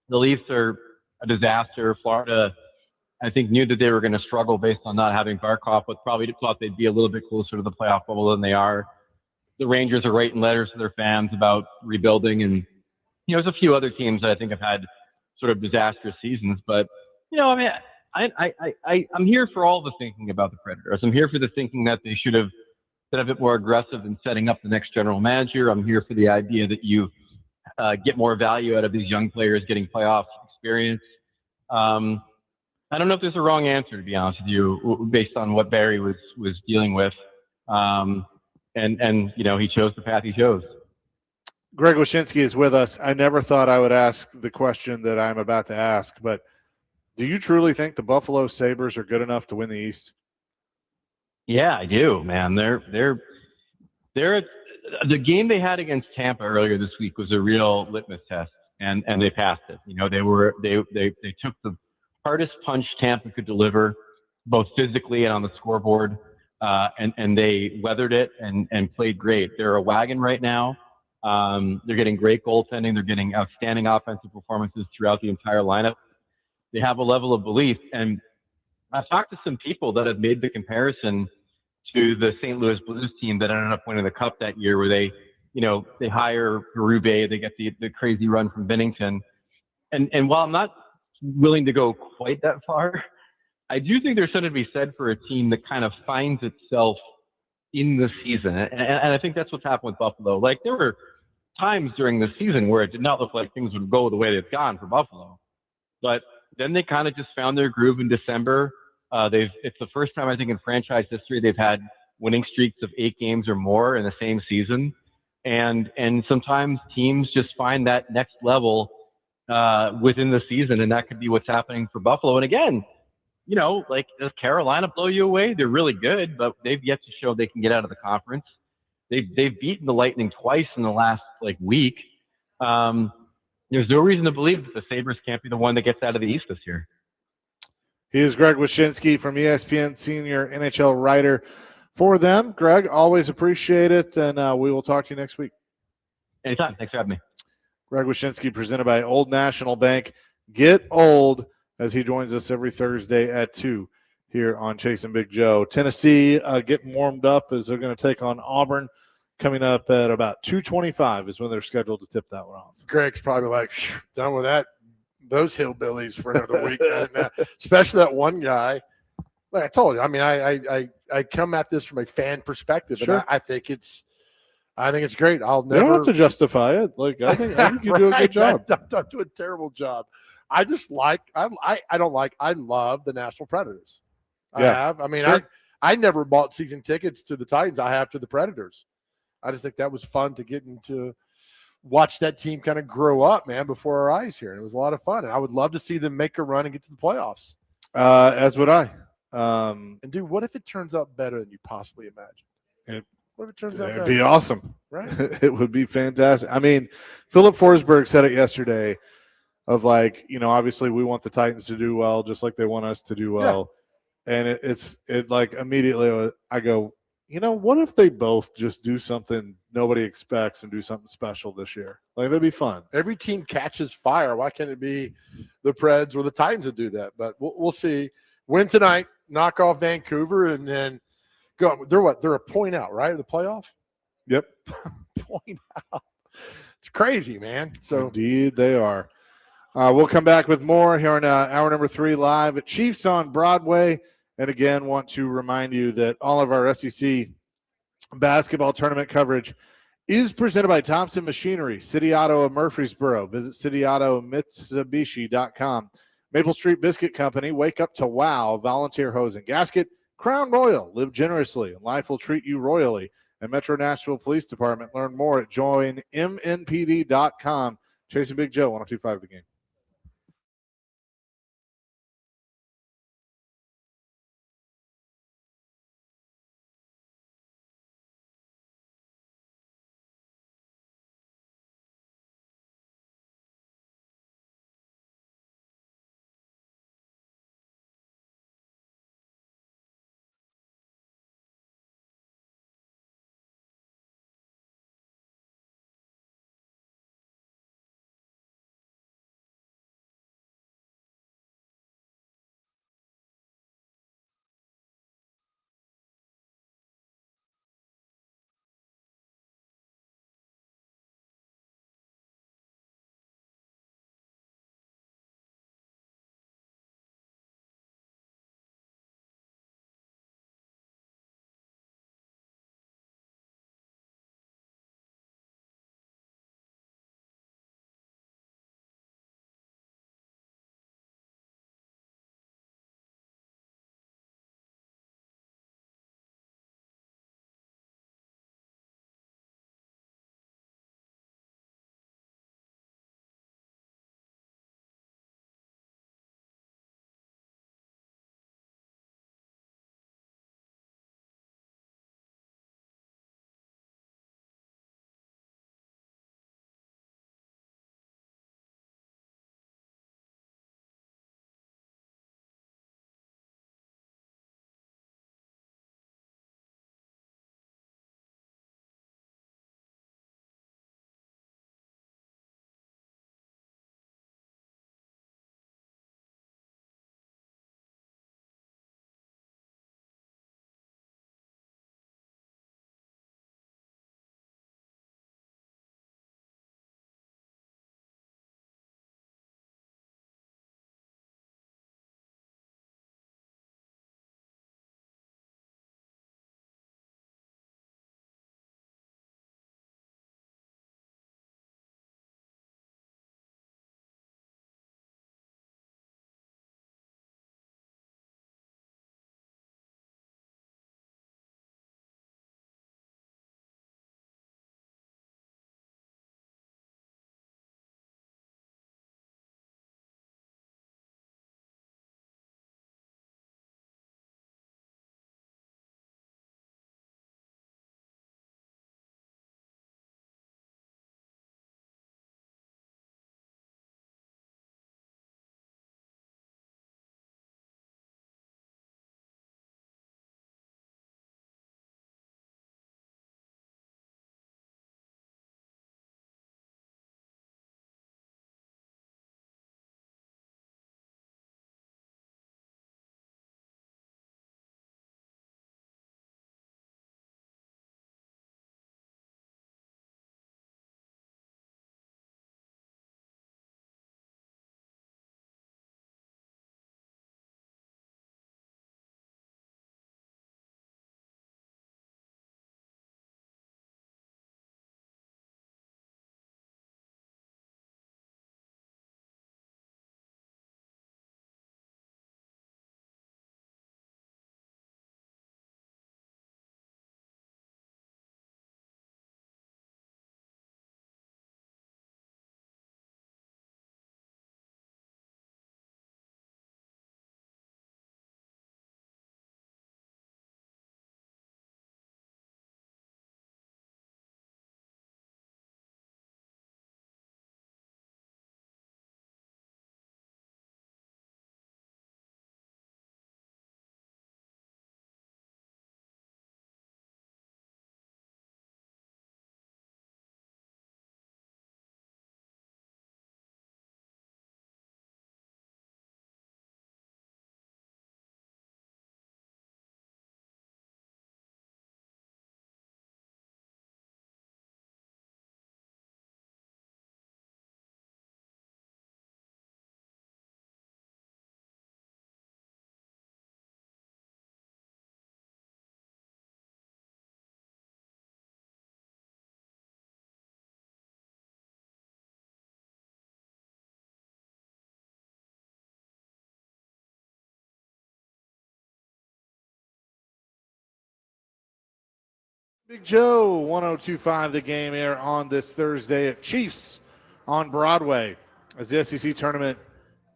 the Leafs are a disaster. Florida, I think, knew that they were going to struggle based on not having Barkov, but probably thought they'd be a little bit closer to the playoff bubble than they are. The Rangers are writing letters to their fans about rebuilding, and there's a few other teams that I think have had sort of disastrous seasons. But I mean, I'm here for all the thinking about the Predators. I'm here for the thinking that they should have been a bit more aggressive in setting up the next general manager. I'm here for the idea that you get more value out of these young players getting playoff experience. I don't know if there's a wrong answer, to be honest with you, based on what Barry was dealing with. And he chose the path he chose. Greg Wyshynski is with us. I never thought I would ask the question that I'm about to ask, but do you truly think the Buffalo Sabres are good enough to win the East? Yeah, I do, man. They're the game they had against Tampa earlier this week was a real litmus test, and they passed it. They took the hardest punch Tampa could deliver, both physically and on the scoreboard, and they weathered it and played great. They're a wagon right now. They're getting great goaltending. They're getting outstanding offensive performances throughout the entire lineup. They have a level of belief, and I've talked to some people that have made the comparison to the St. Louis Blues team that ended up winning the Cup that year, where they hire Berube, they get the crazy run from Binnington, and while I'm not willing to go quite that far, I do think there's something to be said for a team that kind of finds itself in the season. And I think that's what's happened with Buffalo. Like, there were times during the season where it did not look like things would go the way they've gone for Buffalo. But then they kind of just found their groove in December. It's the first time, I think, in franchise history they've had winning streaks of 8 games or more in the same season. And sometimes teams just find that next level within the season, and that could be what's happening for Buffalo. And again, does Carolina blow you away? They're really good, but they've yet to show they can get out of the conference. They've beaten the Lightning twice in the last week. There's no reason to believe that the Sabres can't be the one that gets out of the East this year. He is Greg Wyshynski from ESPN, senior NHL writer for them. Greg, always appreciate it, and we will talk to you next week. Anytime. Thanks for having me. Greg Wyshynski, presented by Old National Bank. Get old, as he joins us every Thursday at 2 here on Chasing Big Joe. Tennessee getting warmed up as they're going to take on Auburn. Coming up at about 2:25 is when they're scheduled to tip that one off. Greg's probably like, done with that. Those hillbillies for another week, especially that one guy. Like I told you, I mean, I come at this from a fan perspective, Sure. and I think it's great. I'll You never don't have to justify it. Like I think you do a good job. I do a terrible job. I just like I love the Nashville Predators. Yeah. I mean, Sure. I never bought season tickets to the Titans. I have to the Predators. I just think that was fun to get into. Watch that team kind of grow up, man, before our eyes here. And it was a lot of fun. And I would love to see them make a run and get to the playoffs. As would I. And dude, what if it turns out better than you possibly imagine? What if it turns out It'd better? be awesome. Right? It would be fantastic. I mean, Philip Forsberg said it yesterday of like, obviously we want the Titans to do well, just like they want us to do well. Yeah. And it's like immediately I go, what if they both just do something nobody expects and do something special this year? Like, that'd be fun. Every team catches fire. Why can't it be the Preds or the Titans that do that? But we'll see. Win tonight, knock off Vancouver, and then go. They're a point out, right? The playoff? Yep. Point out. It's crazy, man. So indeed they are. We'll come back with more here on hour number 3 live at Chiefs on Broadway. And again, want to remind you that all of our SEC basketball tournament coverage is presented by Thompson Machinery, City Auto of Murfreesboro. Visit cityautomitsubishi.com. Maple Street Biscuit Company, wake up to wow. Volunteer Hose and Gasket. Crown Royal, live generously, and life will treat you royally. And Metro Nashville Police Department, learn more at joinmnpd.com. Chasing Big Joe, 102.5 The Game. Big Joe, 102.5 The Game here on this Thursday at Chiefs on Broadway as the SEC tournament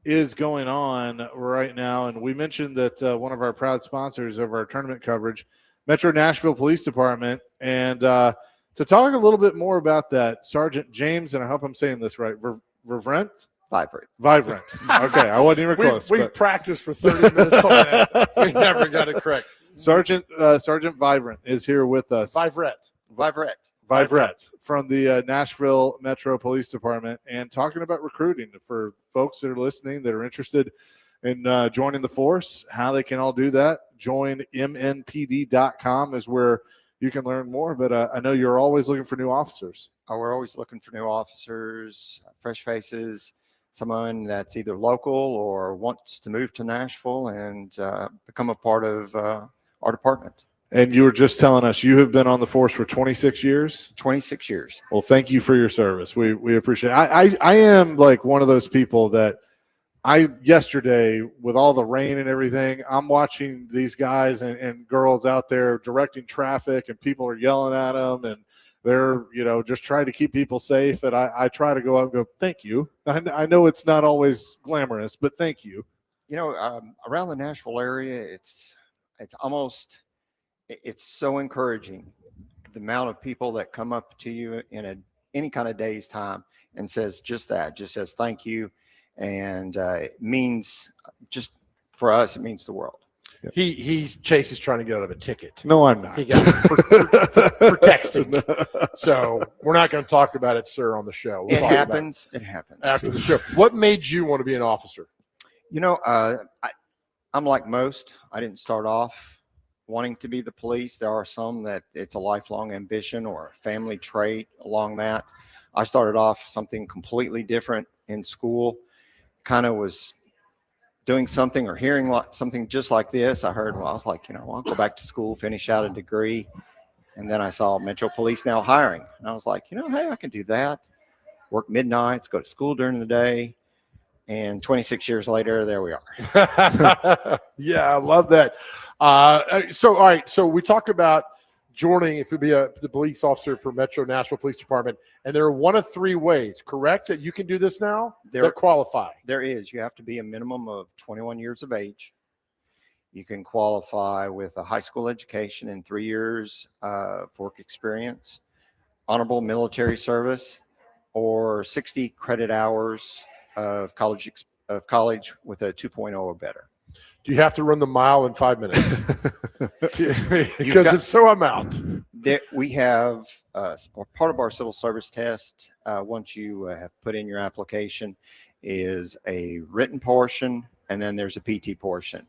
is going on right now. And we mentioned that one of our proud sponsors of our tournament coverage, Metro Nashville Police Department. And to talk a little bit more about that, Sergeant James, and I hope I'm saying this right, Vibrant? Vibrant. Okay, I wasn't even close. We've practiced for 30 minutes on that. We never got it correct. Sergeant Vibrant is here with us. Vibrant from the Nashville Metro Police Department, and talking about recruiting for folks that are listening that are interested in joining the force, how they can all do that. JoinMNPD.com is where you can learn more, but I know you're always looking for new officers. We're always looking for new officers, fresh faces, someone that's either local or wants to move to Nashville and become a part of our department. And you were just telling us you have been on the force for 26 years? 26 years. Well, thank you for your service. We appreciate it. I am like one of those people that yesterday, with all the rain and everything, I'm watching these guys and girls out there directing traffic, and people are yelling at them, and they're, just trying to keep people safe. And I try to go up and go, thank you. I know it's not always glamorous, but thank you. Around the Nashville area, it's so encouraging, the amount of people that come up to you in any kind of day's time and says just says thank you. And it means, just for us, it means the world. Chase is trying to get out of a ticket. No, I'm not. He got it for texting. So we're not going to talk about it, sir, on the show. It happens after the show. What made you want to be an officer? I'm like most. I didn't start off wanting to be the police. There are some that it's a lifelong ambition or a family trait along that. I started off something completely different in school. Kind of was doing something or hearing something just like this. I was like, I'll go back to school, finish out a degree. And then I saw Metro Police now hiring. And I was like, hey, I can do that. Work midnights, go to school during the day. And 26 years later, there we are. Yeah, I love that. All right. So we talk about joining, if you'd be the police officer for Metro Nashville Police Department, and there are one of three ways, correct, that you can do this now that qualify? There is. You have to be a minimum of 21 years of age. You can qualify with a high school education and 3 years of work experience, honorable military service, or 60 credit hours of college with a 2.0 or better. Do you have to run the mile in 5 minutes? Because if so, I'm out. We have part of our civil service test, once you have put in your application, is a written portion, and then there's a PT portion.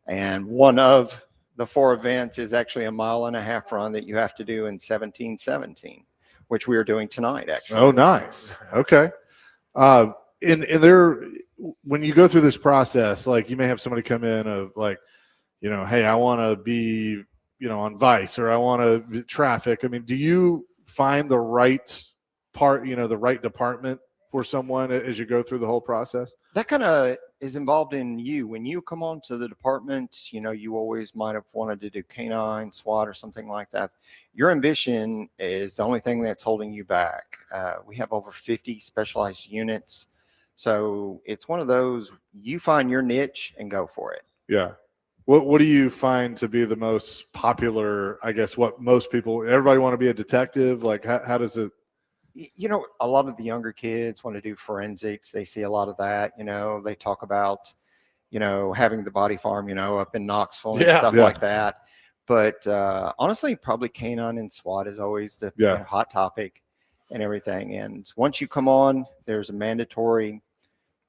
And one of the 4 events is actually a 1.5 mile run that you have to do in 1717, which we are doing tonight, actually. Oh, nice. Okay. When you go through this process, like you may have somebody come in of like, hey, I want to be, on Vice, or I want to be traffic. I mean, do you find the right part, the right department for someone as you go through the whole process? That kind of is involved in you. When you come on to the department, you always might have wanted to do canine, SWAT, or something like that. Your ambition is the only thing that's holding you back. We have over 50 specialized units. So it's one of those, you find your niche and go for it. Yeah. What do you find to be the most popular, I guess, everybody want to be a detective? Like, how does it? A lot of the younger kids want to do forensics. They see a lot of that. They talk about, having the body farm, up in Knoxville and stuff like that. But honestly, probably canine and SWAT is always the hot topic and everything. And once you come on, there's a mandatory,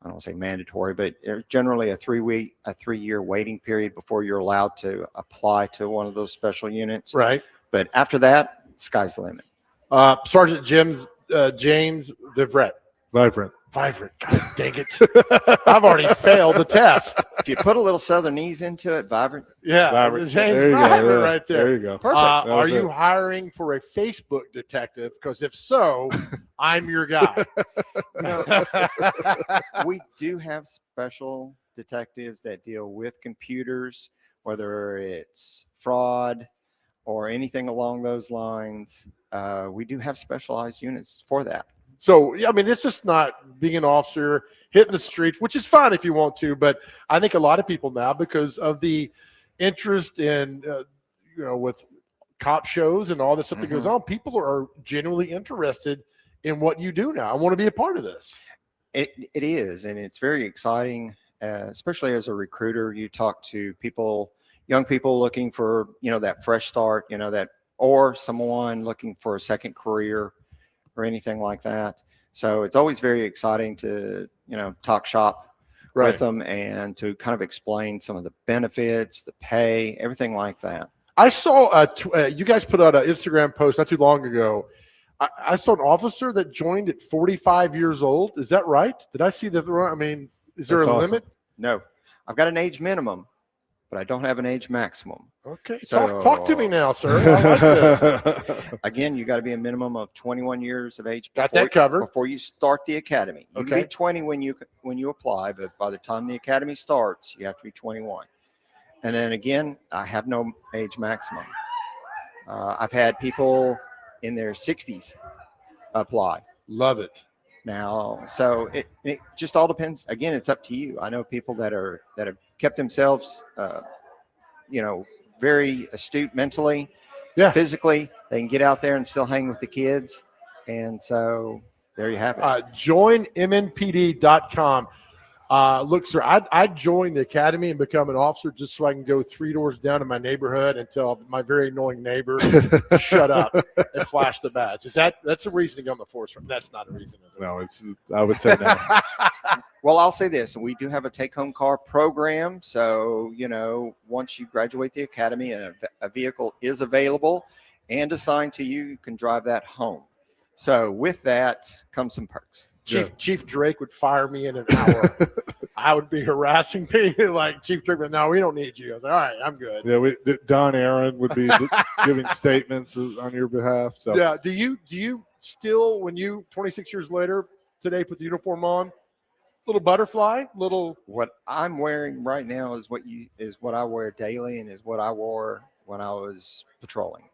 I don't say mandatory, but generally a 3-year waiting period before you're allowed to apply to one of those special units. Right. But after that, sky's the limit. Sergeant James Vibrant. God dang it. I've already failed the test. If you put a little Southernese into it, Vibrant. Yeah, Vibrant. James There you Vibrant go. right there. There you go. Perfect. Are you hiring for a Facebook detective? Because if so, I'm your guy. We do have special detectives that deal with computers, whether it's fraud or anything along those lines, we do have specialized units for that. So, yeah, I mean, it's just not being an officer, hitting the streets, which is fine if you want to. But I think a lot of people now, because of the interest in, with cop shows and all this stuff that goes on, people are genuinely interested in what you do now. I want to be a part of this. It is, and it's very exciting, especially as a recruiter. You talk to people, young people looking for, that fresh start, or someone looking for a second career or anything like that. So it's always very exciting to, talk shop with them and to kind of explain some of the benefits, the pay, everything like that. I saw you guys put out an Instagram post not too long ago. I saw an officer that joined at 45 years old. Is that right? Did I see that wrong? I mean, is there a limit? No, I've got an age minimum, but I don't have an age maximum. Okay, so talk to me now, sir. I like this. Again, you got to be a minimum of 21 years of age. Got that covered before you start the academy. You can be 20 when you apply, but by the time the academy starts, you have to be 21. And then again, I have no age maximum. I've had people in their 60s apply. Love it. Now, so it just all depends. Again, it's up to you. I know people that have kept themselves, very astute mentally, physically. They can get out there and still hang with the kids. And so there you have it. JoinMNPD.com. Look, sir, I'd join the academy and become an officer just so I can go 3 doors down in my neighborhood and tell my very annoying neighbor to shut up and flash the badge. That's a reasoning on the force? That's not a reason. No, I would say no. Well, I'll say this. We do have a take-home car program. So, once you graduate the academy and a vehicle is available and assigned to you, you can drive that home. So with that comes some perks. Chief Drake would fire me in an hour. I would be harassing people like Chief Drake, but no, we don't need you. I was like, all right, I'm good. Yeah, Don Aaron would be giving statements on your behalf. So yeah, do you still, when you 26 years later today, put the uniform on, little butterfly, little? What I'm wearing right now is what I wear daily and is what I wore when I was patrolling.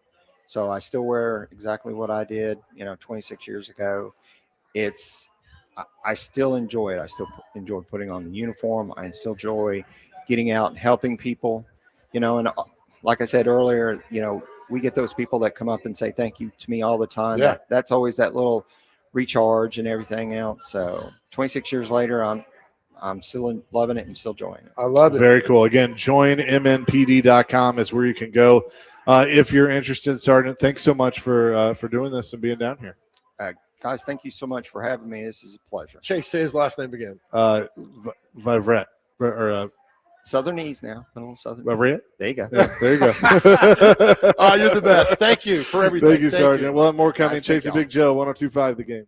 So I still wear exactly what I did, 26 years ago. I still enjoy it. I still enjoy putting on the uniform. I still enjoy getting out and helping people, and like I said earlier, we get those people that come up and say thank you to me all the time. Yeah. That's always that little recharge and everything else. So 26 years later, I'm still loving it and still enjoying it. I love it. Very cool. Again, joinmnpd.com is where you can go if you're interested, Sergeant. Thanks so much for doing this and being down here. Guys, thank you so much for having me. This is a pleasure. Chase, say his last name again. Vivret. Southernese now. A little Southern. Vivret? There you go. Yeah, there you go. You're the best. Thank you for everything. Thank you, Sergeant. We'll have more coming. Guys, Chasing Big Joe, 102.5 The Game.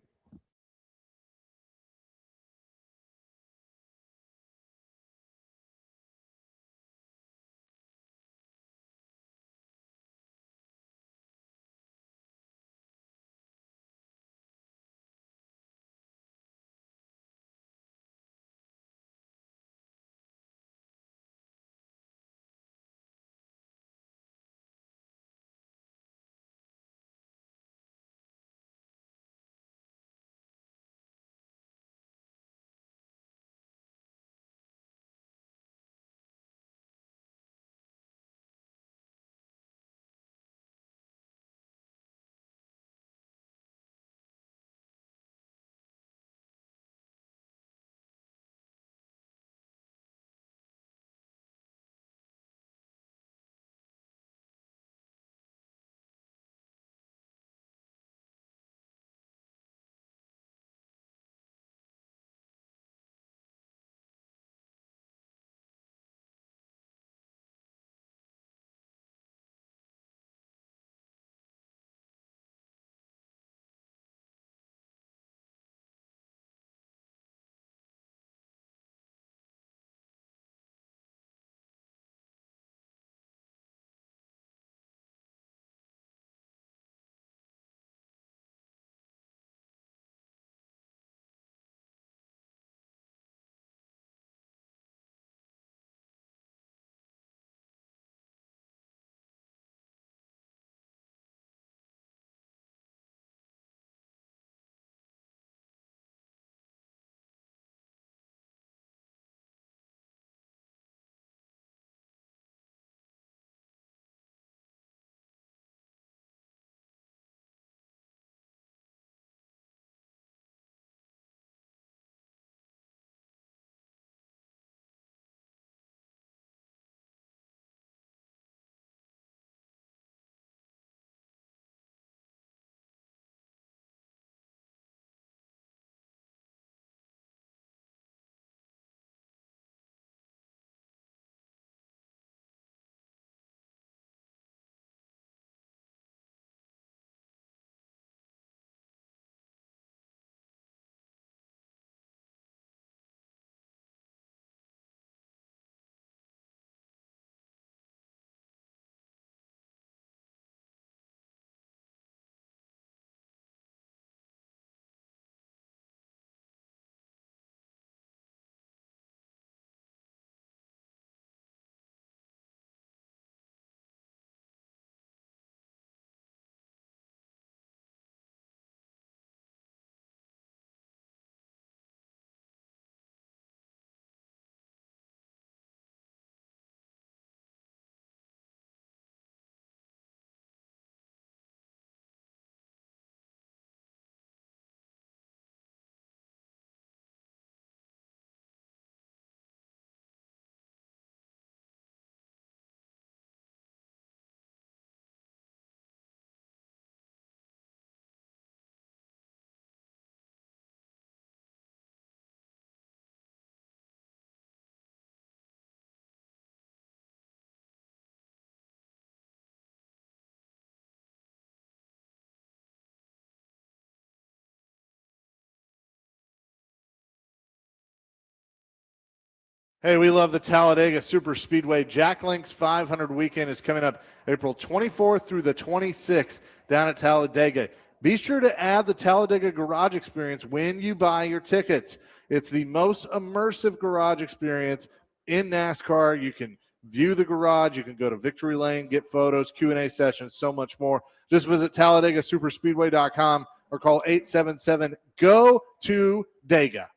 Hey, we love the Talladega Super Speedway. Jack Link's 500 weekend is coming up April 24th through the 26th down at Talladega. Be sure to add the Talladega Garage Experience when you buy your tickets. It's the most immersive garage experience in NASCAR. You can view the garage. You can go to Victory Lane, get photos, Q&A sessions, so much more. Just visit TalladegaSuperspeedway.com or call 877-GO-TO-DEGA.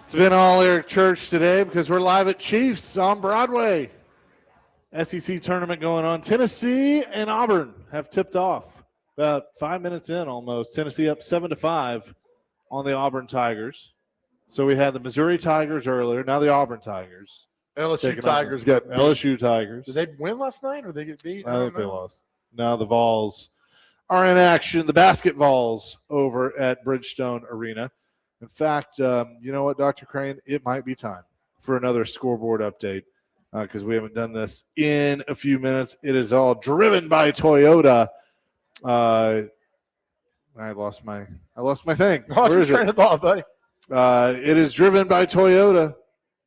It's been all Eric Church today because we're live at Chiefs on Broadway. SEC tournament going on. Tennessee and Auburn have tipped off about 5 minutes in almost. Tennessee up 7-5 on the Auburn Tigers. So we had the Missouri Tigers earlier, now the Auburn Tigers. LSU Tigers got beat. LSU Tigers. Did they win last night or did they get beat? I think they lost. Now the Vols are in action. The Basket Vols over at Bridgestone Arena. In fact, you know what, Dr. Crane? It might be time for another scoreboard update because we haven't done this in a few minutes. It is all driven by Toyota. I lost my thing. Lost your train of thought, buddy. It is driven by Toyota.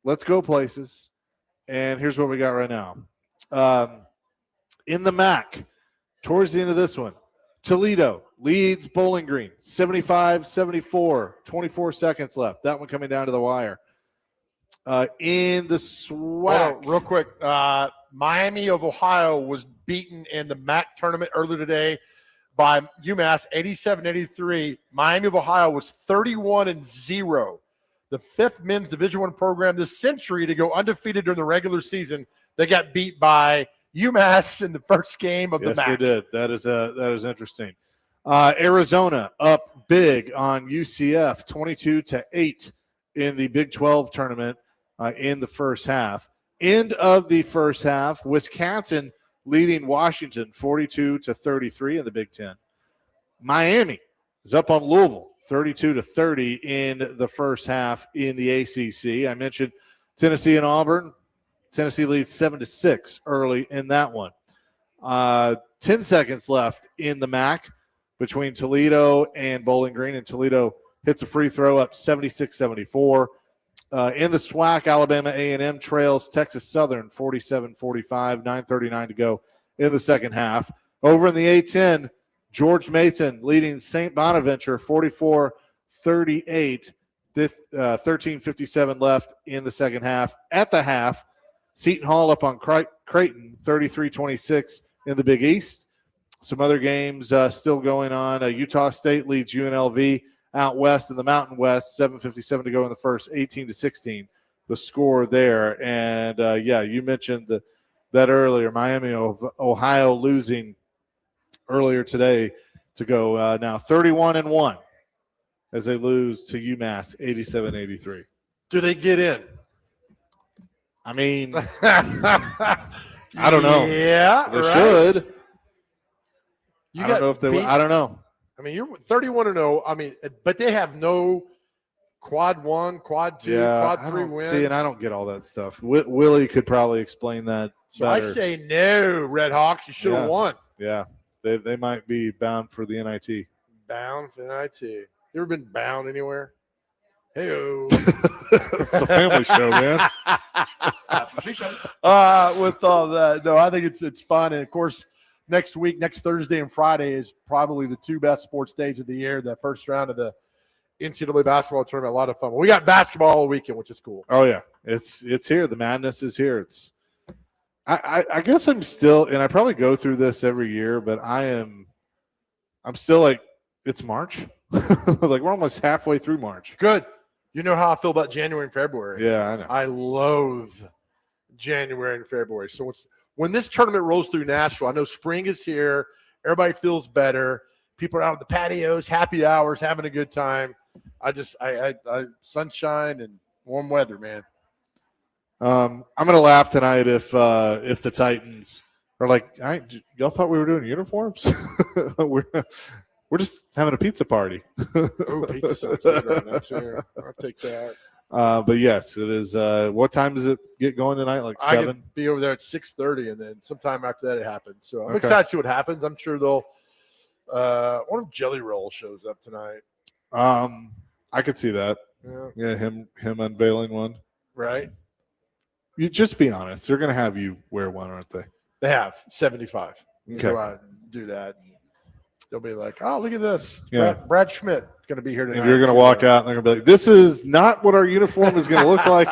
Let's go places. And here's what we got right now. In the MAC, towards the end of this one, Toledo leads Bowling Green, 75-74, 24 seconds left. That one coming down to the wire. In the SWAC. Real quick, Miami of Ohio was beaten in the MAC tournament earlier today by UMass, 87-83. Miami of Ohio was 31-0. The fifth men's Division I program this century to go undefeated during the regular season. They got beat by UMass in the first game of the MAC. Yes, they did. That is interesting. Arizona up big on UCF, 22-8 in the Big 12 tournament in the first half. End of the first half, Wisconsin leading Washington 42-33 in the Big 10. Miami is up on Louisville, 32-30 in the first half in the ACC. I mentioned Tennessee and Auburn. Tennessee leads 7-6 early in that one. 10 seconds left in the MAC between Toledo and Bowling Green, and Toledo hits a free throw up 76-74. In the SWAC, Alabama A&M trails Texas Southern 47-45, 9:39 to go in the second half. Over in the A-10, George Mason leading St. Bonaventure 44-38, 13:57 left in the second half. At the half, Seton Hall up on Creighton 33-26 in the Big East. Some other games still going on. Utah State leads UNLV out west in the Mountain West, 7:57 to go in the first, 18-16 the score there. And, you mentioned that earlier, Miami of Ohio losing earlier today to go now 31-1 as they lose to UMass 87-83. Do they get in? I mean, I don't know. Yeah, they should. I don't know if they would. I don't know. I mean, you're 31-0. I mean, but they have no quad 1, quad 2, quad 3 wins. See, and I don't get all that stuff. Willie could probably explain that so better. I say no, Red Hawks. You should have won. Yeah, they might be bound for the NIT. Bound for the NIT. You ever been bound anywhere? Hey-o. It's a family show, man. That's what she said. With all that, no, I think it's fun. And, of course, next Thursday and Friday is probably the two best sports days of the year. The first round of the NCAA basketball tournament, a lot of fun. We got basketball all weekend, which is cool. Oh, yeah. It's here. The madness is here. I guess I'm still, and I probably go through this every year, but I'm still like, it's March. Like we're almost halfway through March. Good. You know how I feel about January and February. Yeah, I know. I loathe January and February. So when this tournament rolls through Nashville, I know spring is here. Everybody feels better. People are out on the patios, happy hours, having a good time. I sunshine and warm weather, man. I'm gonna laugh tonight if the Titans are like, y'all thought we were doing uniforms? We're just having a pizza party. Oh, pizza sounds good right now, too. I'll take that. But yes, it is. What time does it get going tonight? Like 7? I can be over there at 6:30, and then sometime after that it happens. So I'm Okay. excited to see what happens. I'm sure they'll. What if Jelly Roll shows up tonight? I could see that. Yeah, him unveiling one. Right. You just be honest. They're gonna have you wear one, aren't they? They have 75. Okay. Go out and do that. They'll be like, "Oh, look at this! Yeah. Brad Schmidt is going to be here tonight." And you're gonna walk out, and they're gonna be like, "This is not what our uniform is gonna look like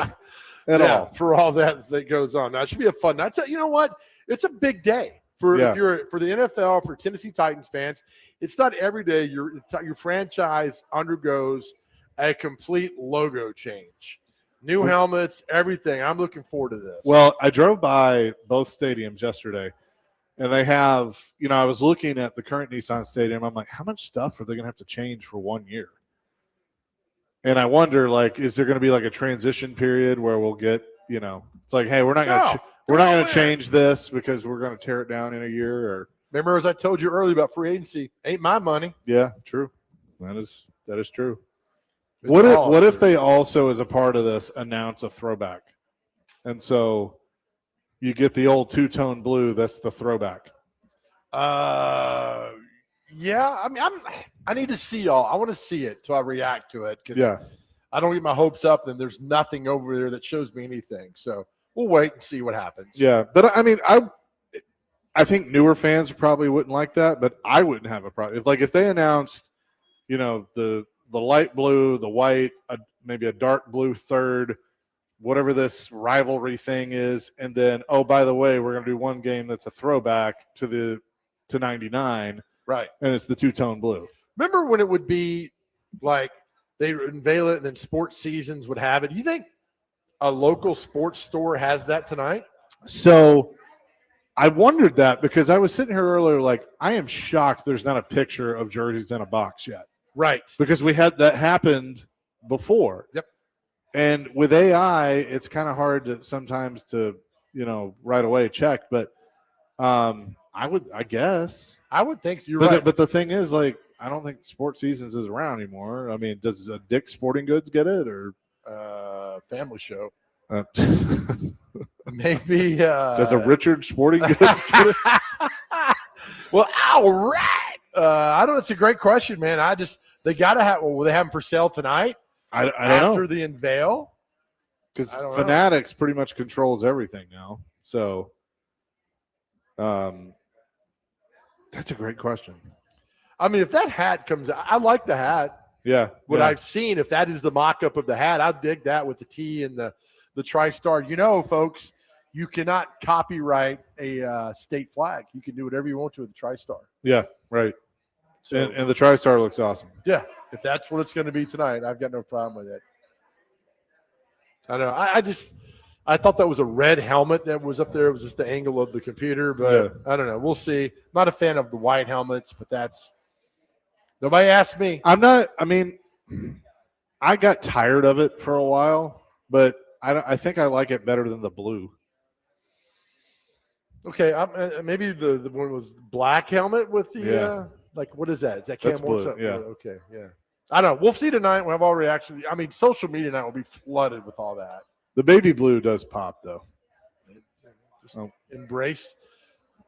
at all." For all that goes on. Now it should be a fun night. You know what? It's a big day for Yeah. if you're for the NFL, for Tennessee Titans fans. It's not every day your franchise undergoes a complete logo change, new helmets, everything. I'm looking forward to this. Well, I drove by both stadiums yesterday, and they have, I was looking at the current Nissan Stadium. I'm like, how much stuff are they going to have to change for 1 year? And I wonder, like, is there going to be like a transition period where we'll get, it's like, hey, we're not going to change this because we're going to tear it down in a year. Or remember, as I told you earlier about free agency, ain't my money. Yeah, true. That is true. What if they also, as a part of this, announce a throwback, and so you get the old two-tone blue? That's the throwback. Yeah. I mean, I need to see y'all. I want to see it till I react to it. Yeah. I don't get my hopes up, and there's nothing over there that shows me anything. So we'll wait and see what happens. Yeah, but I mean, I think newer fans probably wouldn't like that, but I wouldn't have a problem if they announced, the light blue, the white, maybe a dark blue third, whatever this rivalry thing is, and then, oh, by the way, we're going to do one game that's a throwback to 99, right? And it's the two-tone blue. Remember when it would be like they would unveil it and then sports seasons would have it? You think a local sports store has that tonight? So I wondered that because I was sitting here earlier like, I am shocked there's not a picture of jerseys in a box yet. Right. Because we had that happened before. Yep. And with AI, it's kind of hard to sometimes to, right away check. But I guess. I would think so. You're right. But the thing is, like, I don't think sports seasons is around anymore. I mean, does Dick's Sporting Goods get it or Family Show? Maybe. Does a Richard Sporting Goods get it? Well, all right. I don't know. It's a great question, man. They got to have. Well, will they have them for sale tonight? I don't know. After the unveil, because Fanatics pretty much controls everything now. So, that's a great question. I mean, if that hat comes out, I like the hat. Yeah. What I've seen, if that is the mock-up of the hat, I'll dig that with the T and the TriStar. Folks, you cannot copyright a state flag. You can do whatever you want to with the TriStar. Yeah, right. So, and the TriStar looks awesome. Yeah, if that's what it's going to be tonight, I've got no problem with it. I don't know. I thought that was a red helmet that was up there. It was just the angle of the computer, but I don't know. We'll see. Not a fan of the white helmets, but nobody asked me. I got tired of it for a while, but I think I like it better than the blue. Okay, maybe the one was black helmet with the what is that? Is that That's Cam? blue, yeah. Okay, yeah. I don't know. We'll see tonight. We'll have all reactions. I mean, social media tonight will be flooded with all that. The baby blue does pop though. Just embrace.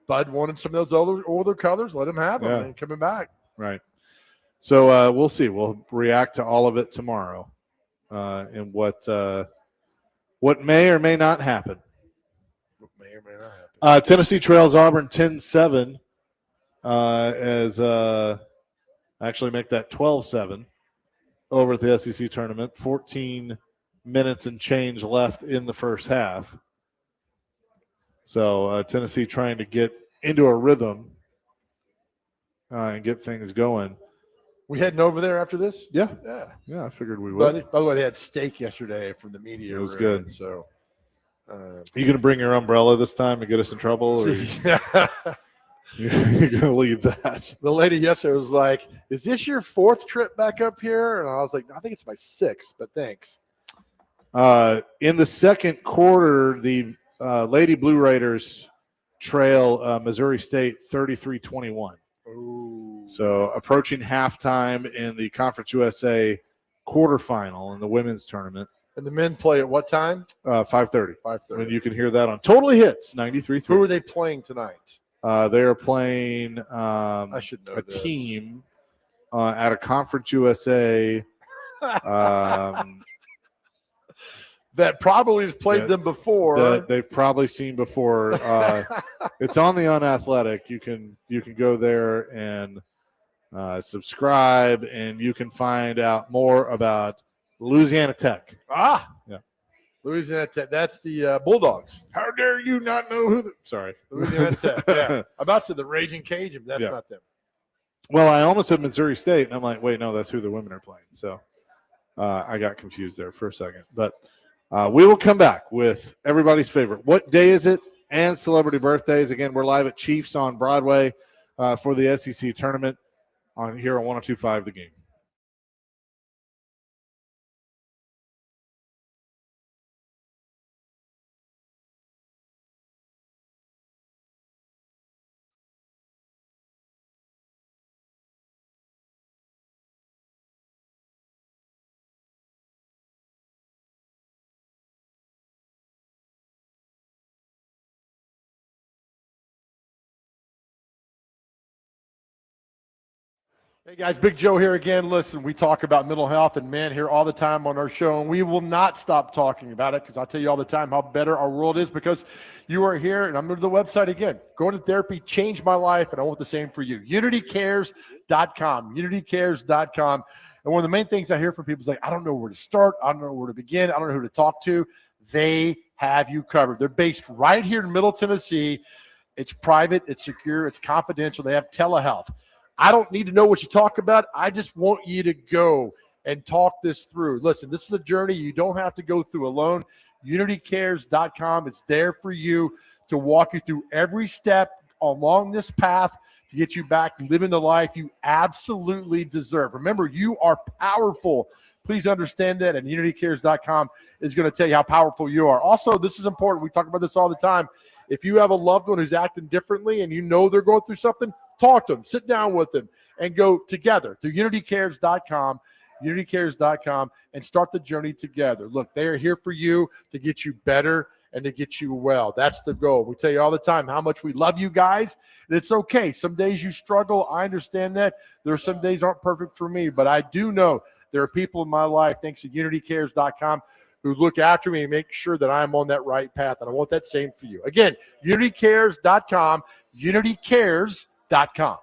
Bud wanted some of those older colors. Let him have them. And coming back. Right. So we'll see. We'll react to all of it tomorrow, and what may or may not happen. May or may not happen. Tennessee trails Auburn 10-7 as actually make that 12-7 over at the SEC tournament. 14 minutes and change left in the first half. So Tennessee trying to get into a rhythm and get things going. We heading over there after this? Yeah. Yeah. Yeah, I figured we would. By the way, they had steak yesterday from the media. It was room, good. So, You gonna bring your umbrella this time to get us in trouble, or yeah. you're gonna leave that? The lady yesterday was like, "Is this your 4th trip back up here?" And I was like, "I think it's my 6th, but thanks." In the second quarter, the Lady Blue Raiders trail Missouri State 33-21. So approaching halftime in the Conference USA quarterfinal in the women's tournament. And the men play at what time? 5:30. 5:30. And you can hear that on Totally Hits 93.3. Who are they playing tonight? They are playing I should know a this. team at a Conference USA. That probably has played them before. That they've probably seen before. It's on the Unathletic. You can go there and subscribe, and you can find out more about Louisiana Tech. Ah, yeah, Louisiana Tech. That's the Bulldogs. How dare you not know who? Sorry, Louisiana Tech. Yeah, I'm about to say the Raging Cajun. That's not them. Well, I almost said Missouri State, and I'm like, wait, no, that's who the women are playing. So I got confused there for a second, but. We will come back with everybody's favorite. What day is it? And celebrity birthdays. Again, we're live at Chiefs on Broadway for the SEC tournament here on 102.5 The Game. Hey guys, Big Joe here again. Listen, we talk about mental health and men here all the time on our show, and we will not stop talking about it because I tell you all the time how better our world is because you are here, and I'm going to the website again. Going to therapy changed my life, and I want the same for you. UnityCares.com. UnityCares.com. And one of the main things I hear from people is like, I don't know where to start. I don't know where to begin. I don't know who to talk to. They have you covered. They're based right here in Middle Tennessee. It's private. It's secure. It's confidential. They have telehealth. I don't need to know what you talk about. I just want you to go and talk this through. Listen, this is a journey you don't have to go through alone. UnityCares.com. It's there for you to walk you through every step along this path to get you back living the life you absolutely deserve. Remember, you are powerful. Please understand that, and UnityCares.com is going to tell you how powerful you are. Also, this is important. We talk about this all the time. If you have a loved one who's acting differently and you know they're going through something, talk to them, sit down with them, and go together to UnityCares.com, UnityCares.com, and start the journey together. Look, they are here for you to get you better and to get you well. That's the goal. We tell you all the time how much we love you guys. And it's okay. Some days you struggle. I understand that. There are some days aren't perfect for me, but I do know there are people in my life, thanks to UnityCares.com, who look after me and make sure that I'm on that right path. And I want that same for you. Again, UnityCares.com, UnityCares.com.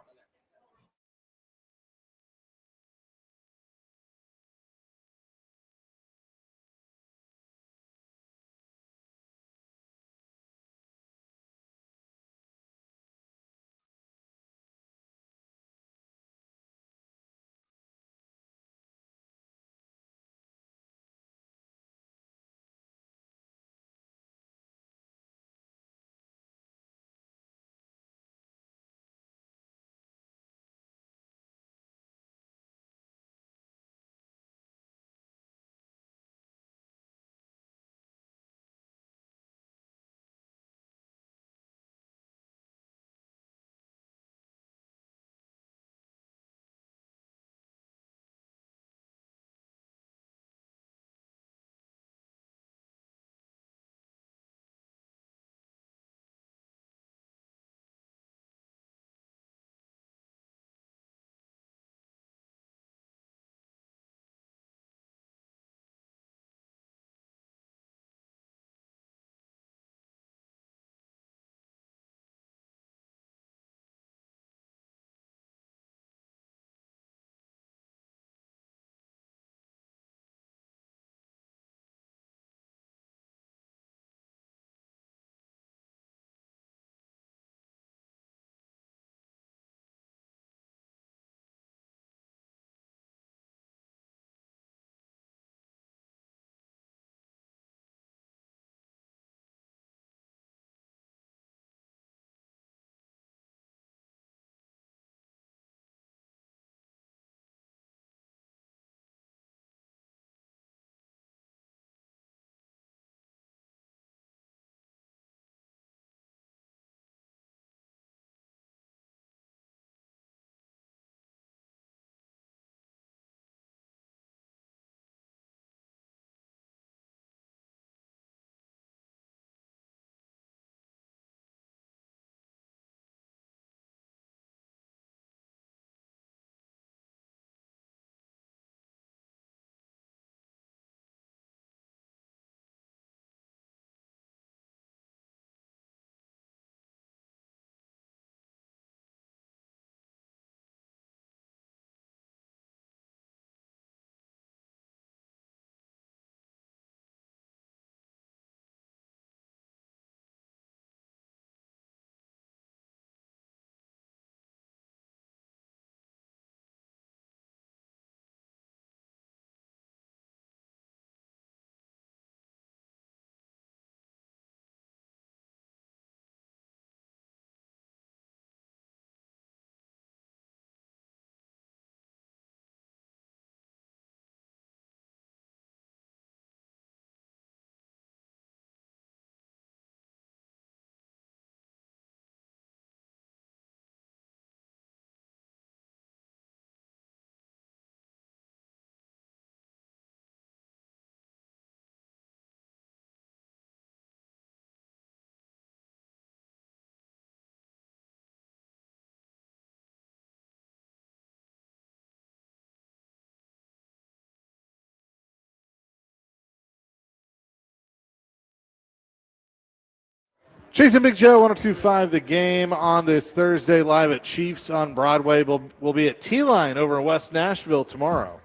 Chasing Big Joe, 102.5 The Game on this Thursday live at Chiefs on Broadway. We'll be at T-Line over in West Nashville tomorrow.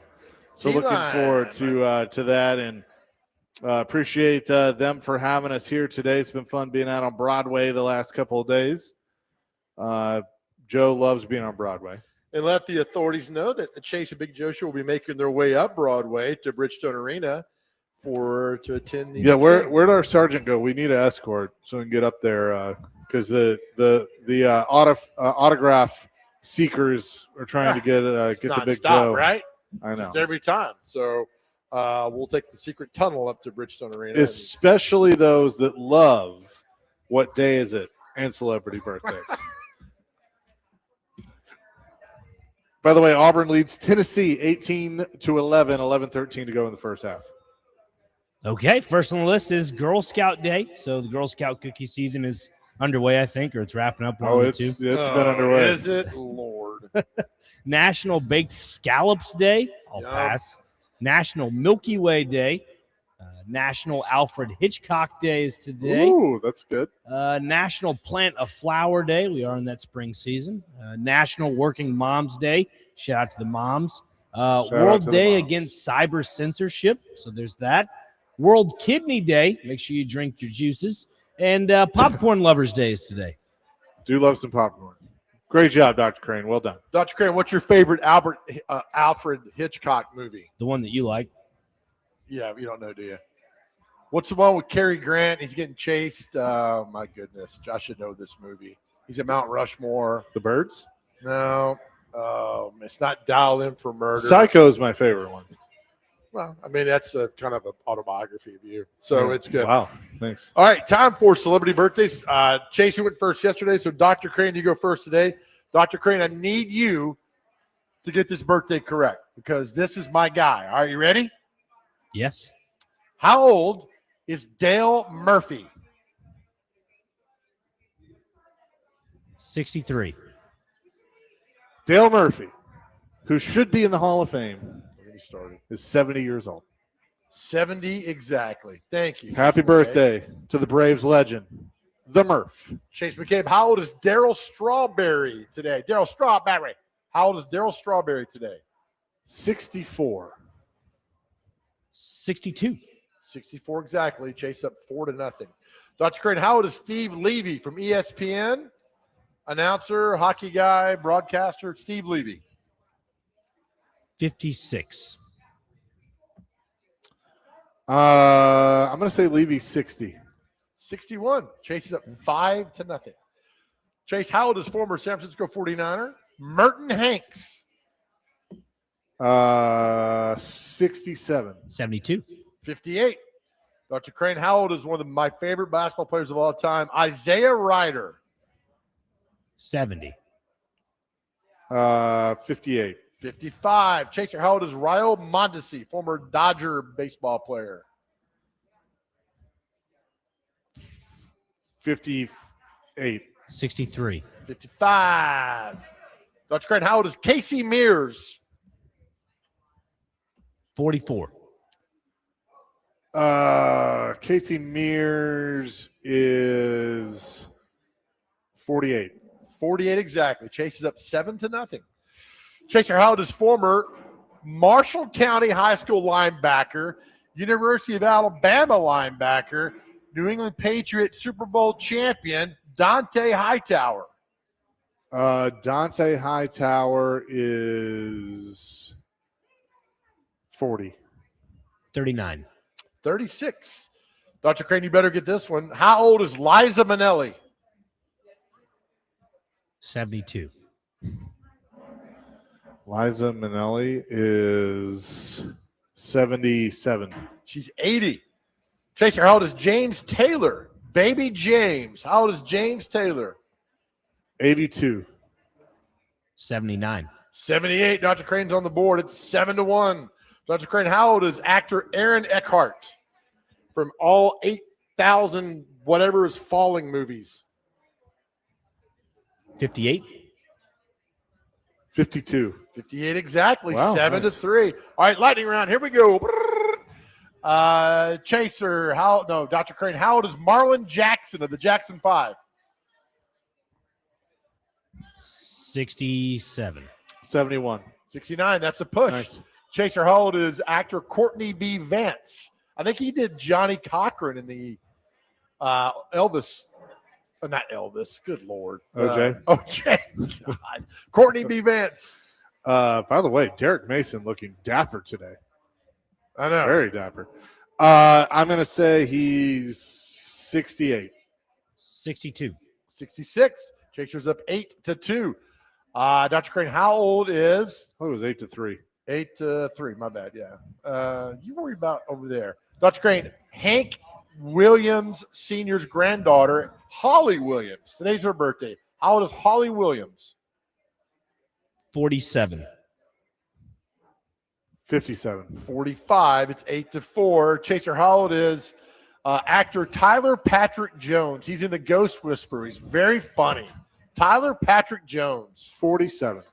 So T-Line, looking forward to that, and appreciate them for having us here today. It's been fun being out on Broadway the last couple of days. Joe loves being on Broadway. And let the authorities know that the Chase and Big Joe show will be making their way up Broadway to Bridgestone Arena to attend the next game. Where'd our sergeant go? We need an escort so we can get up there because the autograph seekers are trying to get the Big Joe. Right? I know. Just every time. So we'll take the secret tunnel up to Bridgestone Arena. Especially those that love what day is it and celebrity birthdays. By the way, Auburn leads Tennessee 18-11, 11-13 to go in the first half. Okay, first on the list is Girl Scout Day. So the Girl Scout cookie season is underway, I think, or it's wrapping up. It's been underway. Is it? Lord. National Baked Scallops Day. I'll pass. National Milky Way Day. National Alfred Hitchcock Day is today. Ooh, that's good. National Plant a Flower Day. We are in that spring season. National Working Moms Day. Shout out to the moms. World Day Against Cyber Censorship. So there's that. World Kidney Day. Make sure you drink your juices. And Popcorn Lovers Day is today. Do love some popcorn. Great job, Dr. Crane. Well done. Dr. Crane, what's your favorite Alfred Hitchcock movie? The one that you like. Yeah, you don't know, do you? What's the one with Cary Grant? He's getting chased. Oh, my goodness. I should know this movie. He's at Mount Rushmore. The Birds? No. It's not Dial In for Murder. Psycho is my favorite one. Well, I mean, that's a kind of an autobiography of you. So it's good. Wow. Thanks. All right, time for celebrity birthdays. Chase, you went first yesterday, so Dr. Crane, you go first today. Dr. Crane, I need you to get this birthday correct because this is my guy. Are you ready? Yes. How old is Dale Murphy? 63. Dale Murphy, who should be in the Hall of Fame, is 70 years old. 70 exactly. Thank you. Happy birthday to the Braves legend, the Murph. Chase McCabe, how old is Darryl Strawberry today? Darryl Strawberry. How old is Darryl Strawberry today? 64. 62. 64 exactly. Chase up 4-0. Dr. Crane, how old is Steve Levy from ESPN? Announcer, hockey guy, broadcaster, Steve Levy. 56. I'm going to say Levy's 60. 61. Chase is up 5-0. Chase, how old is former San Francisco 49er? Merton Hanks. 67. 72. 58. Dr. Crane, how old is one of my favorite basketball players of all time? Isaiah Ryder. 70. 58. 55. Chaser, how old is Ryo Mondesi, former Dodger baseball player? 58. 63. 55. Dr. Crane, how old is Casey Mears? 44. Casey Mears is 48. 48 exactly. Chase is up 7-0. Chaser, how old is former Marshall County High School linebacker, University of Alabama linebacker, New England Patriots Super Bowl champion, Dante Hightower? Dante Hightower is 40. 39. 36. Dr. Crane, you better get this one. How old is Liza Minnelli? 72. Liza Minnelli is 77. She's 80. Chaser, how old is James Taylor? Baby James. How old is James Taylor? 82. 79. 78. Dr. Crane's on the board. It's 7-1. Dr. Crane, how old is actor Aaron Eckhart from all 8,000 whatever is falling movies? 58. 52. 58 exactly. Wow, 7-3. All right, lightning round. Here we go. Chaser, Dr. Crane, how old is Marlon Jackson of the Jackson 5? 67. 71. 69, that's a push. Nice. Chaser, how old is actor Courtney B. Vance? I think he did Johnny Cochran in the Elvis. Not Elvis, good Lord. OJ. OJ. God. Courtney B. Vance. By the way, Derek Mason looking dapper today. I know. Very dapper. I'm going to say he's 68. 62. 66. Chaser's up 8-2. Dr. Crane, how old is? Oh, it was 8-3. 8-3. My bad. Yeah. You worried about over there. Dr. Crane, Hank Williams Sr.'s granddaughter, Holly Williams. Today's her birthday. How old is Holly Williams? 47. 57. 45. It's 8-4. Chaser, how old is actor Tyler Patrick Jones? He's in The Ghost Whisperer. He's very funny. Tyler Patrick Jones. 47.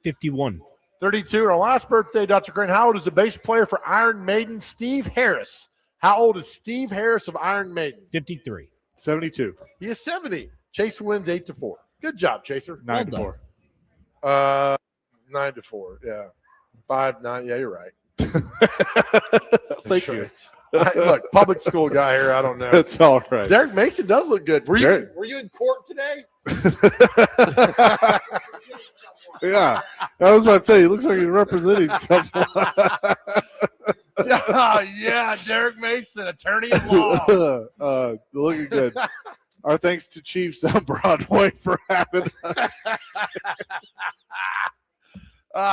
51. 32. And our last birthday, Dr. Crane, how old is the bass player for Iron Maiden, Steve Harris? How old is Steve Harris of Iron Maiden? 53. 72. He is 70. Chaser wins 8-4. Good job, Chaser. 9-4. 9-4. Yeah. 5-9. Yeah, you're right. Thank you. Look, public school guy here. I don't know. That's all right. Derek Mason does look good. Were you in court today? Yeah. I was about to say, he looks like he's representing someone. Yeah, Derek Mason, attorney at law. Looking good. Our thanks to Chiefs on Broadway for having us.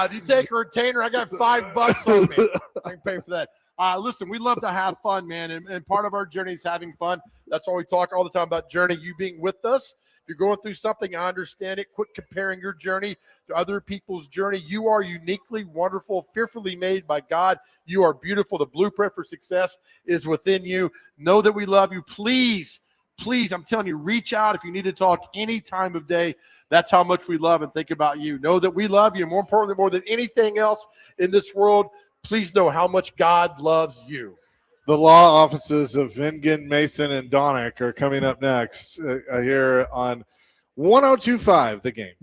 Do you take a retainer? I got $5 on me. I can pay for that. Listen, we love to have fun, man, and part of our journey is having fun. That's why we talk all the time about journey, you being with us. If you're going through something, I understand it. Quit comparing your journey to other people's journey. You are uniquely wonderful, fearfully made by God. You are beautiful. The blueprint for success is within you. Know that we love you. Please, I'm telling you, reach out if you need to talk any time of day. That's how much we love and think about you. Know that we love you. More importantly, more than anything else in this world, please know how much God loves you. The law offices of Vingen, Mason, and Donick are coming up next here on 102.5 The Game.